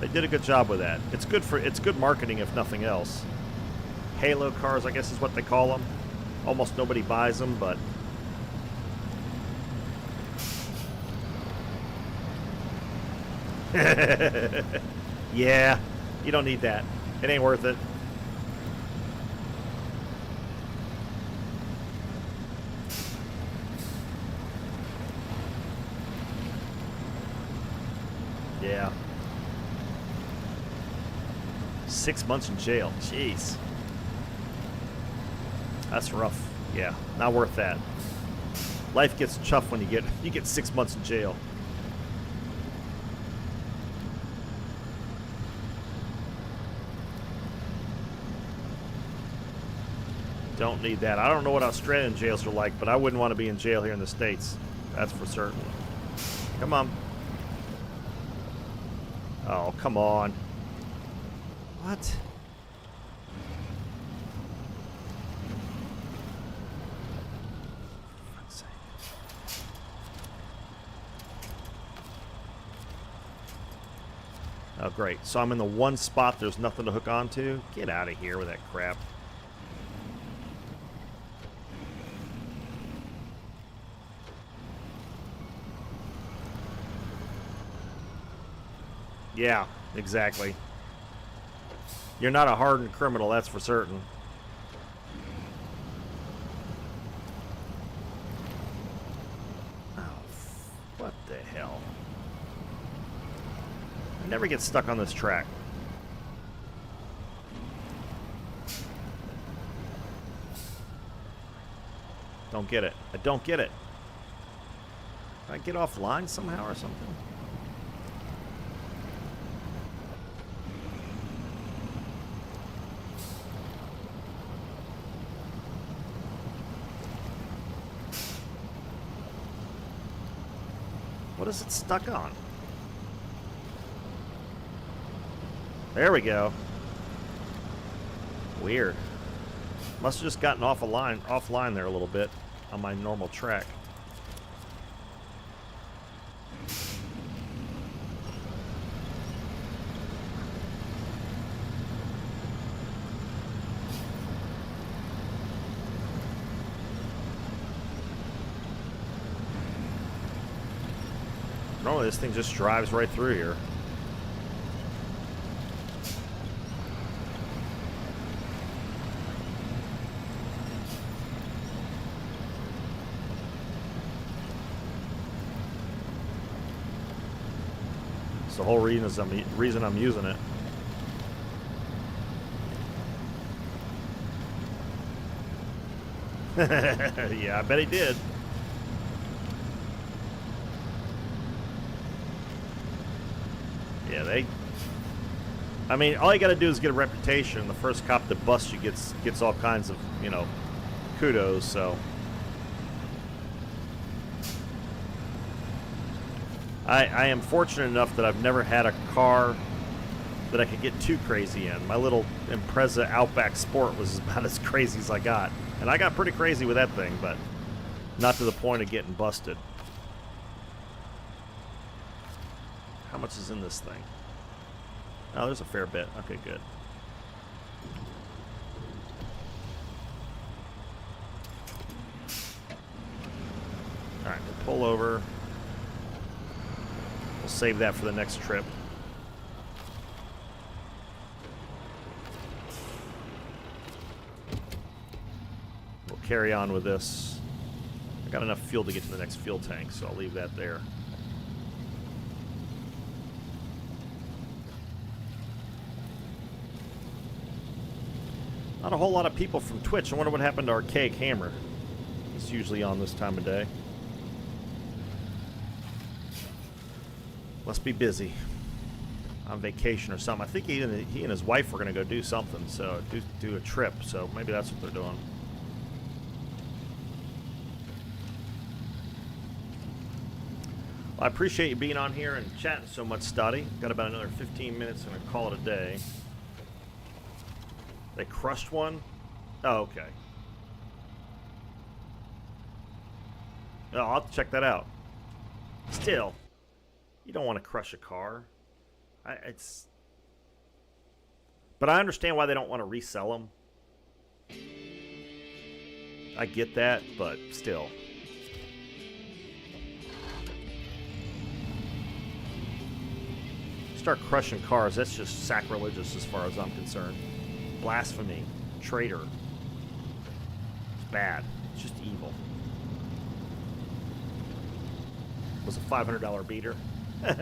They did a good job with that. It's good marketing, if nothing else. Halo cars, I guess is what they call them. Almost nobody buys them, but yeah, you don't need that. It ain't worth it. Yeah. 6 months in jail. Jeez. That's rough. Yeah, not worth that. Life gets tough when you get 6 months in jail. Don't need that. I don't know what Australian jails are like, but I wouldn't want to be in jail here in the States. That's for certain. Come on. Oh, come on. What? Oh, great. So I'm in the one spot there's nothing to hook onto? Get out of here with that crap. Yeah, exactly. You're not a hardened criminal, that's for certain. Oh, what the hell? I never get stuck on this track. Don't get it. I don't get it. Can I get offline somehow or something? What is it stuck on? There we go. Weird. Must have just gotten offline there a little bit on my normal track. Normally this thing just drives right through here. It's the whole reason I'm using it. Yeah, I bet he did. Yeah, I mean, all you got to do is get a reputation. The first cop that busts you gets all kinds of, you know, kudos. So I am fortunate enough that I've never had a car that I could get too crazy in. My little Impreza Outback Sport was about as crazy as I got. And I got pretty crazy with that thing, but not to the point of getting busted. How much is in this thing? Oh, there's a fair bit. Okay, good. Alright, we'll pull over. We'll save that for the next trip. We'll carry on with this. I got enough fuel to get to the next fuel tank, so I'll leave that there. Not a whole lot of people from Twitch. I wonder what happened to Archaic Hammer. He's usually on this time of day. Must be busy. On vacation or something. I think he and his wife were going to go do something, so do a trip. So maybe that's what they're doing. Well, I appreciate you being on here and chatting so much, Stoddy. Got about another 15 minutes and I call it a day. They crushed one? Oh, okay. Oh, I'll have to check that out. Still, you don't want to crush a car. But I understand why they don't want to resell them. I get that, but still. Start crushing cars, that's just sacrilegious as far as I'm concerned. Blasphemy. Traitor. It's bad. It's just evil. It was a $500 beater. Well,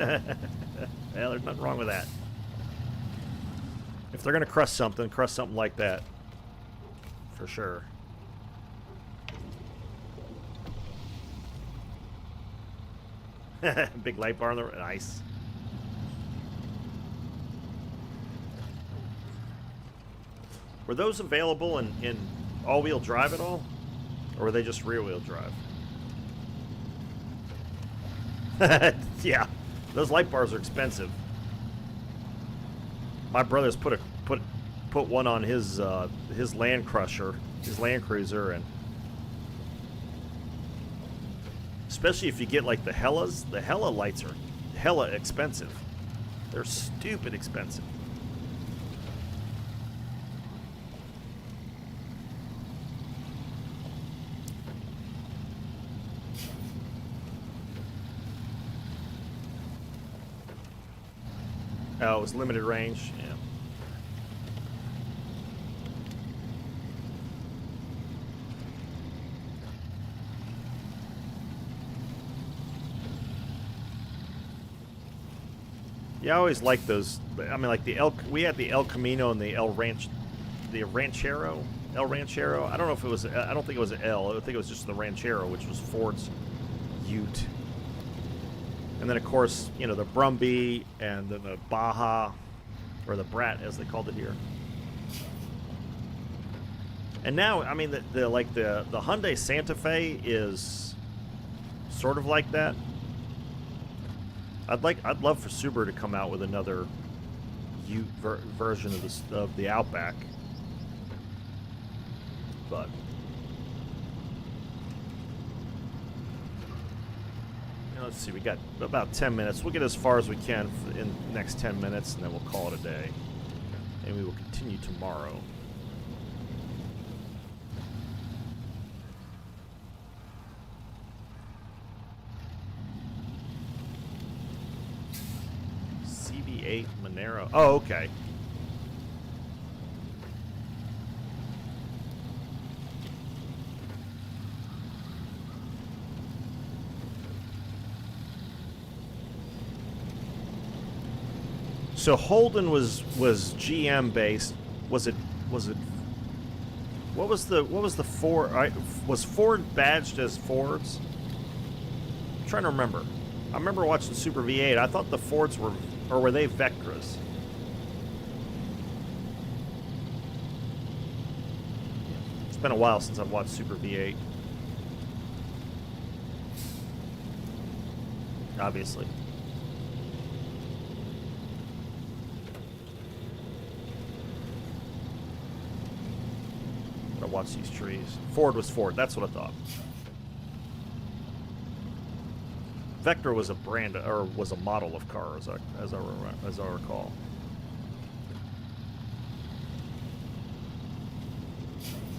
there's nothing wrong with that. If they're going to crush something like that. For sure. Big light bar on the... Nice. Were those available in all-wheel drive at all? Or were they just rear-wheel drive? Yeah, those light bars are expensive. My brother's put one on his Land Crusher, his Land Cruiser, and especially if you get like the Hellas, the Hella lights are hella expensive. They're stupid expensive. Oh, it was limited range. Yeah. Yeah, I always liked those. I mean, like we had the El Camino and the Ranchero. El Ranchero. I don't know if it was. I don't think it was an L. I think it was just the Ranchero, which was Ford's Ute. And then, of course, you know, the Brumby and then the Baja, or the Brat, as they called it here. And now, I mean, the Hyundai Santa Fe is sort of like that. I'd love for Subaru to come out with another Ute version of the Outback, but. Let's see, we got about 10 minutes. We'll get as far as we can in the next 10 minutes, and then we'll call it a day. And we will continue tomorrow. CB8 Monero. Oh, okay. So Holden was GM based. Was it What was the Ford? Was Ford badged as Fords? I'm trying to remember. I remember watching Super V8. I thought the Fords were, or were they Vectras? It's been a while since I've watched Super V8. Obviously. I watch these trees. Ford was Ford. That's what I thought. Vectra was a brand, or was a model of car, as I recall.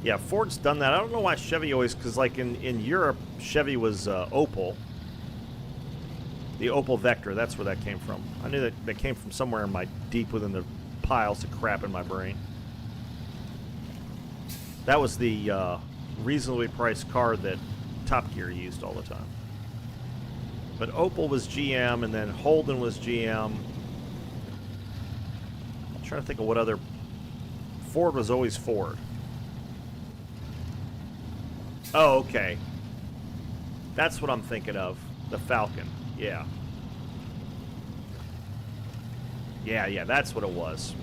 Yeah, Ford's done that. I don't know why Chevy always, because like in Europe, Chevy was Opel. The Opel Vectra, that's where that came from. I knew that came from somewhere in my, deep within the piles of crap in my brain. That was the reasonably priced car that Top Gear used all the time. But Opel was GM, and then Holden was GM. I'm trying to think of what other... Ford was always Ford. Oh, okay. That's what I'm thinking of. The Falcon. Yeah. Yeah, that's what it was.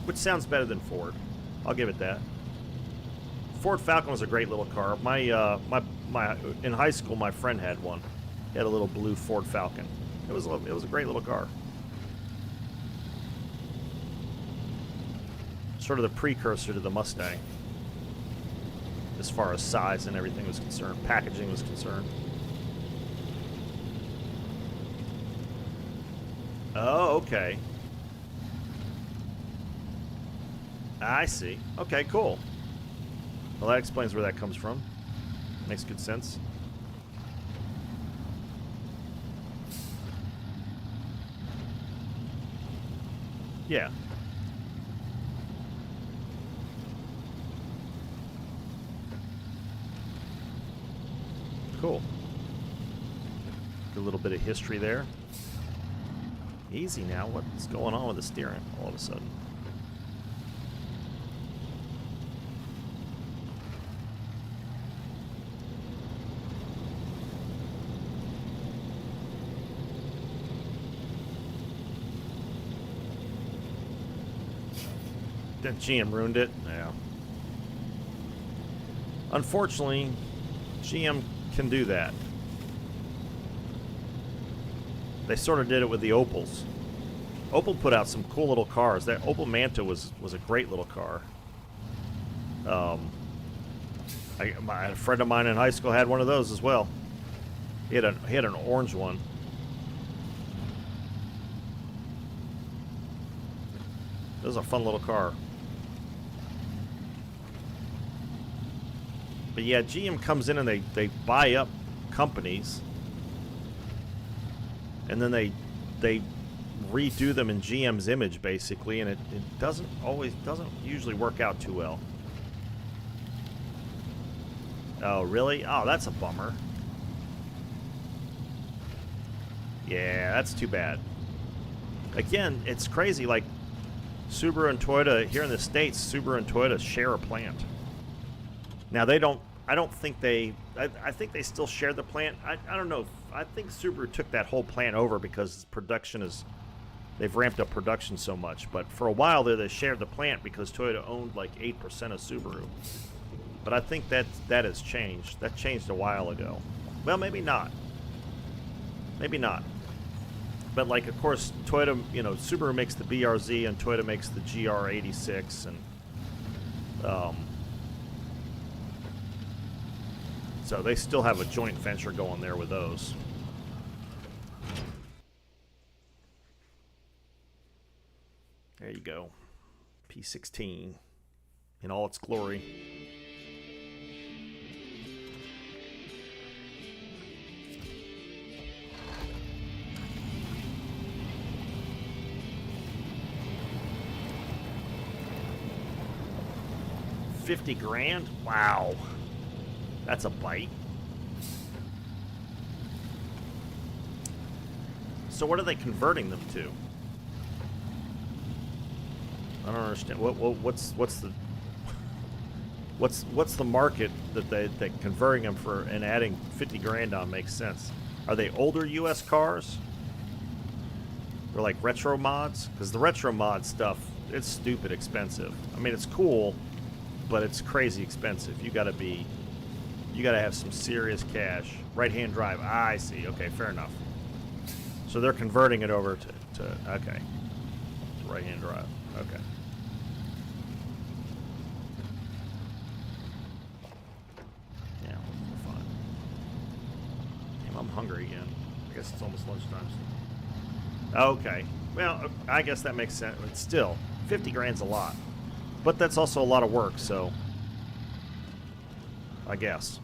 Which sounds better than Ford. I'll give it that. Ford Falcon was a great little car. In high school, my friend had one. He had a little blue Ford Falcon. It was a great little car. Sort of the precursor to the Mustang, as far as size and everything was concerned, packaging was concerned. Oh, okay. I see. Okay, cool. Well, that explains where that comes from. Makes good sense. Yeah. Cool. A little bit of history there. Easy now. What's going on with the steering all of a sudden? Then GM ruined it? Yeah. Unfortunately, GM can do that. They sort of did it with the Opels. Opel put out some cool little cars. That Opel Manta was a great little car. A friend of mine in high school had one of those as well. He had an orange one. It was a fun little car. But yeah, GM comes in and they buy up companies, and then they redo them in GM's image basically, and it doesn't usually work out too well. Oh really? Oh, that's a bummer. Yeah, that's too bad. Again, it's crazy, like Subaru and Toyota here in the States, Subaru and Toyota share a plant. Now they don't. I don't think they. I think they still share the plant. I don't know. I think Subaru took that whole plant over because production is. They've ramped up production so much. But for a while there, they shared the plant because Toyota owned like 8% of Subaru. But I think that has changed. That changed a while ago. Well, maybe not. Maybe not. But like, of course, Toyota. Subaru makes the BRZ and Toyota makes the GR86 and. So they still have a joint venture going there with those. There you go. P16 in all its glory. $50 grand? Wow. That's a bite. So what are they converting them to? I don't understand. What's the market that converting them for and adding 50 grand on makes sense? Are they older U.S. cars? Or like retro mods? Because the retro mod stuff, it's stupid expensive. I mean, it's cool, but it's crazy expensive. You gotta have some serious cash. Right-hand drive. Ah, I see. Okay, fair enough. So they're converting it over to okay. To right-hand drive. Okay. Yeah, we're fine. Damn, I'm hungry again. I guess it's almost lunchtime. Okay. Well, I guess that makes sense. But still, 50 grand's a lot. But that's also a lot of work, so I guess.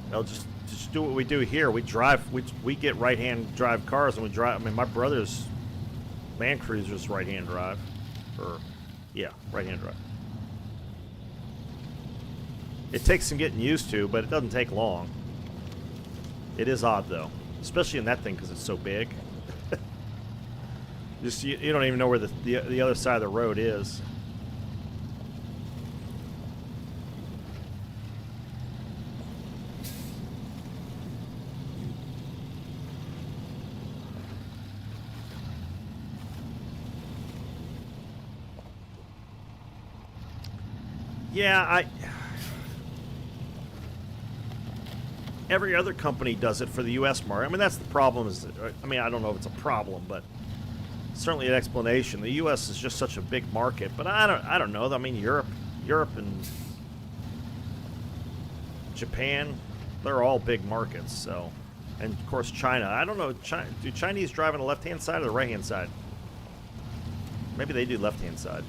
They'll just do what we do here. We drive. We get right-hand drive cars, and we drive. I mean, my brother's Land Cruiser's right-hand drive, or yeah, right-hand drive. It takes some getting used to, but it doesn't take long. It is odd though, especially in that thing because it's so big. Just you don't even know where the other side of the road is. Yeah, every other company does it for the U.S. market. I mean, that's the problem. I mean, I don't know if it's a problem, but certainly an explanation. The U.S. is just such a big market, but I don't know. I mean, Europe and Japan, they're all big markets. So, and of course China. I don't know. Do Chinese drive on the left-hand side or the right-hand side? Maybe they do left-hand side,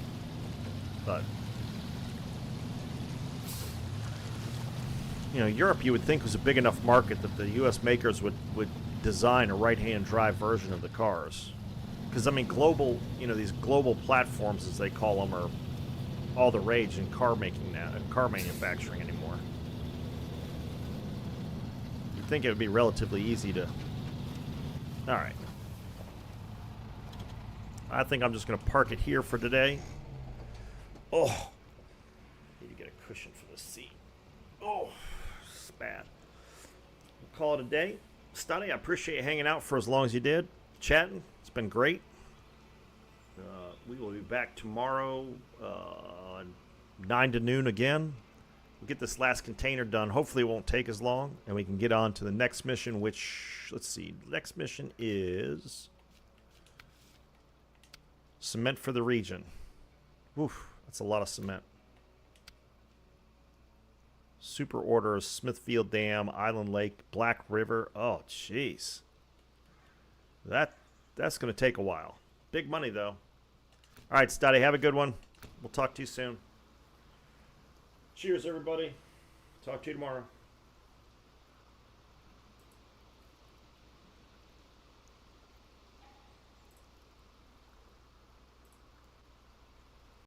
but. You know, Europe you would think was a big enough market that the U.S. makers would design a right-hand drive version of the cars. Because, I mean, global, you know, these global platforms, as they call them, are all the rage in car making now, car manufacturing anymore. You'd think it would be relatively easy to... Alright. I think I'm just going to park it here for today. Oh! Need to get a cushion for this seat. Oh! Bad. We'll call it a day. Stunny, I appreciate you hanging out for as long as you did. Chatting. It's been great. We will be back tomorrow 9 to noon again. We'll get this last container done. Hopefully it won't take as long. And we can get on to the next mission, which, let's see. The next mission is cement for the region. Oof, that's a lot of cement. Super orders, Smithfield Dam, Island Lake, Black River. Oh, jeez. That's going to take a while. Big money, though. All right, Stoddy, have a good one. We'll talk to you soon. Cheers, everybody. Talk to you tomorrow.